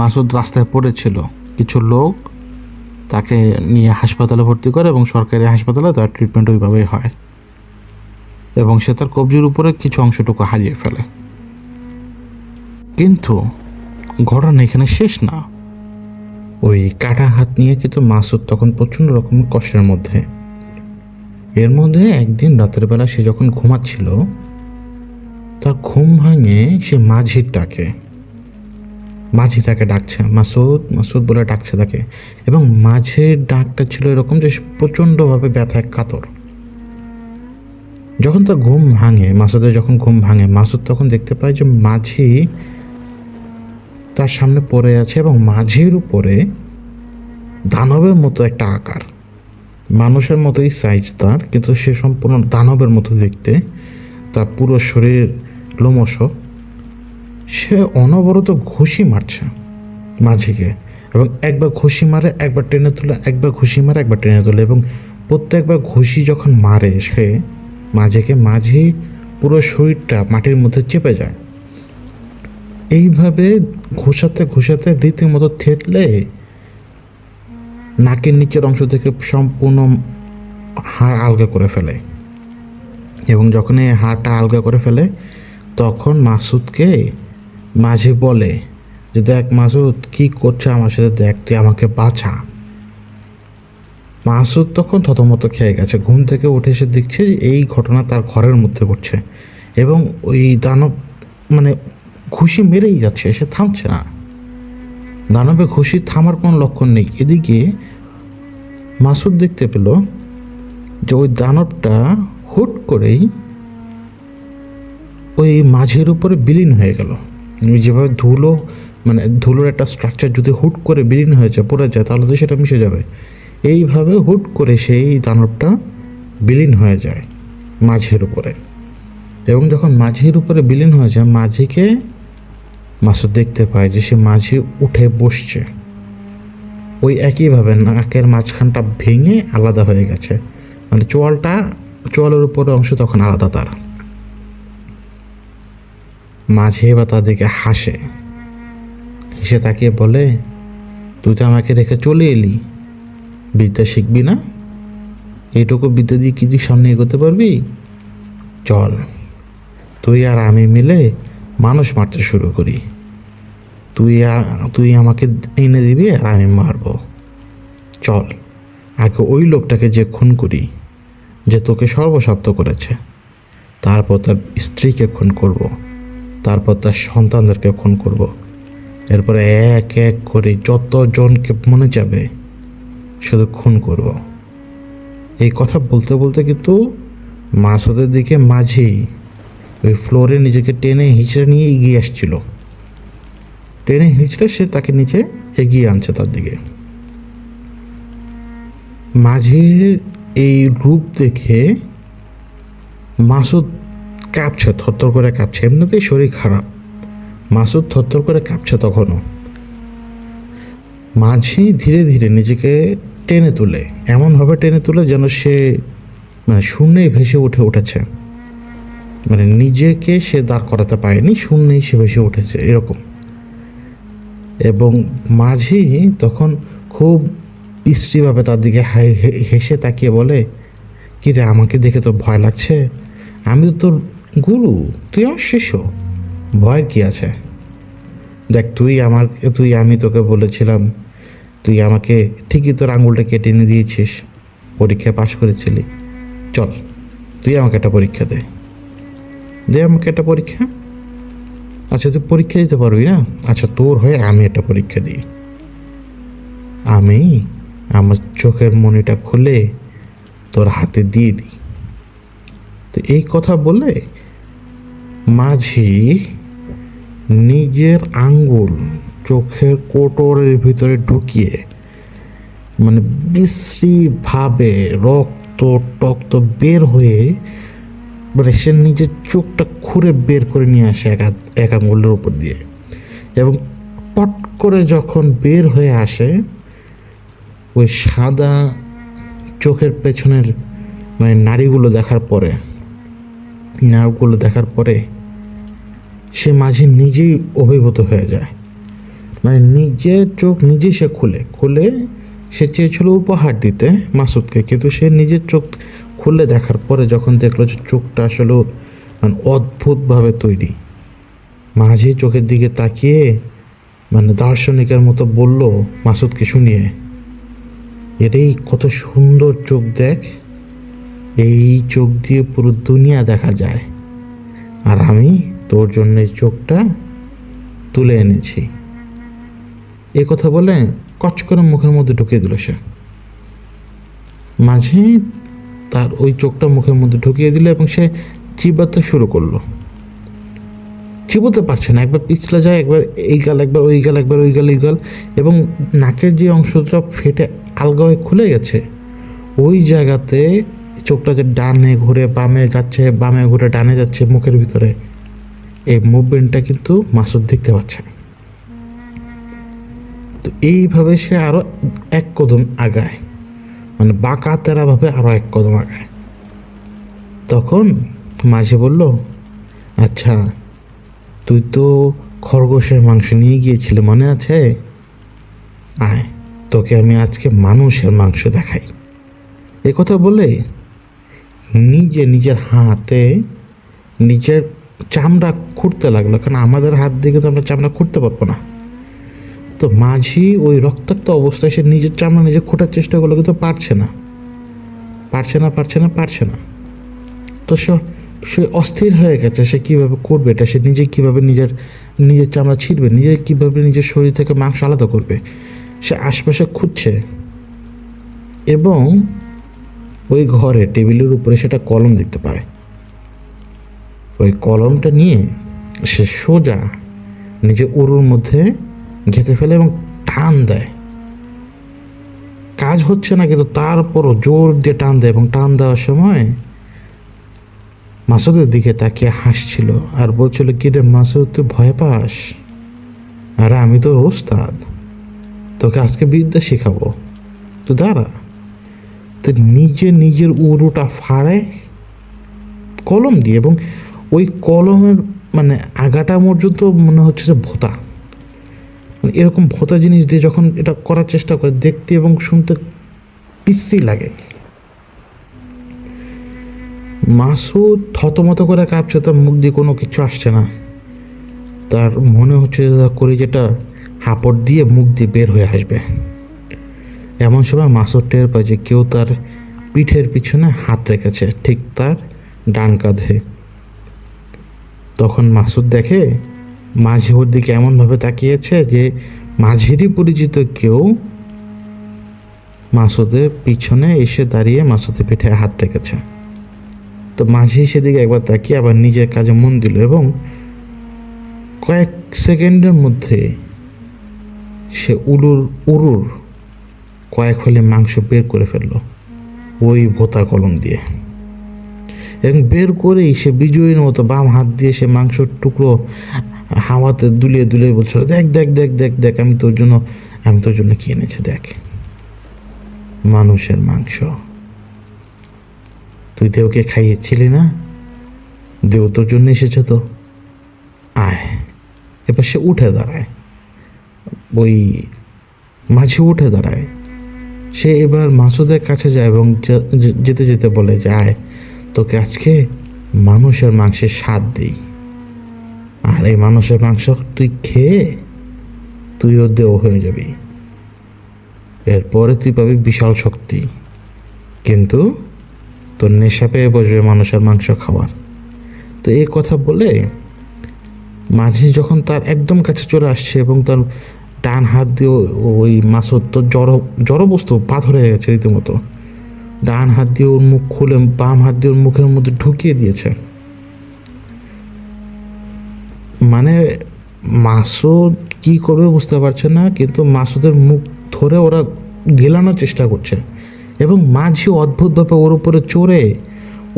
মাসুদ রাস্তায় পড়েছিল, কিছু লোক তাকে নিয়ে হাসপাতালে ভর্তি করে, এবং সরকারি হাসপাতালে তার ট্রিটমেন্ট ওইভাবেই হয়, এবং সে তার কবজির উপরে কিছু অংশটুকু হারিয়ে ফেলে। কিন্তু ঘটনা এখানে শেষ না। ওই কাটা হাত নিয়ে কিন্তু মাসুদ তখন প্রচণ্ড রকমের কষ্টের মধ্যে। এর মধ্যে একদিন রাতের বেলা সে যখন ঘুমাচ্ছিল, তার ঘুম ভাঙে সে মাঝিটাকে ডাকছে, মাসুদ মাসুদ বলে ডাকছে তাকে। এবং মাঝির ডাকটা ছিল এরকম যে প্রচণ্ডভাবে ব্যথায় কাতর। যখন তার ঘুম ভাঙে, মাসুদের যখন ঘুম ভাঙে, মাসুদ তখন দেখতে পায় যে মাঝি তার সামনে পড়ে আছে এবং মাঝির উপরে দানবের মতো একটা আকার, মানুষের মতোই সাইজ তার, কিন্তু সে সম্পূর্ণ দানবের মতো দেখতে, তার পুরো শরীর লোমশ। সে অনবরত ঘুষি মারছে মাঝিকে, এবং একবার ঘুষি মারে একবার টেনে তোলে, একবার ঘুষি মারে একবার টেনে তোলে, এবং প্রত্যেকবার ঘুষি যখন মারে সে মাঝিকে, মাঝি পুরো শরীরটা মাটির মধ্যে চেপে যায়। এইভাবে ঘুষাতে ঘুষাতে রীতিমতো থেতলে নাকের নিচের অংশ থেকে সম্পূর্ণ হাড় আলগা করে ফেলে। এবং যখন এই হাড়টা আলগা করে ফেলে, তখন মাসুদকে মাঝি বলে যে, দেখ মাসুদ কী করছে আমার সাথে, দেখ তুই আমাকে বাঁচা। মাসুদ তখন থতমত খেয়ে গেছে, ঘুম থেকে উঠে এসে দেখছে এই ঘটনা তার ঘরের মধ্যে ঘটছে, এবং ওই দানব মানে ঘুষি মেরেই যাচ্ছে, সে থামছে না। দানবে ঘুষি থামার কোনো লক্ষণ নেই। এদিকে মাসুদ দেখতে পেল যে ওই দানবটা হুট করেই ওই মাঝির উপরে বিলীন হয়ে গেল। যেভাবে ধুলোর একটা স্ট্রাকচার যদি হুট করে বিলীন হয়ে যায়, পড়ে যায়, তাহলে তো সেটা মিশে যাবে। এইভাবে হুট করে সেই দানবটা বিলীন হয়ে যায় মাঝির উপরে। এবং যখন মাঝির উপরে বিলীন হয়ে যায়, মাঝিকে মাসুদ দেখতে পায় যে সে মাঝি উঠে বসছে। ওই একইভাবে নাকের মাঝখানটা ভেঙে আলাদা হয়ে গেছে, মানে চোয়ালের উপরে অংশ তখন আলাদা তার। মাঝি এবার তাদেরকে হেসে তাকিয়ে বলে, তুই তো আমাকে রেখে চলে এলি, বিদ্যা শিখবি না? এইটুকু বিদ্যা দিয়ে কি তুই সামনে এগোতে পারবি? চল, তুই আর আমি মিলে মানুষ মারতে শুরু করি। তুই আমাকে এনে দিবি আর আমি মারবো। চল, আগে ওই লোকটাকে যে খুন করি, যে তোকে সর্বস্বার্থ করেছে, তারপর তার স্ত্রীকে খুন করব, তারপর তার সন্তানদেরকে খুন করব, এরপরে এক এক করে যতজনকে মনে যাবে শুধু খুন করব। এই কথা বলতে বলতে কিন্তু মাসুদের দিকে মাঝি ওই ফ্লোরে নিজেকে টেনে হিঁচড়ে নিয়ে এগিয়ে আসছিল। টেনে হিঁচড়ে সে তাকে নিচে এগিয়ে আনছে তার দিকে। মাঝির এই রূপ দেখে মাসুদ কাঁপছে, থরথর করে কাঁপছে। এমনিতেই শরীর খারাপ, মাসুদ থরথর করে কাঁপছে তখনও। মাঝি ধীরে ধীরে নিজেকে টেনে তুলে, এমনভাবে টেনে তুলে যেন সে শূন্যেই ভেসে উঠেছে, নিজেকে সে দাঁড় করাতে পারেনি, শূন্যেই সে ভেসে উঠেছে এরকম। এবং মাঝি তখন খুব বিশ্রীভাবে তার দিকে হেসে তাকিয়ে বলে, কি রে, আমাকে দেখে তো ভয় লাগছে? আমি তো তোর গুরু, তুই আমার শিষ্য, ভয়ের কি আছে? দেখ, আমি তোকে বলেছিলাম, তুই আমাকে ঠিকই তোর আঙুলটা কেটে এনে দিয়েছিস, পরীক্ষায় পাশ করেছিলি। চল, তুই আমাকে একটা পরীক্ষা দে আমাকে একটা পরীক্ষা। আচ্ছা, তুই পরীক্ষা দিতে পারবি না? আচ্ছা, তোর হয়ে আমি একটা পরীক্ষা দিই। আমি আমার চোখের মণিটা খুলে তোর হাতে দিয়ে দিই। তো এই কথা বলে মাঝি নিজের আঙ্গুল চোখের কোটরের ভিতরে ঢুকিয়ে বিশ্রীভাবে রক্ত টক্ত বের হয়ে সে নিজের চোখটা খুঁড়ে বের করে নিয়ে আসে এক আঙ্গুলের উপর দিয়ে। এবং পট করে যখন বের হয়ে আসে, ওই সাদা চোখের পেছনের নাড়িগুলো দেখার পরে সে মাঝি নিজেই অভিভূত হয়ে যায়। নিজের চোখ নিজেই সে খুলে সে চেয়েছিল উপহার দিতে মাসুদকে, কিন্তু সে নিজের চোখ খুলে দেখার পরে যখন দেখলো যে চোখটা আসলে অদ্ভুতভাবে তৈরি, মাঝি চোখের দিকে তাকিয়ে মানে দার্শনিকের মতো বলল মাসুদকে শুনিয়ে, এটাই কত সুন্দর চোখ দেখ, এই চোখ দিয়ে পুরো দুনিয়া দেখা যায়, আর আমি তোর জন্য এই চোখটা তুলে এনেছি। এ কথা বলে কচ করে মুখের মধ্যে ঢুকিয়ে দিল সে। মাঝে তার ওই চোখটা মুখের মধ্যে ঢুকিয়ে দিল এবং সে চিবাতে শুরু করলো। চিবোতে পারছে না, একবার পিছলে যায়, একবার এই গাল, একবার ওই গাল, একবার ওই গাল, এই গাল, এবং নাকের যে অংশটা ফেটে আলগা হয়ে খুলে গেছে ওই জায়গাতে চোখটা যে ডানে ঘুরে বামে যাচ্ছে, বামে ঘুরে ডানে যাচ্ছে মুখের ভিতরে, এই মুভমেন্টটা কিন্তু মাসুদ দেখতে পাচ্ছে। তো এইভাবে সে আরো এক কদম আগায়, মানে বাঁকা তেরাভাবে আরো এক কদম আগায়। তখন মাঝে বলল, আচ্ছা তুই তো খরগোশের মাংস নিয়ে গিয়েছিলি মনে আছে? আয় তোকে আমি আজকে মানুষের মাংস দেখাই। এ কথা বলে নিজের হাতে নিজের চামড়া খুঁড়তে লাগলো, কারণ আমাদের হাত দিয়ে তো আমরা চামড়া খুঁড়তে পারবো না। তো মাঝি ওই রক্তাক্ত অবস্থায় সে নিজের চামড়া নিজে খোঁটার চেষ্টা করলো, কিন্তু পারছে না। তো সে অস্থির হয়ে গেছে, সে কীভাবে করবে এটা, সে নিজে কীভাবে নিজের চামড়া ছিঁড়বে, কীভাবে নিজের শরীর থেকে মাংস আলাদা করবে। সে আশপাশে খুঁজছে এবং ওই ঘরে টেবিলের উপরে সেটা কলম দেখতে পায়। ওই কলমটা নিয়ে সে সোজা নিজের উরুর মধ্যে গেঁথে ফেলে এবং টান দেয়। কাজ হচ্ছে না, কিন্তু তারপরও জোর দিয়ে টান দেয়, এবং টান দেওয়ার সময় মাসুদের দিকে তাকিয়ে হাসছিল আর বলছিল, কি রে মাসুদ, তুই ভয় পাস? আরে আমি তোর ওস্তাদ, তোকে আজকে বিদ্যা শেখাবো, তো দাঁড়া। তো নিজের উরুটা ফাড়ে কলম দিয়ে, এবং ওই কলমের মানে আগাটা পর্যন্ত মনে হচ্ছে যে ভোঁতা, মানে এরকম ভোঁতা জিনিস দিয়ে যখন এটা করার চেষ্টা করে, দেখতে এবং শুনতে বিশ্রী লাগে। মাসুদ থতমত করে কাঁপছে, তার মুখ দিয়ে কোনো কিছু আসছে না। তার মনে হচ্ছে কলিজাটা হাঁপড় দিয়ে মুখ দিয়ে বের হয়ে আসবে। এমন সময় মাসুদ টের পায় যে কেউ তার পিঠের পিছনে হাত রেখেছে, ঠিক তার ডান কাঁধে। তখন মাসুদ দেখে মাঝি ওর দিকে এমনভাবে তাকিয়েছে যে মাঝিরই পরিচিত কেউ মাসুদের পিছনে এসে দাঁড়িয়ে মাসুদের পিঠে হাত রেখেছে। তো মাঝি সেদিকে একবার তাকিয়ে আবার নিজের কাজে মন দিল, এবং কয়েক সেকেন্ডের মধ্যে সে উরুর কয়েক ফলে মাংস বের করে ফেললো ওই ভোঁতা কলম দিয়ে, এবং বের করেই সে বিজয়ীর মতো বাম হাত দিয়ে সে মাংসর টুকরো হাওয়াতে দুলিয়ে বলছিল, দেখ দেখ দেখ দেখ দেখ, আমি তোর জন্য কি এনেছি, দেখ মানুষের মাংস। তুই দেওকে খাইয়েছিলি না? দেও তোর জন্য এসেছে, তো আয়। এবার সে উঠে দাঁড়ায়, ওই মাঝি উঠে দাঁড়ায়। সে এবার মাসুদের কাছে যায় এবং যেতে যেতে বলে যে, আয় তোকে আজকে মানুষের মাংসের স্বাদ দিই, আর এই মানুষের মাংস তুই খেয়ে তুইও দেও হয়ে যাবি। এরপরে তুই পাবি বিশাল শক্তি, কিন্তু তোর নেশা পেয়ে বসবে মানুষের মাংস খাওয়ার। তো এই কথা বলে মাঝি যখন তার একদম কাছে চলে আসছে এবং তার ডান হাত দিয়ে ওই মাসুদ তো জড় বস্তু পাথর হয়ে গেছে রীতিমতো, ডান হাত দিয়ে ওর মুখ খুলে বাম হাত দিয়ে ওর মুখের মধ্যে ঢুকিয়ে দিয়েছে। মানে মাসুদ কি করবে বুঝতে পারছে না, কিন্তু মাসুদের মুখ ধরে ওরা গেলানোর চেষ্টা করছে, এবং মাঝি অদ্ভুতভাবে ওর উপরে চড়ে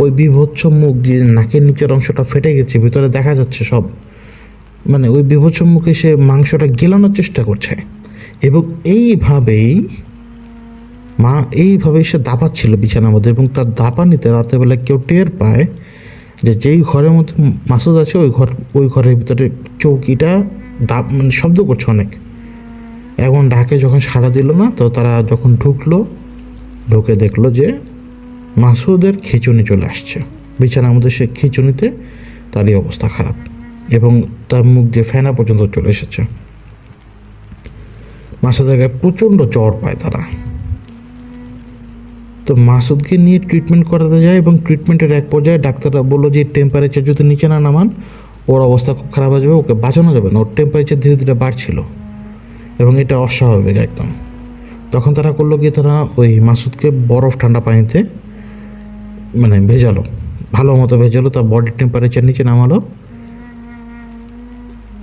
ওই বিভৎস মুখ, যে নাকের নিচের অংশটা ফেটে গেছে, ভিতরে দেখা যাচ্ছে সব, মানে ওই বিভৎস মুখে সে মাংসটা গেলানোর চেষ্টা করছে। এবং এইভাবেই সে দাপাচ্ছিল বিছানার মধ্যে, এবং তার দাপানিতে রাতের বেলা কেউ টের পায় যে যেই ঘরের মধ্যে মাসুদ আছে ওই ঘরের ভিতরে চৌকিটা মানে শব্দ করছে অনেক। এখন ডাকে যখন সাড়া দিল না, তো তারা যখন ঢুকে দেখলো যে মাসুদের খিঁচুনি চলে আসছে বিছানার মধ্যে। সে খিঁচুনিতে তারই অবস্থা খারাপ, এবং তার মুখ দিয়ে ফেনা পর্যন্ত চলে এসেছে। মাসুদের গায়ে প্রচণ্ড জ্বর পায় তারা। তো মাসুদকে নিয়ে ট্রিটমেন্ট করাতে যায় এবং ট্রিটমেন্টের এক পর্যায়ে ডাক্তাররা বললো যে টেম্পারেচার যদি নিচে না নামান ওর অবস্থা খুব খারাপ হয়ে যাবে, ওকে বাঁচানো যাবে না। ওর টেম্পারেচার ধীরে ধীরে বাড়ছিল এবং এটা অস্বাভাবিক একদম। তখন তারা করলো কি, তারা ওই মাসুদকে বরফ ঠান্ডা পানিতে মানে ভেজালো, ভালো মতো ভেজালো, তার বডির টেম্পারেচার নিচে নামালো।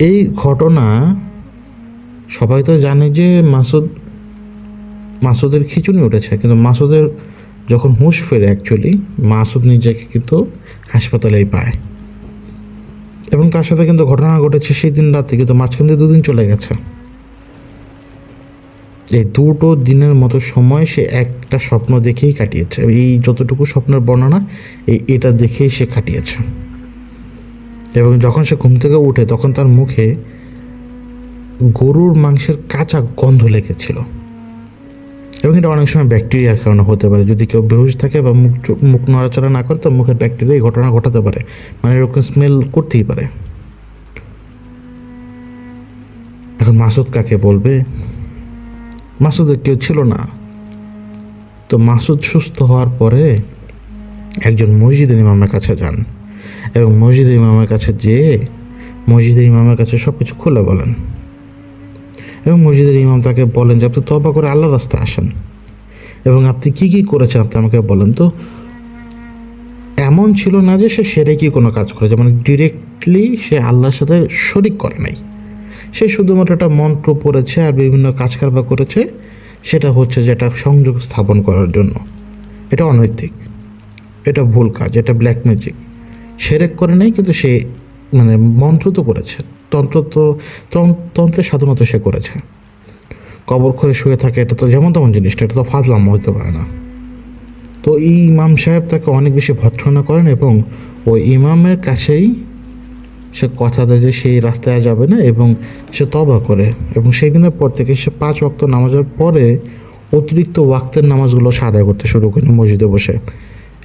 এই ঘটনা সবাই তো জানে যে মাসুদের খিঁচুনি উঠেছে, কিন্তু মাসুদের যখন হুঁশ ফেরে অ্যাকচুয়ালি মাসুদ নিজেকে কিন্তু হাসপাতালেই পায় এবং তার সাথে কিন্তু ঘটনা ঘটেছে সেই দিন রাতে, কিন্তু মাঝখান দিয়ে 2 দিন চলে গেছে। এই 2টো দিনের মতো সময় সে একটা স্বপ্ন দেখেই কাটিয়েছে। এই যতটুকু স্বপ্নের বর্ণনা এটা দেখেই সে কাটিয়েছে। এবং যখন সে ঘুম থেকে উঠে তখন তার মুখে গরুর মাংসের কাঁচা গন্ধ লেগেছিল এবং এটা অনেক সময় ব্যাকটেরিয়ার কারণে হতে পারে। যদি কেউ বেহুশ থাকে বা মুখ নড়াচড়া না করে, তো মুখের ব্যাকটেরিয়া এই ঘটনা ঘটাতে পারে, মানে এরকম স্মেল করতেই পারে। এখন মাসুদ কাকে বলবে? মাসুদের কেউ ছিল না। তো মাসুদ সুস্থ হওয়ার পরে একজন মসজিদের ইমামের কাছে যান এবং মসজিদের ইমামের কাছে যেয়ে মসজিদের ইমামের কাছে সব কিছু খুলে বলেন এবং মসজিদের ইমাম তাকে বলেন যে আপনি তওবা করে আল্লাহর রাস্তায় আসেন এবং আপনি কি কি করেছেন আপনি আমাকে বলেন। তো এমন ছিল না যে সে সেরেকি কোনো কাজ করেছে, মানে ডিরেক্টলি সে আল্লাহর সাথে শরিক করে নাই। সে শুধুমাত্র একটা মন্ত্র পড়েছে আর বিভিন্ন কাজ কারবার করেছে, সেটা হচ্ছে যেটা সংযোগ স্থাপন করার জন্য। এটা অনৈতিক, এটা ভুল কাজ, এটা ব্ল্যাক ম্যাজিক। সেরেক করে নাই, কিন্তু সে মানে মন্ত্র তো করেছে, তন্ত্রের সাধনা তো সে করেছে। কবর করে শুয়ে থাকে, এটা তো যেমন তেমন জিনিসটা, এটা তো ফাজলাম হতে পারে না। তো এই ইমাম সাহেব তাকে অনেক বেশি ভর্ৎসনা করেন এবং ওই ইমামের কাছেই সে কথা দেয় যে সেই রাস্তায় যাবে না এবং সে তওবা করে। এবং সেই দিনের পর থেকে সে 5 ওয়াক্ত নামাজের পরে অতিরিক্ত ওয়াক্তের নামাজগুলো সে আদায় করতে শুরু করে মসজিদে বসে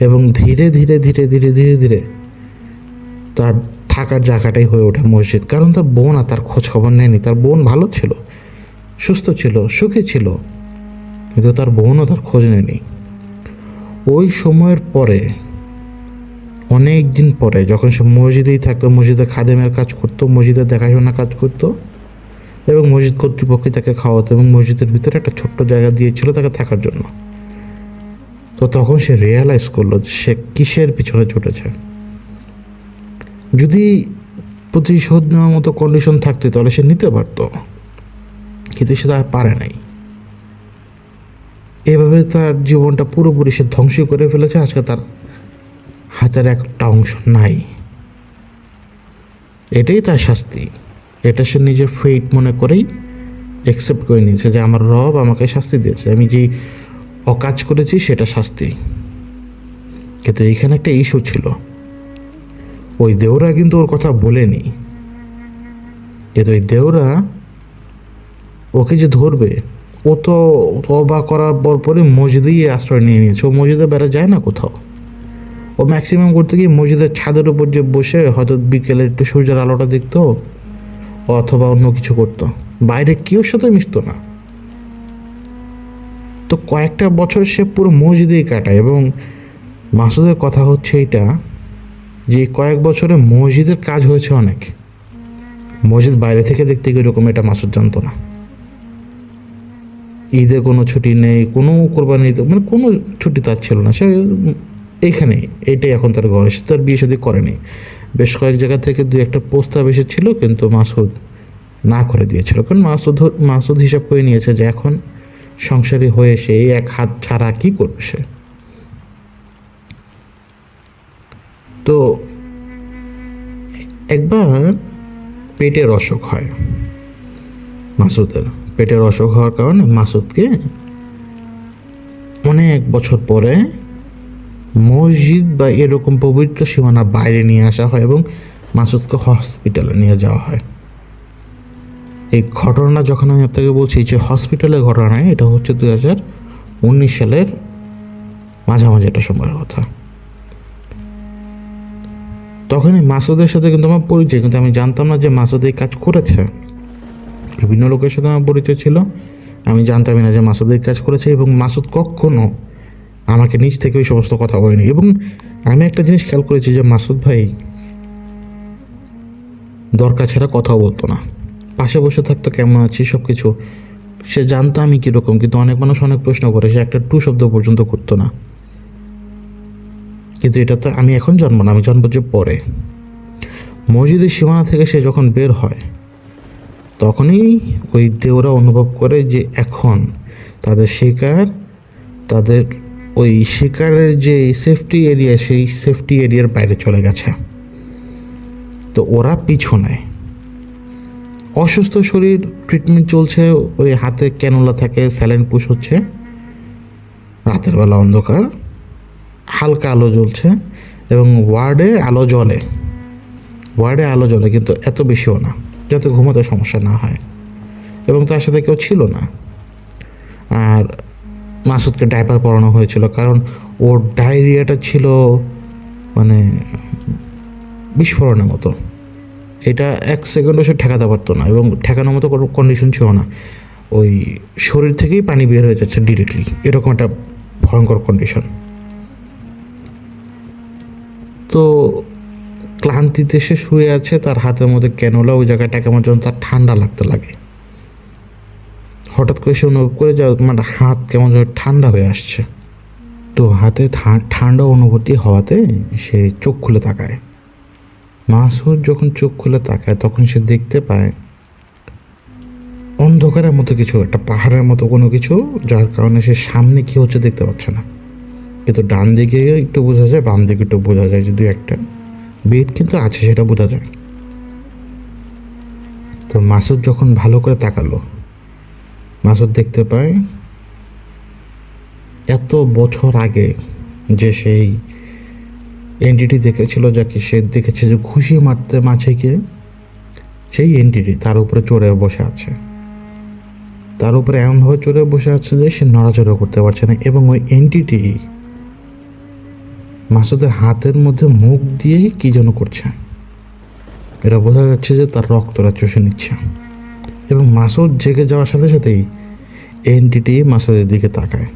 এবং ধীরে ধীরে ধীরে ধীরে ধীরে ধীরে তার থাকার জায়গাটাই হয়ে ওঠে মসজিদ। কারণ তার বোন আর তার খোঁজ খবর নেয়নি। তার বোন ভালো ছিল, সুস্থ ছিল, সুখী ছিল, কিন্তু তার বোনও তার খোঁজ নেয়নি। ওই সময়ের পরে অনেক দিন পরে যখন সে মসজিদেই থাকতো, মসজিদে খাদেমের কাজ করতো, মসজিদের দেখাশোনা কাজ করতো এবং মসজিদ কর্তৃপক্ষ তাকে খাওয়াতো এবং মসজিদের ভিতরে একটা ছোট্ট জায়গা দিয়েছিল তাকে থাকার জন্য। তো তখন সে রিয়েলাইজ করলো যে সে কিসের পিছনে ছুটেছে। যদি প্রতিশোধ নেওয়ার মতো কন্ডিশন থাকতো তাহলে সে নিতে পারতো, কিন্তু সে তা পারে নাই। এভাবে তার জীবনটা পুরোপুরি সে ধ্বংস করে ফেলেছে। আজকে তার হাতের একটা অংশ নাই। এটাই তার শাস্তি। এটা সে নিজের ফেট মনে করেই অ্যাকসেপ্ট করে নিয়েছে যে আমার রব আমাকে শাস্তি দিয়েছে, আমি যে অকাজ করেছি সেটা শাস্তি। কিন্তু এইখানে একটা ইস্যু ছিল, ওই দেওরা কিন্তু ওর কথা বলেনি। কিন্তু ওই দেওরা ওকে যে ধরবে, ও তো তওবা করার পরই মসজিদেই আশ্রয় নিয়ে নিয়েছে। ও মসজিদে বেড়া যায় না কোথাও। ও ম্যাক্সিমাম করতে গিয়ে মসজিদের ছাদের উপর যে বসে হয়তো বিকেলে একটু সূর্যের আলোটা দেখতো অথবা অন্য কিছু করতো, বাইরে কেউ সাথে মিশতো না। তো কয়েকটা বছর সে পুরো মসজিদেই কাটায় এবং মাসুদের কথা হচ্ছে এইটা যে কয়েক বছরে মসজিদের কাজ হয়েছে অনেক। মসজিদ বাইরে থেকে দেখতে কীরকম এটা মাসুদ জানতো না। ঈদে কোনো ছুটি নেই, কোনো কোরবানি মানে কোনো ছুটি তার ছিল না। সে এইখানেই, এইটাই এখন তার ঘর। সে তার বিয়ে শাদী করেনি। বেশ কয়েক জায়গা থেকে 2-1টা প্রস্তাব এসেছিল, কিন্তু মাসুদ না করে দিয়েছিল। কারণ মাসুদ হিসাব করে নিয়েছে যে এখন সংসারী হয়ে সে এই এক হাত ছাড়া কী করবে সে। তো একবার পেটের অসুখ হয় মাসুদের। পেটের অসুখ হওয়ার কারণে মাসুদকে অনেক বছর পরে মসজিদ বা এরকম পবিত্র সীমানার বাইরে নিয়ে আসা হয় এবং মাসুদকে হসপিটালে নিয়ে যাওয়া হয়। এই ঘটনা যখন আমি আপনাকে বলছি যে হসপিটালের ঘটনা, এটা হচ্ছে 2019 সালের মাঝামাঝি একটা সময়ের কথা। তখনই মাসুদের সাথে কিন্তু আমার পরিচয়, কিন্তু আমি জানতাম না যে মাসুদ এই কাজ করেছে। বিভিন্ন লোকের সাথে আমার পরিচয় ছিল, আমি জানতামই না যে মাসুদ এই কাজ করেছে, এবং মাসুদ কখনো আমাকে নিজ থেকে ওই সমস্ত কথা বলেনি। এবং আমি একটা জিনিস খেয়াল করেছি যে মাসুদ ভাই দরকার ছাড়া কথাও বলতো না, পাশে বসে থাকতো, কেমন আছি সব কিছু সে জানতো আমি কীরকম, কিন্তু অনেক মানুষ অনেক প্রশ্ন করে, সে একটা টু শব্দ পর্যন্ত করতো না। কিন্তু এটা তো আমি এখন জানবো না, আমি জানবো যে পরে। মসজিদের সীমানা থেকে সে যখন বের হয় তখনই ওই দেওরা অনুভব করে যে এখন তাদের শিকার, তাদের ওই শিকারের যে সেফটি এরিয়া, সেই সেফটি এরিয়ার বাইরে চলে গেছে। তো ওরা পিছু নেয়, অসুস্থ শরীর, ট্রিটমেন্ট চলছে, ওই হাতে ক্যানুলা থাকে, স্যালাইন পুশ হচ্ছে, রাতের বেলা অন্ধকার, হালকা আলো জ্বলছে এবং ওয়ার্ডে আলো জ্বলে, কিন্তু এত বেশিও না যাতে ঘুমোতে সমস্যা না হয়, এবং তার সাথে কেউ ছিল না। আর মাসুদকে ডাইপার পরানো হয়েছিল, কারণ ওর ডায়রিয়াটা ছিল মানে বিস্ফোরণের মতো, এটা এক সেকেন্ডও সে ঠেকাতে পারতো না, এবং ঠেকানোর মতো কোনো কন্ডিশন ছিল না। ওই শরীর থেকেই পানি বের হয়ে যাচ্ছে ডিরেক্টলি, এরকম একটা ভয়ঙ্কর কন্ডিশন। তো ক্লান্তিতে সে শুয়ে আছে, তার হাতের মধ্যে ক্যানোলা, ওই জায়গাটা কেমন যেন তার ঠান্ডা লাগতে লাগে। হঠাৎ করে সে অনুভব করে যে মানে হাত কেমন যেন ঠান্ডা হয়ে আসছে। তো হাতে ঠান্ডা অনুভূতি হওয়াতে সে চোখ খুলে তাকায়। মাসুদ যখন চোখ খুলে তাকায় তখন সে দেখতে পায় অন্ধকারের মতো কিছু, একটা পাহাড়ের মতো কোনো কিছু, যার কারণে সে সামনে কী হচ্ছে দেখতে পাচ্ছে না। কিন্তু ডান দিকে একটু বোঝা যায়, বাম দিকে একটু বোঝা যায়, যদি একটা বেড কিন্তু আছে সেটা বোঝা যায়। তো মাসুদ যখন ভালো করে তাকালো, মাসুদ দেখতে পায় এত বছর আগে যে সেই এন্টিটি দেখেছিল, যাকে সে দেখেছে যে ঘুষি মারতে মাছে গিয়ে, সেই এন্টিটি তার উপরে চড়ে বসে আছে, তার উপরে এমনভাবে চড়ে বসে আছে যে সে নড়াচড়া করতে পারছে না। এবং ওই এন্টিটি মাসুদের হাতের মধ্যে মুখ দিয়ে কি যেন করছে, এটা বোঝা যাচ্ছে যে তার রক্তটা চষে নিচ্ছে। এবং মাসুদ জেগে যাওয়ার সাথে সাথেই এন্টিটি মাসুদের দিকে তাকায়,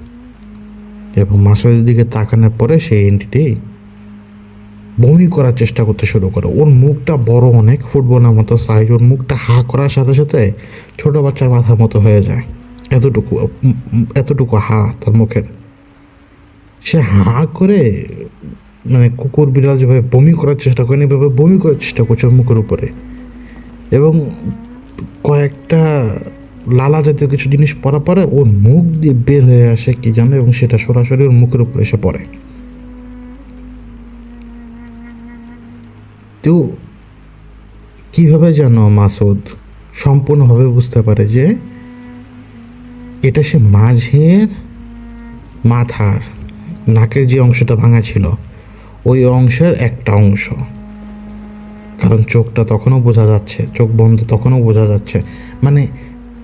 এবং মাসুদের দিকে তাকানোর পরে সেই এন্টিটি বমি করার চেষ্টা করতে শুরু করে। ওর মুখটা বড়, অনেক ফুটবলের মতো সাইজ, ওর মুখটা হা করার সাথে সাথে ছোট বাচ্চার মাথার মতো হয়ে যায়, এতটুকু হা তার মুখের। সে হা করে মানে কুকুর বিড়াল যেভাবে বমি করার চেষ্টা করে এভাবে বমি করার চেষ্টা করছে ওর মুখের উপরে, এবং কয়েকটা লালা জাতীয় কিছু জিনিস পড়ার পরে ওর মুখ দিয়ে বের হয়ে আসে কি জানো, এবং সেটা সরাসরি ওর মুখের উপরে এসে পড়ে। তো কীভাবে যেন মাসুদ সম্পূর্ণভাবে বুঝতে পারে যে এটা সে মাঝের মাথার নাকের যে অংশটা ভাঙা ছিল ওই অংশের একটা অংশ, কারণ চোখটা তখনও বোঝা যাচ্ছে, চোখ বন্ধ তখনও বোঝা যাচ্ছে। মানে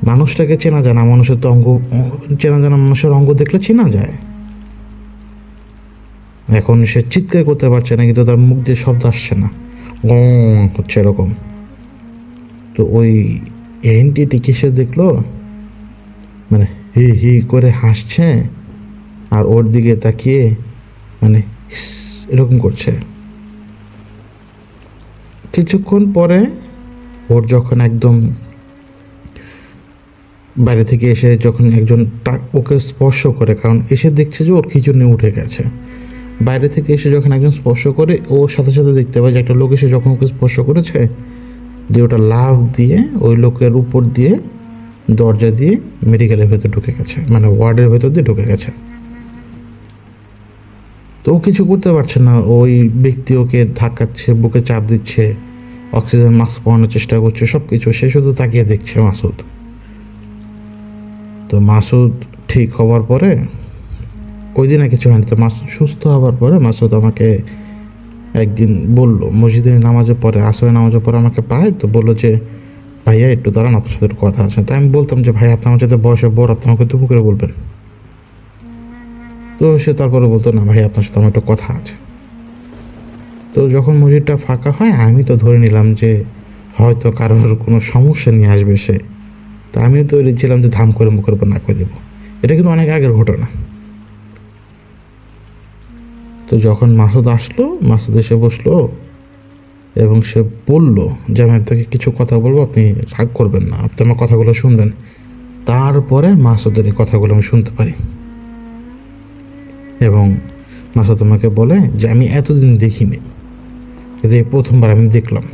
মানুষটাকে চেনা যায় না, মানুষের তো অঙ্গ চেনা যায় না, মানুষের অঙ্গ দেখলে চেনা যায়। এখন সে চিৎকার করতে পারছে না, কিন্তু তার মুখ দিয়ে শব্দ আসছে না, হচ্ছে এরকম। তো ওই এন্টিটিকে সে দেখলো মানে হি হি করে হাসছে, আর ওর দিকে তাকিয়ে মানে এরকম করছে। কিছুক্ষণ পরে ওর যখন একদম বাইরে থেকে এসে যখন একজন ওকে স্পর্শ করে, কারণ এসে দেখছে যে ওর খিচুনি উঠে গেছে, বাইরে থেকে এসে যখন একজন স্পর্শ করে ও সাথে সাথে দেখতে পায় যে একটা লোক এসে যখন ওকে স্পর্শ করেছে, দিয়ে ওটা লাফ দিয়ে ওই লোকের উপর দিয়ে দরজা দিয়ে মেডিকেলের ভেতর ঢুকে গেছে, মানে ওয়ার্ডের ভেতর দিয়ে ঢুকে গেছে। তো ও কিছু করতে পারছে না, ওই ব্যক্তি ওকে ধাক্কাচ্ছে, বুকে চাপ দিচ্ছে, অক্সিজেন মাস্ক পরানোর চেষ্টা করছে, সব কিছু। সে শুধু তাকিয়ে দেখছে মাসুদ। তো মাসুদ ঠিক হওয়ার পরে, ওই দিনে কিছু হয়নি, তো মাসুদ সুস্থ হওয়ার পরে মাসুদ আমাকে একদিন বললো, মসজিদে নামাজের পরে, আসরে নামাজের পরে আমাকে পায়, তো বললো যে ভাইয়া একটু দাঁড়ান, আপনার সাথে একটু কথা আছে। তাই আমি বলতাম যে ভাই আপনি আমার সাথে বয়সে বড়, আপনি আমাকে তুপু করে বলবেন। তো সে তারপরে বলতো না ভাই আপনার সাথে আমার একটু কথা আছে। তো যখন মসজিদটা ফাঁকা হয় আমি তো ধরে নিলাম যে হয়তো কারোর কোনো সমস্যা নিয়ে আসবে সে, তা আমিও তৈরি ছিলাম যে ধাম করে মুখের উপর না করে দেবো। এটা কিন্তু অনেক আগের ঘটনা। তো যখন মাসুদ আসলো, মাসুদ এসে বসলো এবং সে বলল যে আমি আপনাকে কিছু কথা বলবো, আপনি রাগ করবেন না, আপনি আমার কথাগুলো শুনবেন। তারপরে মাসুদের এই কথাগুলো আমি শুনতে পারি এবং মাসুদ আমাকে বলে যে আমি এতদিন দেখিনি, কিন্তু এই প্রথমবার আমি দেখলাম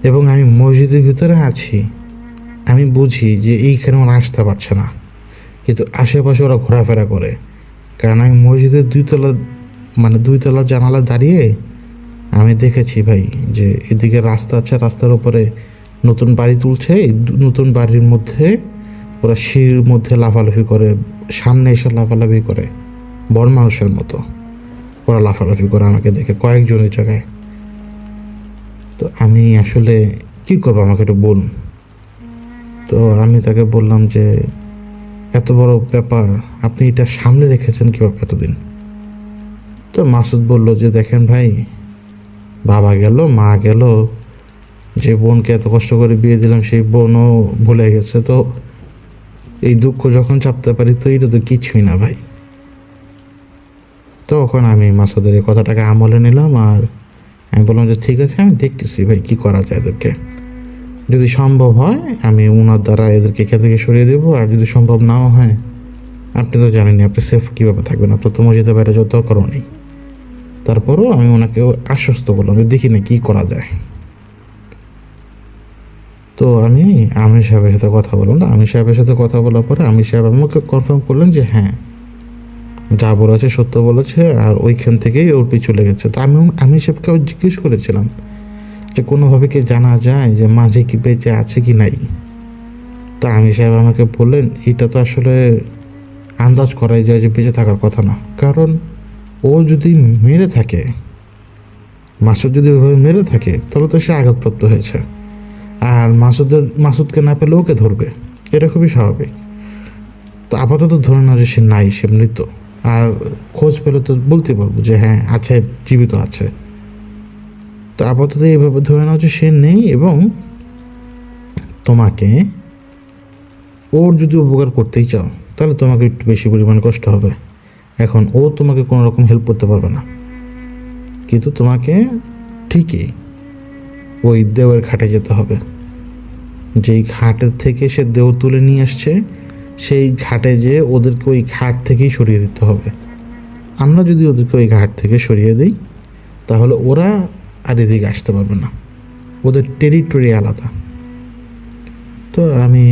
এবং আমি মসজিদের ভিতরে আছি, আমি বুঝি যে এইখানে ওরা আসতে পারছে না, কিন্তু আশেপাশে ওরা ঘোরাফেরা করে। কারণ আমি মসজিদের দুইতলা জানালা দাঁড়িয়ে আমি দেখেছি ভাই যে এদিকে রাস্তা আছে, রাস্তার উপরে নতুন বাড়ি তুলছে, নতুন বাড়ির মধ্যে ওরা সিঁড়ির মধ্যে লাফালাফি করে, সামনে এসে লাফালাফি করে, বড় মানুষের মতো ওরা লাফালাফি করে আমাকে দেখে কয়েকজনের জায়গায়। তো আমি আসলে কী করবো, আমাকে একটু বলুন। তো আমি তাকে বললাম যে এত বড় ব্যাপার আপনি এটা সামনে রেখেছেন কীভাবে এতদিন? তো মাসুদ বলল যে দেখেন ভাই, বাবা গেল, মা গেল, যে বোনকে এত কষ্ট করে বিয়ে দিলাম সেই বোনও ভুলে গেছে, তো এই দুঃখ যখন চাপতে পারি তো এটা তো কিছুই না ভাই। তখন আমি মাসুদের এই কথাটাকে আমলে নিলাম আর আমি বললাম যে ঠিক আছে, আমি দেখতেছি ভাই কী করা যায় এদেরকে, যদি সম্ভব হয় আমি ওনার দ্বারা এদেরকে এখান থেকে সরিয়ে দেবো, আর যদি সম্ভব নাও হয় আপনি তো জানেনই আপনি সেফ কীভাবে থাকবেন, আপনার তো মসজিদের বাইরে যাওয়ার দরকারও নেই। তারপরও আমি ওনাকে আশ্বস্ত করলাম যে দেখি না কী করা যায়। তো আমি আমির সাহেবের সাথে কথা বললাম। তো আমির সাহেবের সাথে কথা বলার পরে আমির সাহেব আমাকে কনফার্ম করলেন যে হ্যাঁ, যা বলেছে সত্য বলেছে, আর ওইখান থেকেই ওর পিছু লেগেছে। তো আমি আমির সাহেবকে জিজ্ঞেস করেছিলাম যে কোনোভাবে কি জানা যায় যে মাঝে কি বেঁচে আছে কি নাই? তো আমির সাহেব আমাকে বললেন এটা তো আসলে আন্দাজ করাই যায় যে বেঁচে থাকার কথা না, কারণ ও যদি মেরে থাকে, মাসুদ যদি ওইভাবে মেরে থাকে তাহলে তো সে আঘাতপ্রাপ্ত হয়েছে, আর মাসুদকে না পেলে ওকে ধরবে, এটা খুবই স্বাভাবিক। তো আপাতত ধরে না যে সে নাই, সে মৃত, আর খোঁজ পেলে তো বলতে পারবো যে হ্যাঁ আছে, জীবিত আছে। তো আপাতত এইভাবে ধরে নাও যে সে নেই, এবং তোমাকে ওর যদি উপকার করতেই চাও তাহলে তোমাকে একটু বেশি পরিমাণ কষ্ট হবে। এখন ও তোমাকে কোনো রকম হেল্প করতে পারবে না, কিন্তু তোমাকে ঠিকই ওই দেওয়ের ঘাটে যেতে হবে। যেই ঘাটের থেকে সে দেও তুলে নিয়ে আসছে সেই ঘাটে যেয়ে ওদেরকে ওই ঘাট থেকেই সরিয়ে দিতে হবে। আমরা যদি ওদেরকে ওই ঘাট থেকে সরিয়ে দিই তাহলে ওরা আর এদিকে আসতে পারবে না, ওদের টেরিটরি আলাদা। তো আমি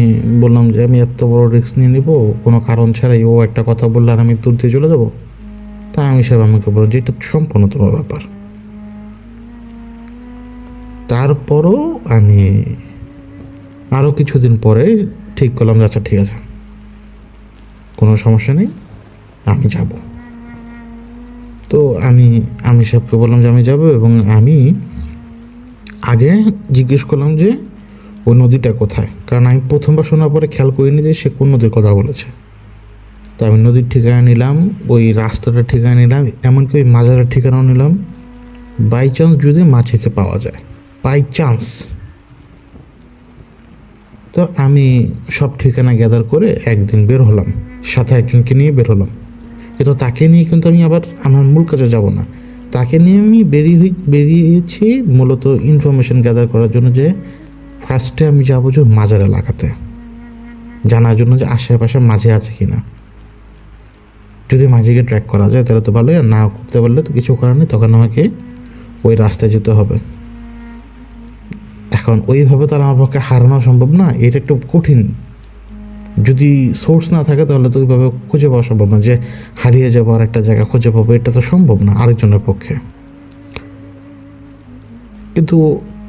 বললাম যে আমি এত বড় রিস্ক নিয়ে নিব কোনো কারণ ছাড়াই, ও একটা কথা বললে আর আমি দূর দিয়ে চলে যাবো? তা আমি সাহেব আমাকে বলল যে এটা সম্পূর্ণ তোমার ব্যাপার। তারপরও আমি আরও কিছুদিন পরে ঠিক করলাম যে আচ্ছা ঠিক আছে, কোনো সমস্যা নেই, আমি যাব। তো আমি সাহেবকে বললাম যে আমি যাব, এবং আমি আগে জিজ্ঞেস করলাম যে ওই নদীটা কোথায়, কারণ আমি প্রথমবার শোনার পরে খেয়াল করিনি যে সে কোন নদীর কথা বলেছে। তো আমি নদীর ঠিকানা নিলাম, ওই রাস্তাটার ঠিকানা নিলাম, এমনকি ওই মাজারের ঠিকানাও নিলাম, বাই চান্স যদি মাছিকে পাওয়া যায়, বাই চান্স। তো আমি সব ঠিকানা গ্যাদার করে একদিন বের হলাম, সাথে একজনকে নিয়ে বের হলাম। কিন্তু তাকে নিয়ে কিন্তু আমি আবার আমার মূল কাজে যাব না, তাকে নিয়ে আমি বেরিয়েছি মূলত ইনফরমেশন গ্যাদার করার জন্য, যে ফার্স্টে আমি যাবো যে মাজার এলাকাতে জানার জন্য যে আশেপাশে মাঝে আছে কি না। যদি মাঝিকে ট্র্যাক করা যায় তাহলে তো ভালোই, আর না করতে পারলে তো কিছু করার নেই, তখন আমাকে ওই রাস্তায় যেতে হবে। এখন ওইভাবে তো আমার পক্ষে হারানো সম্ভব না, এটা একটু কঠিন। যদি সোর্স না থাকে তাহলে তো ওইভাবে খুঁজে পাওয়া সম্ভব না, যে হারিয়ে যাবো আর একটা জায়গা খুঁজে পাবো, এটা তো সম্ভব না আরেকজনের পক্ষে। কিন্তু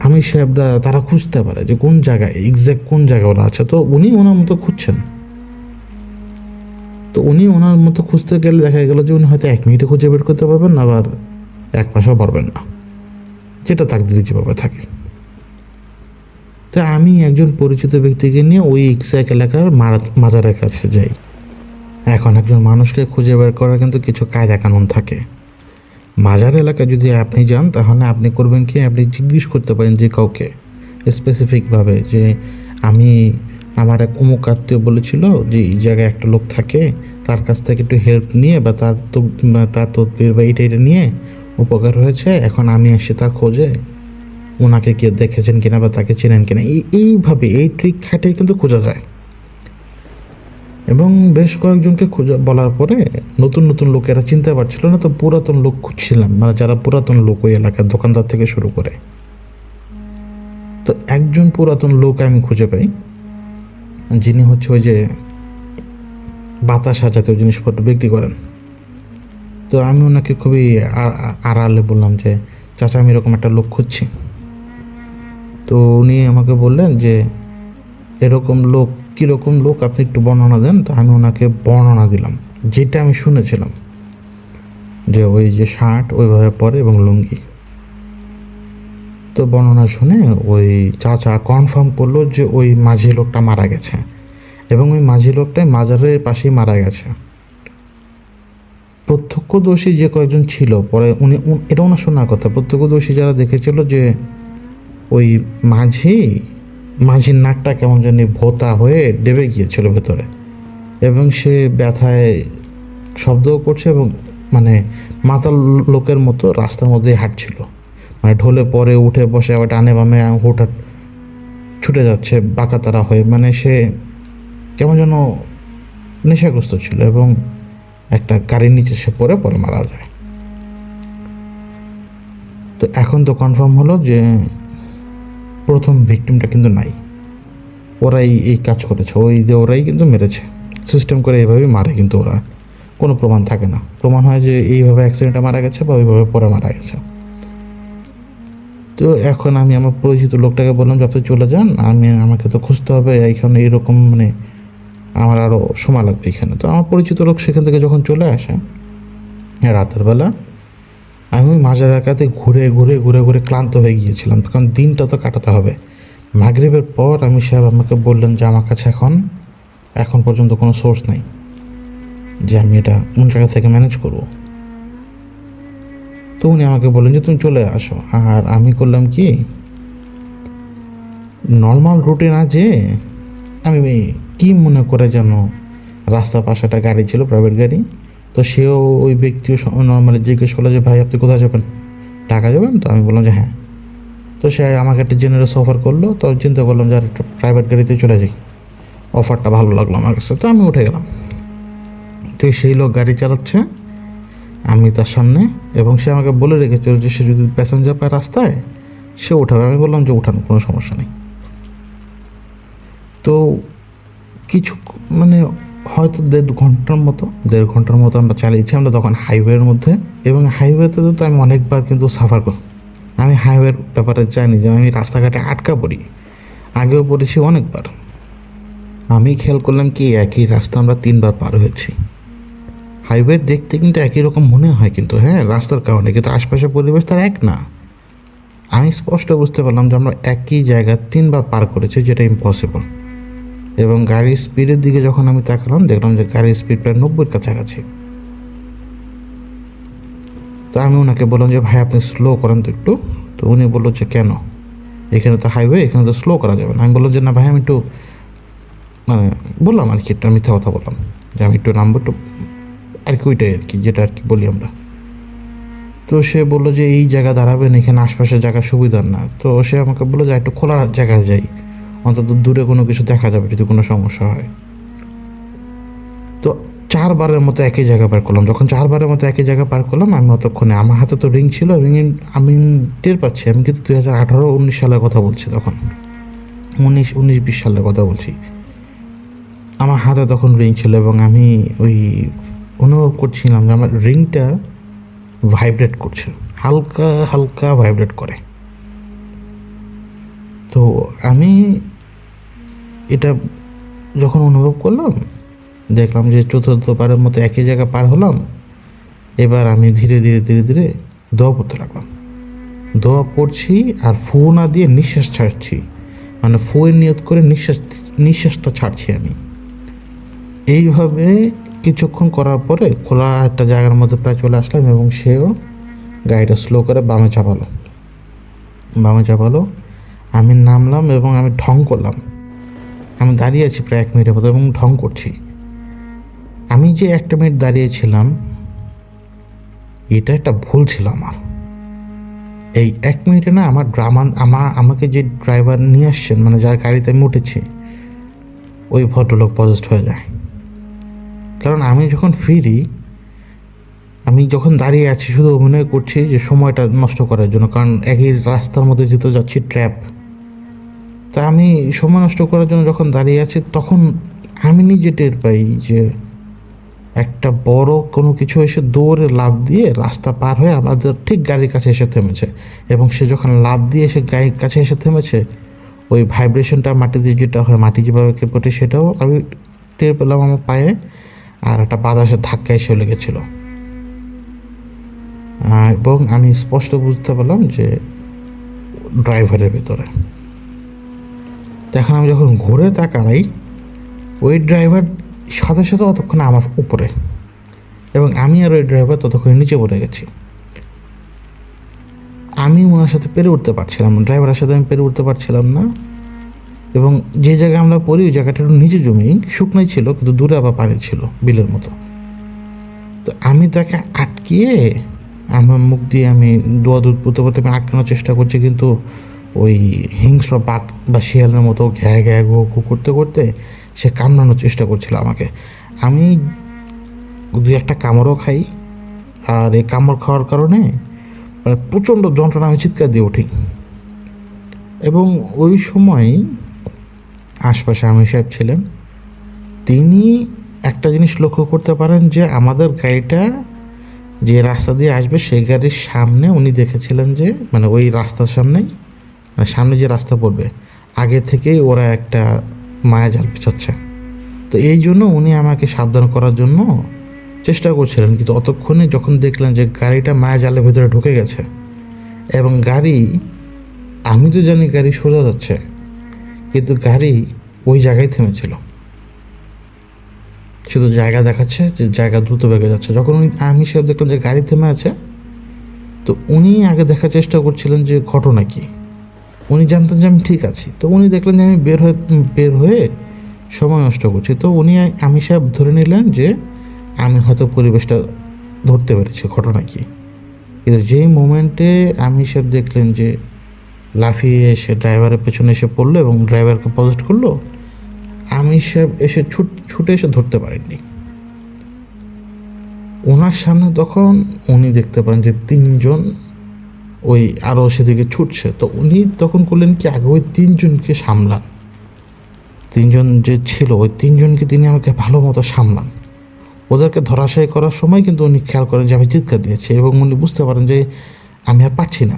আমি সাহেবরা তারা খুঁজতে পারে যে কোন জায়গায় এক্স্যাক্ট কোন জায়গায় ওরা আছে, তো উনি ওনার মতো খুঁজছেন। তো উনি ওনার মতো খুঁজতে গেলে দেখা গেল যে উনি হয়তো 1 মিনিটে খুঁজে বের করতে পারবেন, আবার 1 মাসও পারবেন না, যেটা তাকদিরে যেভাবে থাকে। তো আমি একজন পরিচিত ব্যক্তিকে নিয়ে ওই এক্স্যাক্ট এলাকার মাজারের কাছে যাই। এখন একজন মানুষকে খুঁজে বের করার কিন্তু কিছু কায়দা কানুন থাকে। মাজার এলাকায় যদি আপনি যান তাহলে আপনি করবেন কি, আপনি জিজ্ঞেস করতে পারেন যে কাউকে স্পেসিফিকভাবে যে আমি আমার এক অমুক আত্মীয় বলেছিল যে এই জায়গায় একটা লোক থাকে, তার কাছ থেকে একটু হেল্প নিয়ে বা তার তদবির বা এটা নিয়ে উপকার হয়েছে, এখন আমি আসি তার খোঁজে, ওনাকে কেউ দেখেছেন কিনা বা তাকে চেনেন কিনা, এইভাবে এই ট্রিক খাটিয়ে কিন্তু খোঁজা যায়। এবং বেশ কয়েকজনকে খোঁজা বলার পরে নতুন নতুন লোকেরা চিনতে পারছিল না, তো পুরাতন লোক খুঁজছিলাম, মানে যারা পুরাতন লোক ওই এলাকার দোকানদার থেকে শুরু করে। তো একজন পুরাতন লোক আমি খুঁজে পাই, যিনি হচ্ছে ওই যে বাতাসা জাতীয় জিনিসপত্র বিক্রি করেন। তো আমি ওনাকে খুবই আড়ালে বললাম যে, চাচা আমি এরকম একটা লোক খুঁজছি। তো উনি আমাকে বললেন যে এরকম লোক, কীরকম লোক আপনি একটু বর্ণনা দেন। তো আমি ওনাকে বর্ণনা দিলাম যেটা আমি শুনেছিলাম, যে ওই যে শার্ট ওইভাবে পরে এবং লুঙ্গি। তো বর্ণনা শুনে ওই চাচা কনফার্ম করলো যে ওই মাঝি লোকটা মারা গেছে, এবং ওই মাঝি লোকটাই মাজারের পাশেই মারা গেছে। প্রত্যক্ষদর্শী যে কয়েকজন ছিল, পরে উনি এটা ওনার শোনার কথা, প্রত্যক্ষদর্শী যারা দেখেছিল যে ওই মাঝির নাকটা কেমন জানি ভোতা হয়ে ডেবে গিয়েছিল ভেতরে, এবং সে ব্যথায় শব্দও করছে এবং মানে মাতাল লোকের মতো রাস্তার মধ্যে হাঁটছিল, মানে ঢলে পরে উঠে বসে আবার ডানে বামে হুটহাট ছুটে যাচ্ছে বাঁকা তারা হয়ে, মানে সে কেমন যেন নেশাগ্রস্ত ছিল, এবং একটা গাড়ির নিচে সে পরে মারা যায়। তো এখন তো কনফার্ম হলো যে প্রথম ভিকটিমটা কিন্তু নাই, ওরাই এই কাজ করেছে, ওরাই কিন্তু মেরেছে, সিস্টেম করে এইভাবেই মারে, কিন্তু ওরা কোনো প্রমাণ থাকে না, প্রমাণ হয় যে এইভাবে অ্যাক্সিডেন্টে মারা গেছে বা ওইভাবে পরে মারা গেছে। তো এখন আমি আমার পরিচিত লোকটাকে বললাম যে আপনি চলে যান, আমাকে তো খুঁজতে হবে এইখানে, এইরকম মানে আমার আরও সময় লাগবে এখানে। তো আমার পরিচিত লোক সেখান থেকে যখন চলে আসে রাতের বেলা, আমি ওই মাঝের এলাকাতে ঘুরে ঘুরে ঘুরে ঘুরে ক্লান্ত হয়ে গিয়েছিলাম, কারণ দিনটা তো কাটাতে হবে। মাগরিবের পর আমি সাহেব আমাকে বললেন যে আমার কাছে এখন পর্যন্ত কোনো সোর্স নেই যে আমি এটা কোন জায়গা থেকে ম্যানেজ করব। তো উনি আমাকে বললেন যে তুমি চলে আসো। আর আমি করলাম কি, নর্মাল রুটে না যে আমি কি মনে করে যেন রাস্তার পাশে একটা গাড়ি ছিল, প্রাইভেট গাড়ি, তো সেও ওই ব্যক্তিও নর্মালি জিজ্ঞেস করলো যে ভাই আপনি কোথায় যাবেন, ঢাকা যাবেন? তো আমি বললাম যে হ্যাঁ। তো সে আমাকে একটা জেনারেস অফার করলো, তো চিন্তা করলাম যে আর একটা প্রাইভেট গাড়িতে চলে যাই, অফারটা ভালো লাগলো আমার কাছে, তো আমি উঠে গেলাম। তো সেই লোক গাড়ি চালাচ্ছে, আমি তার সামনে, এবং সে আমাকে বলে রেখেছিল যে সে যদি প্যাসেঞ্জার পায় রাস্তায় সে উঠাবে। আমি বললাম যে উঠান, কোনো সমস্যা নেই। তো কিছু মানে হয়তো দেড় ঘন্টার মতো আমরা চালিয়েছি, আমরা তখন হাইওয়ের মধ্যে, এবং হাইওয়েতে তো আমি অনেকবার কিন্তু সাফার করি, আমি হাইওয়ের ব্যাপারে জানি যে আমি রাস্তাঘাটে আটকা পড়ি, আগেও পড়েছি অনেকবার। আমি খেয়াল করলাম কি একই রাস্তা আমরা 3বার পার হয়েছি। হাইওয়ে দেখতে কিন্তু একই রকম মনে হয়, কিন্তু হ্যাঁ রাস্তার কারণে, কিন্তু আশপাশের পরিবেশ তার এক না। আমি স্পষ্ট বুঝতে পারলাম যে আমরা একই জায়গা 3বার পার করেছি, যেটা ইম্পসিবল। এবং গাড়ির স্পিডের দিকে যখন আমি তাকালাম, দেখলাম যে গাড়ির স্পিড প্রায় 90-এর কাছাকাছি। তো আমি ওনাকে বললাম যে ভাই আপনি স্লো করেন তো একটু। তো উনি বললো যে কেন, এখানে তো হাইওয়ে, এখানে তো স্লো করা যাবে না। আমি বললাম যে না ভাই আমি একটু মানে বললাম আর কি, একটা মিথ্যা কথা বললাম যে আমি একটু নামবো, একটু আর কি, ওইটাই আর কি, যেটা আর কি বলি আমরা। তো সে বললো যে এই জায়গা দাঁড়াবেন, এখানে আশপাশের জায়গা সুবিধার না। তো সে আমাকে বললো যে একটু খোলা জায়গায় যাই, অন্তত দূরে কোনো কিছু দেখা যাবে যদি কোনো সমস্যা হয়। তো 4বারের মতো একই জায়গা পার করলাম। যখন 4বারের মতো একই জায়গা পার করলাম, আমি অতক্ষণে আমার হাতে তো রিং ছিল, এবং আমি টের পাচ্ছি আমি কিন্তু 2018-19 সালের কথা বলছি, তখন 19-20 সালের কথা বলছি। আমার হাতে তখন রিং ছিল, এবং আমি ওই অনুভব করছিলাম যে আমার রিংটা ভাইব্রেট করছে, হালকা হালকা ভাইব্রেট করে। তো আমি এটা যখন অনুভব করলাম, দেখলাম যে 4র্থবারের মতো একই জায়গা পার হলাম। এবার আমি ধীরে ধীরে ধীরে ধীরে দোয়া পড়তে লাগলাম। দোয়া পড়ছি আর ফু না দিয়ে নিঃশ্বাস ছাড়ছি, মানে ফুয়ের নিয়ত করে নিঃশ্বাসটা ছাড়ছি আমি। এইভাবে কিছুক্ষণ করার পরে খোলা একটা জায়গার মধ্যে প্রায় চলে আসলাম, এবং সেও গাড়িটা স্লো করে বামে চাপালো। আমি নামলাম এবং আমি ঢং করলাম আমি দাঁড়িয়ে আছি প্রায় 1 মিনিটের মতো এবং ঢং করছি। আমি যে 1 মিনিট দাঁড়িয়েছিলাম, এটা একটা ভুল ছিল আমার। এই 1 মিনিটে না আমার আমাকে যে ড্রাইভার নিয়ে আসছেন, মানে যার গাড়িতে আমি উঠেছি, ওই ভদ্রলোক পজেসড হয়ে যায়। কারণ আমি যখন ফিরি, আমি যখন দাঁড়িয়ে আছি শুধু অভিনয় করছি যে সময়টা নষ্ট করার জন্য, কারণ একই রাস্তার মধ্যে যেতে যাচ্ছি, ট্র্যাপ। তা আমি সময় নষ্ট করার জন্য যখন দাঁড়িয়ে আছি, তখন আমি নিজে টের পাই যে একটা বড় কোনো কিছু এসে দৌড়ে লাফ দিয়ে রাস্তা পার হয়ে আমাদের ঠিক গাড়ির কাছে এসে থেমেছে। এবং সে যখন লাফ দিয়ে এসে গাড়ির কাছে এসে থেমেছে, ওই ভাইব্রেশনটা মাটিতে যেটা হয়, মাটি যেভাবে কেঁপে ওঠে, সেটাও আমি টের পেলাম আমার পায়ে। আর একটা বাতাসের ধাক্কা এসে লেগেছিল, এবং আমি স্পষ্ট বুঝতে পারলাম যে ড্রাইভারের ভেতরে। তো এখন আমি যখন ঘুরে তাকাই, ওই ড্রাইভার সাথে সাথে ততক্ষণে আমার উপরে, এবং আমি আর ওই ড্রাইভার ততক্ষণে নিচে পড়ে গেছি। আমি ওনার সাথে পেরে উঠতে পারছিলাম না, ড্রাইভারের সাথে আমি পেরে উঠতে পারছিলাম না। এবং যে জায়গায় আমরা পড়ি, ওই জায়গাটা একটু নিচে জমি, শুকনোই ছিল, কিন্তু দূরে আবার পানি ছিল বিলের মতো। তো আমি তাকে আটকিয়ে, আমার মুখ দিয়ে আমি দোয়া দুধ পুঁতে পুঁতে আমি আটকানোর চেষ্টা করছি, কিন্তু ওই হিংস্র বাঘ বা শিয়ালের মতো ঘ্যা ঘ্যা ঘু ঘু করতে করতে সে কামড়ানোর চেষ্টা করছিল আমাকে। আমি 2-1টা কামড়ও খাই, আর এই কামড় খাওয়ার কারণে মানে প্রচণ্ড যন্ত্রণা, আমি চিৎকার দিয়ে উঠি। এবং ওই সময় আশপাশে আমির সাহেব ছিলেন। তিনি একটা জিনিস লক্ষ্য করতে পারেন যে আমাদের গাড়িটা যে রাস্তা দিয়ে আসবে, সেই গাড়ির সামনে উনি দেখেছিলেন যে, মানে ওই রাস্তার সামনেই, মানে সামনে যে রাস্তা পড়বে, আগে থেকেই ওরা একটা মায়াজাল পিছাচ্ছে। তো এই জন্য উনি আমাকে সাবধান করার জন্য চেষ্টা করছিলেন। কিন্তু অতক্ষণে যখন দেখলেন যে গাড়িটা মায়াজালের ভেতরে ঢুকে গেছে, এবং গাড়ি, আমি তো জানি গাড়ি সোজা যাচ্ছে, কিন্তু গাড়ি ওই জায়গায় থেমেছিল, শুধু জায়গা দেখাচ্ছে যে জায়গা দ্রুত বেগে যাচ্ছে। যখন আমি সব দেখলাম যে গাড়ি থেমে আছে, তো উনি আগে দেখার চেষ্টা করছিলেন যে ঘটনা কি। উনি জানতেন যে আমি ঠিক আছি, তো উনি দেখলেন যে আমি বের হয়ে সময় নষ্ট করছি। তো উনি, আমি সাহেব ধরে নিলেন যে আমি হয়তো পরিবেশটা ধরতে পেরেছি ঘটনা কি। কিন্তু যেই মোমেন্টে আমি সাহেব দেখলেন যে লাফিয়ে এসে ড্রাইভারের পেছনে এসে পড়লো এবং ড্রাইভারকে পজেস্ট করলো, আমি সাহেব এসে ছুটে এসে ধরতে পারেননি। ওনার সামনে তখন উনি দেখতে পান যে 3জন ওই আরও সেদিকে ছুটছে। তো উনি তখন করলেন কি, আগে ওই 3জনকে সামলান। 3জন যে ছিল, ওই 3জনকে তিনি আমাকে ভালো মতো সামলান। ওদেরকে ধরাশায়ী করার সময় কিন্তু উনি খেয়াল করেন যে আমি চিৎকার দিয়েছি, এবং উনি বুঝতে পারেন যে আমি আর পারছি না।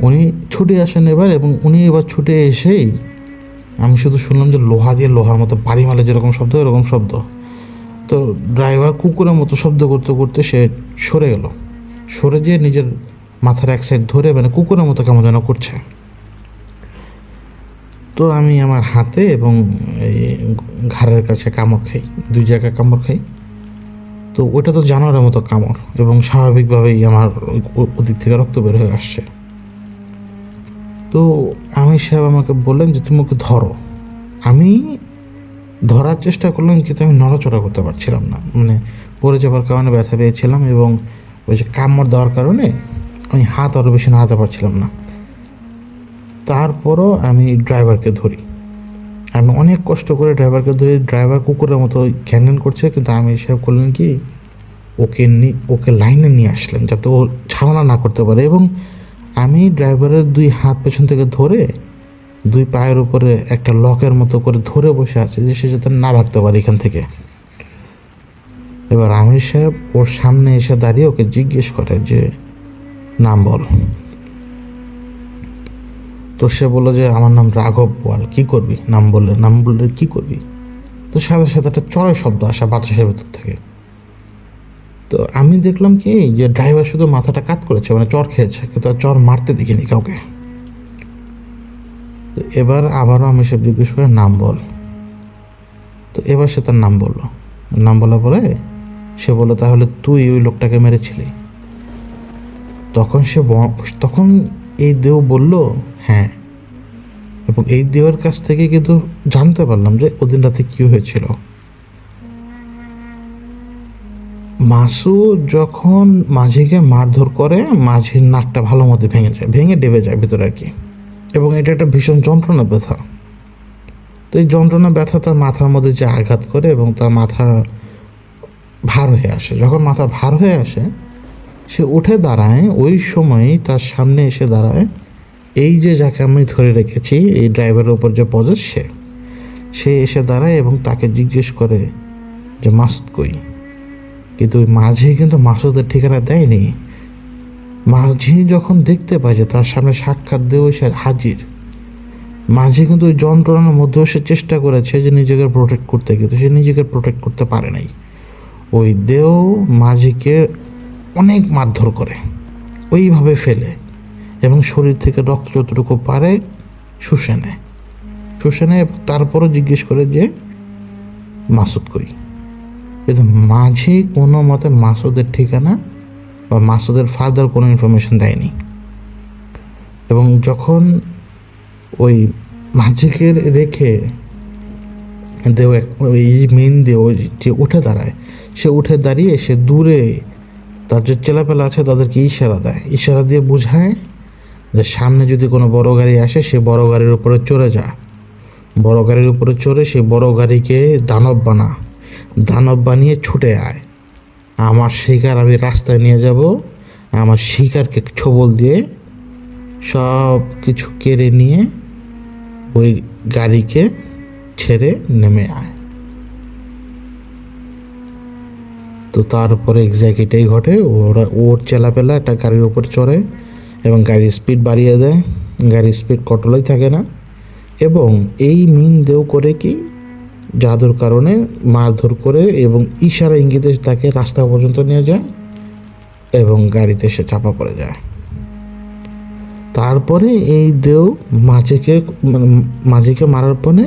উনি ছুটে আসেন এবার, এবং উনি এবার ছুটে এসেই আমি শুধু শুনলাম যে লোহা দিয়ে লোহার মতো বাড়ি মারলে যেরকম শব্দ, এরকম শব্দ। তো ড্রাইভার কুকুরের মতো শব্দ করতে করতে সে সরে গেল, সরে যেয়ে নিজের মাথার এক সাইড ধরে, মানে কুকুরের মতো কেমন যেন করছে। তো আমি আমার হাতে এবং এই ঘাড়ের কাছে কামড় খাই, 2 জায়গায় কামড় খাই। তো ওটা তো জানোয়ারের মতো কামড়, এবং স্বাভাবিকভাবেই আমার ওদিক থেকে রক্ত বের হয়ে আসছে। তো আমির সাহেব আমাকে বললেন যে তুমি ওকে ধরো। আমি ধরার চেষ্টা করলাম, কিন্তু আমি নড়াচড়া করতে পারছিলাম না, মানে পড়ে যাওয়ার কারণে ব্যথা পেয়েছিলাম, এবং ওই যে কামড় দেওয়ার কারণে আমি হাত আরও বেশি নাড়াতে পারছিলাম না। তারপরও আমি ড্রাইভারকে ধরি, আমি অনেক কষ্ট করে ড্রাইভারকে ধরি। ড্রাইভার কুকুরের মতো ঘ্যান করছে, কিন্তু আমি সাহেব করলেন কি, ওকে লাইনে নিয়ে আসলেন যাতে ও ঝামেলা না করতে পারে। এবং আমি ড্রাইভারের 2 হাত পেছন থেকে ধরে 2 পায়ের উপরে একটা লকের মতো করে ধরে বসে আছে, যে সে যাতে না ভাগতে পারে এখান থেকে। এবার আমির সাহেব ওর সামনে এসে দাঁড়িয়ে ওকে জিজ্ঞেস করে যে নাম বল। তো সে বললো যে আমার নাম রাঘব বোয়াল, কী করবি? নাম বললে কী করবি? তো সাথে সাথে একটা চড়ের শব্দ আসা বাতাসের ভেতর থেকে। তো আমি দেখলাম কি যে ড্রাইভার শুধু মাথাটা কাত করেছে, মানে চর খেয়েছে, কিন্তু চর মারতে দেখিনি কাউকে। তো এবার আবারও আমি সব জিজ্ঞেস করে নাম বল। তো এবার সে তার নাম বললো। নাম বলার পরে সে বললো তাহলে তুই ওই লোকটাকে মেরেছিলি? তখন এই দেও বলল হ্যাঁ। এবং এই দেওয়ার কাছ থেকে কিন্তু জানতে পারলাম যে ওদিন রাতে কী হয়েছিল। মাসুদ যখন মাঝিকে মারধর করে, মাঝির নাকটা ভালো মতো ভেঙে ডেবে যায় ভিতরে আর কি, এবং এটা একটা ভীষণ যন্ত্রণা ব্যথা। তো এই যন্ত্রণা ব্যথা তার মাথার মধ্যে যে আঘাত করে এবং তার মাথা ভার হয়ে আসে। যখন মাথা ভার হয়ে আসে, সে উঠে দাঁড়ায়। ওই সময়ই তার সামনে এসে দাঁড়ায় এই যে যাকে আমি ধরে রেখেছি, এই ড্রাইভারের উপর যে পজেস, সে এসে দাঁড়ায় এবং তাকে জিজ্ঞেস করে যে মাসুদ কই। কিন্তু ওই মাঝি কিন্তু মাসুদের ঠিকানা দেয়নি। মাঝি যখন দেখতে পায় যে তার সামনে সাক্ষাৎ দেওয়া সে হাজির, মাঝি কিন্তু ওই যন্ত্রণার মধ্যেও সে চেষ্টা করেছে যে নিজেকে প্রোটেক্ট করতে, কিন্তু সে নিজেকে প্রোটেক্ট করতে পারে নাই। ওই দেও মাঝিকে অনেক মারধর করে, ওইভাবে ফেলে এবং শরীর থেকে রক্ত যতটুকু পারে শুষে নেয়। তারপরও জিজ্ঞেস করে যে মাসুদ কই। কিন্তু মাঝি কোনো মতে মাসুদের ঠিকানা বা মাসুদের ফার্দার কোনো ইনফরমেশন দেয়নি। এবং যখন ওই মাঝিকে রেখে দেও ওই মেন দেও যে উঠে দাঁড়ায়, সে উঠে দাঁড়িয়ে সে দূরে তার যে চেলাপেলা আছে তাদেরকে ইশারা দেয়, ইশারা দিয়ে বোঝায় যে সামনে যদি কোনো বড় গাড়ি আসে সে বড় গাড়ির উপরে চড়ে যা। বড় গাড়ির উপরে চড়ে সেই বড় গাড়িকে দানব বানিয়ে ছুটে আয়। আমার শিকার আমি রাস্তায় নিয়ে যাব, আমার শিকারকে ছোবল দিয়ে সব কিছু কেড়ে নিয়ে ওই গাড়িকে ছেড়ে নেমে আয়। তো তারপরে এক্স্যাক্ট এটাই ঘটে। ওর চেলাপেলা একটা গাড়ির উপর চড়ে এবং গাড়ির স্পিড বাড়িয়ে দেয়, গাড়ির স্পিড কন্ট্রোলেই থাকে না। এবং এই মিন দেও করে কি জাদুর কারণে মারধর করে এবং ইশারা ইঙ্গিতে তাকে রাস্তা পর্যন্ত নিয়ে যায় এবং গাড়িতে সে চাপা পড়ে যায়। তারপরে এই দেও মাঝিকে মারার পরে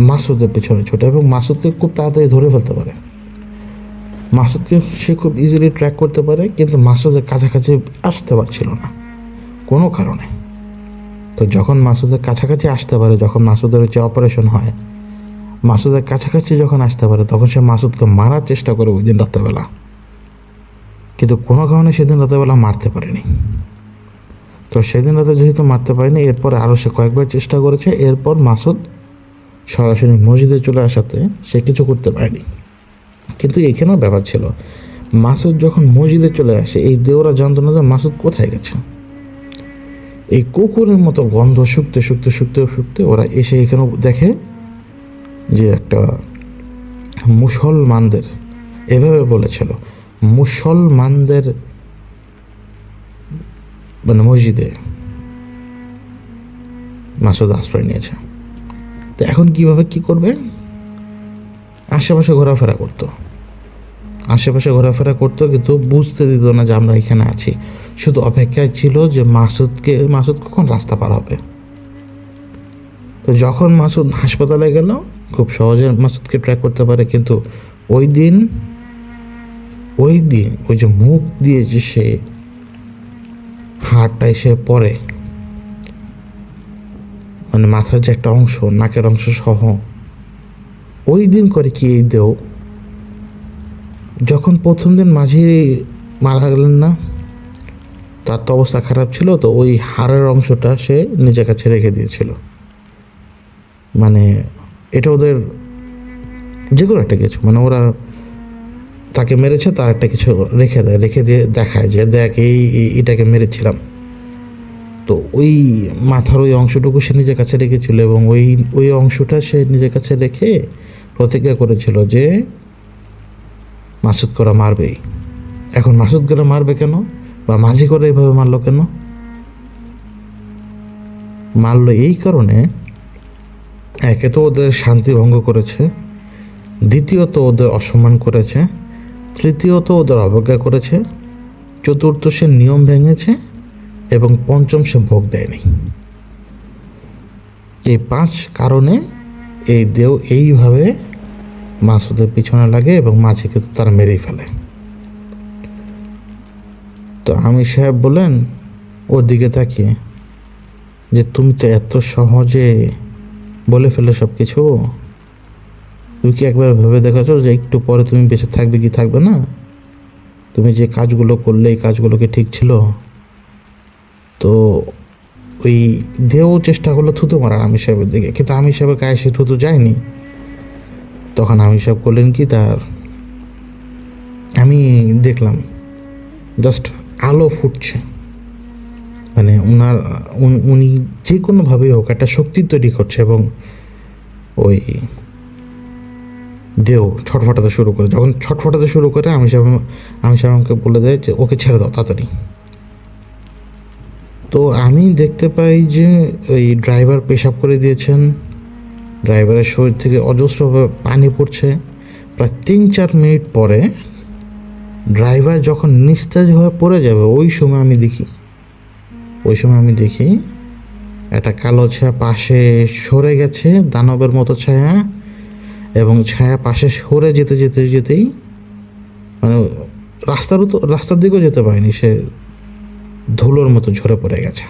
মাসুদের পেছনে ছোটে এবং মাসুদকে খুব তাড়াতাড়ি ধরে ফেলতে পারে। মাসুদকে সে খুব ইজিলি ট্র্যাক করতে পারে, কিন্তু মাসুদের কাছাকাছি আসতে পারছিল না কোনো কারণে। তো যখন মাসুদের কাছাকাছি আসতে পারে, যখন মাসুদের হচ্ছে অপারেশন হয়, মাসুদের কাছাকাছি যখন আসতে পারে, তখন সে মাসুদকে মারার চেষ্টা করে ওই দিন রাত্রেবেলা, কিন্তু কোনো কারণে সেদিন রাত্রেবেলা মারতে পারেনি। তো সেদিন রাতে যেহেতু মারতে পারেনি, এরপরে আরও সে কয়েকবার চেষ্টা করেছে। এরপর মাসুদ সরাসরি মসজিদে চলে আসাতে সে কিছু করতে পারেনি। কিন্তু এখানেও ব্যাপার ছিল, মাসুদ যখন মসজিদে চলে আসে, এই দেওরা জানতো না যে মাসুদ কোথায় গেছে। এই কুকুরের মতো গন্ধ শুকতে শুকতে শুকতে শুকতে ওরা এসে এখানে দেখে যে একটা মুসলমানদের, এভাবে বলেছিল, মুসলমানদের মানে মসজিদে মাসুদ আশ্রয় নিয়েছে। তো এখন কিভাবে কি করবে? আশেপাশে ঘোরাফেরা করতো, কিন্তু বুঝতে দিত না যে আমরা এখানে আছি। শুধু অপেক্ষায় ছিল যে মাসুদ কখন রাস্তা পার হবে। তো যখন মাসুদ হাসপাতালে গেল, খুব সহজে মাসুদকে ট্র্যাক করতে পারে। কিন্তু ওই দিন ওই যে মুখ দিয়ে যে সে হাড়টা এসে পড়ে, মানে মাথার যে একটা অংশ, নাকের অংশ সহ, ওই দিন করে কি এই দেও, যখন প্রথম দিন মাঝি মারা গেলেন না, তার তো অবস্থা খারাপ ছিল, তো ওই হাড়ের অংশটা সে নিজের কাছে রেখে দিয়েছিল। মানে এটা ওদের যে কোনো একটা কিছু, মানে ওরা তাকে মেরেছে তার একটা কিছু রেখে দিয়ে দেখায় যে দেখ এটাকে মেরেছিলাম। তো ওই মাথার ওই অংশটুকু সে নিজের কাছে রেখেছিল এবং ওই অংশটা সে নিজের কাছে রেখে প্রতিজ্ঞা করেছিল যে মাসুদ করে মারবেই। এখন মাসুদ করে মারবে কেন, বা মাঝি করে এইভাবে মারলো কেন? মারলো এই কারণে, একে তো ওদের শান্তি ভঙ্গ করেছে, দ্বিতীয়ত ওদের অসম্মান করেছে, তৃতীয়ত ওদের অবজ্ঞা করেছে, চতুর্থ সে নিয়ম ভেঙেছে এবং পঞ্চম সে ভোগ দেয়নি। এই 5 কারণে এই দেও এইভাবে মাসুদের পিছনে লাগে এবং মাঝিকে তো তারা মেরেই ফেলে। তো আমির সাহেব বলেন ওর দিকে তাকিয়ে যে তুমি তো এত সহজে বলে ফেলে সব কিছু, তুমি কি একবার ভেবে দেখেছো যে একটু পরে তুমি বেঁচে থাকবে কি থাকবে না? তুমি যে কাজগুলো করলে এই কাজগুলো কি ঠিক ছিল? তো ওই দেও চেষ্টা করলো থুতু মারার আমির সাহেবের দিকে, কিন্তু আমির সাহেবের গায়ে সে থুতু যায়নি। তখন আমির সাহেব করলেন কি, আমি দেখলাম জাস্ট আলো ফুটছে, মানে উনি যে কোনোভাবেই হোক একটা শক্তি তৈরি করছে, এবং ওই দেও ছটফটাতে শুরু করে। যখন ছটফটাতে শুরু করে আমি সাহেব আমাকে বলে দেয় যে ওকে ছেড়ে দাও তাড়াতাড়ি। তো আমি দেখতে পাই যে ওই ড্রাইভার পেশাব করে দিয়েছেন, ড্রাইভারের শরীর থেকে অজস্রভাবে পানি পড়ছে। প্রায় 3-4 মিনিট পরে ড্রাইভার যখন নিস্তেজ হয়ে পড়ে যাবে, ওই সময় আমি দেখি একটা কালো ছায়া পাশে সরে গেছে, দানবের মতো ছায়া, এবং ছায়া পাশে সরে যেতেই মানে রাস্তার দিকেও যেতে পারেনি, সে ধুলোর মতো ঝরে পড়ে গেছে।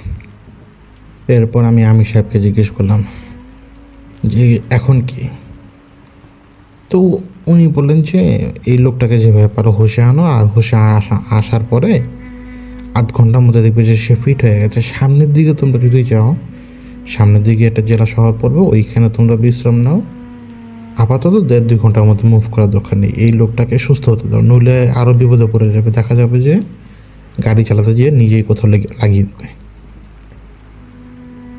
এরপর আমি আমির সাহেবকে জিজ্ঞেস করলাম যে এখন কি? তো উনি বললেন যে এই লোকটাকে যেভাবে পারো হোশে আনো, আর হোশে আসার পরে আধ ঘন্টার মধ্যে দেখবে যে সে ফিট হয়ে গেছে। সামনের দিকে তোমরা যদি যাও, সামনের দিকে একটা জেলা শহর পড়বে, ওইখানে তোমরা বিশ্রাম নাও। আপাতত 1.5-2 ঘন্টার মধ্যে মুভ করার দরকার নেই, এই লোকটাকে সুস্থ হতে দাও, নইলে আরও বিপদে পড়ে যাবে। দেখা যাবে যে গাড়ি চালাতে গিয়ে নিজেই কোথাও লাগিয়ে দেবে।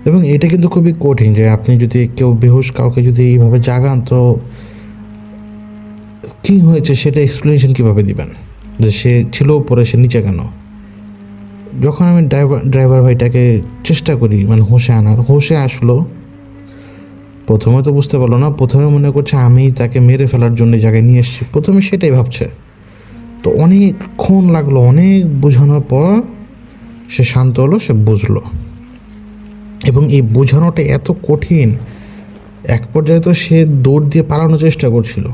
এবং এটা কিন্তু খুবই কঠিন, যে আপনি যদি কেউ বেহুশ কাউকে যদি এইভাবে জাগান, তো কী হয়েছে সেটা এক্সপ্লেনেশন কীভাবে দিবেন, যে সে ছিল পরে সে নিচে কেন? যখন আমি ড্রাইভার ভাইটাকে চেষ্টা করি মানে হোশে আসলো, প্রথমে তো বুঝতে পারলো না, প্রথমে মনে করছে আমি তাকে মেরে ফেলার জন্য জায়গায় নিয়ে এসেছি, প্রথমে সেটাই ভাবছে। তো অনেকক্ষণ লাগলো, অনেক বোঝানোর পর সে শান্ত হলো, সে বুঝলো। এবং এই বোঝানোটা এত কঠিন, এক পর্যায়ে তো সে দৌড় দিয়ে পালানোর চেষ্টা করছিল,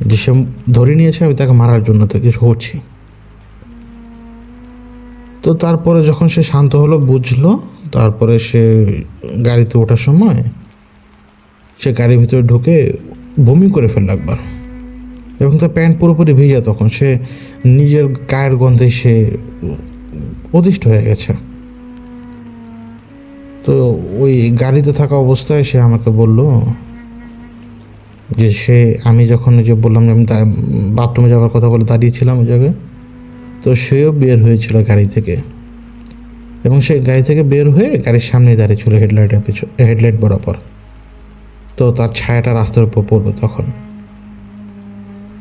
যে সে ধরে নিয়েছে আমি তাকে মারার জন্য তো কিছু করছি। তো তারপরে যখন সে শান্ত হলো, বুঝলো, তারপরে সে গাড়িতে ওঠার সময় সে গাড়ির ভিতরে ঢুকে বমি করে ফেলল একবার, এবং তার প্যান্ট পুরোপুরি ভিজা। তখন সে নিজের গায়ের গন্ধে সে অতিষ্ঠ হয়ে গেছে। তো ওই গাড়িতে থাকা অবস্থায় সে আমাকে বলল যে আমি যখন যে বললাম যে আমি বাথরুমে যাওয়ার কথা বলে দাঁড়িয়েছিলাম ওই জায়গায়, তো সেও বের হয়েছিল গাড়ি থেকে, এবং সে গাড়ি থেকে বের হয়ে গাড়ির সামনে দাঁড়িয়ে ছিল হেডলাইট বরাবর। তো তার ছায়াটা রাস্তার উপর পড়বে তখন।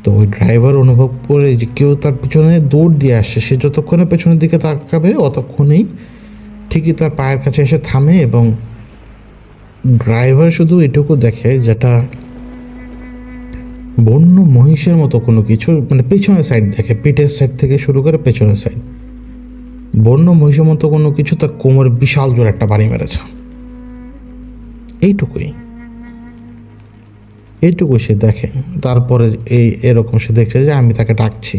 তো ওই ড্রাইভার অনুভব করে যে কেউ তার পিছনে দৌড় দিয়ে আসছে, সে যতক্ষণে পেছনের দিকে তাকাবে অতক্ষণেই ঠিকই তার পায়ের কাছে এসে থামে, এবং ড্রাইভার শুধু এটুকু দেখে যেটা বন্য মহিষের মতো কোনো কিছু, মানে পেছনের সাইড দেখে, পিঠের সাইড থেকে শুরু করে পেছনের সাইড, বন্য মহিষের মতো কোনো কিছু তার কোমরে বিশাল জোর একটা বাড়ি মেরেছে। এইটুকু সে দেখে। তারপরে এরকম সে দেখছে যে আমি তাকে ডাকছি।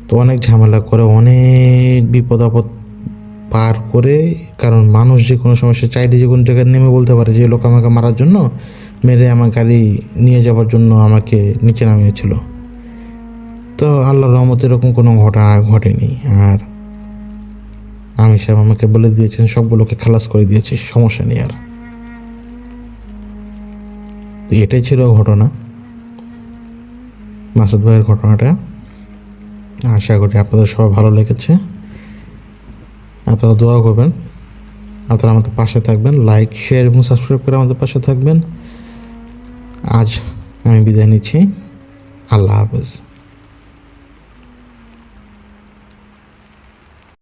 তো অনেক ঝামেলা করে, অনেক বিপদ আপদ পার করে, কারণ মানুষ যে কোনো সময় সে চাইলে যে কোনো জায়গায় নেমে বলতে পারে যে লোক আমাকে মারার জন্য, মেরে আমার গাড়ি নিয়ে যাওয়ার জন্য আমাকে নিচে নামিয়েছিল। তো আল্লাহর রহমতে এরকম কোনো ঘটনা ঘটেনি। আর আমির সাহেব আমাকে বলে দিয়েছেন সবগুলোকে খালাস করে দিয়েছি, সমস্যা নেই আর। তো এটাই ছিল ঘটনা, মাসুদ ভাইয়ের ঘটনাটা। আশা করি আপনাদের সবাই ভালো লেগেছে। আপনারা দোয়া করবেন, আপনারা আমাদের পাশে থাকবেন, লাইক, শেয়ার এবং সাবস্ক্রাইব করে আমাদের পাশে থাকবেন। আজ আমি বিদায় নিচ্ছি, আল্লাহ হাফেজ।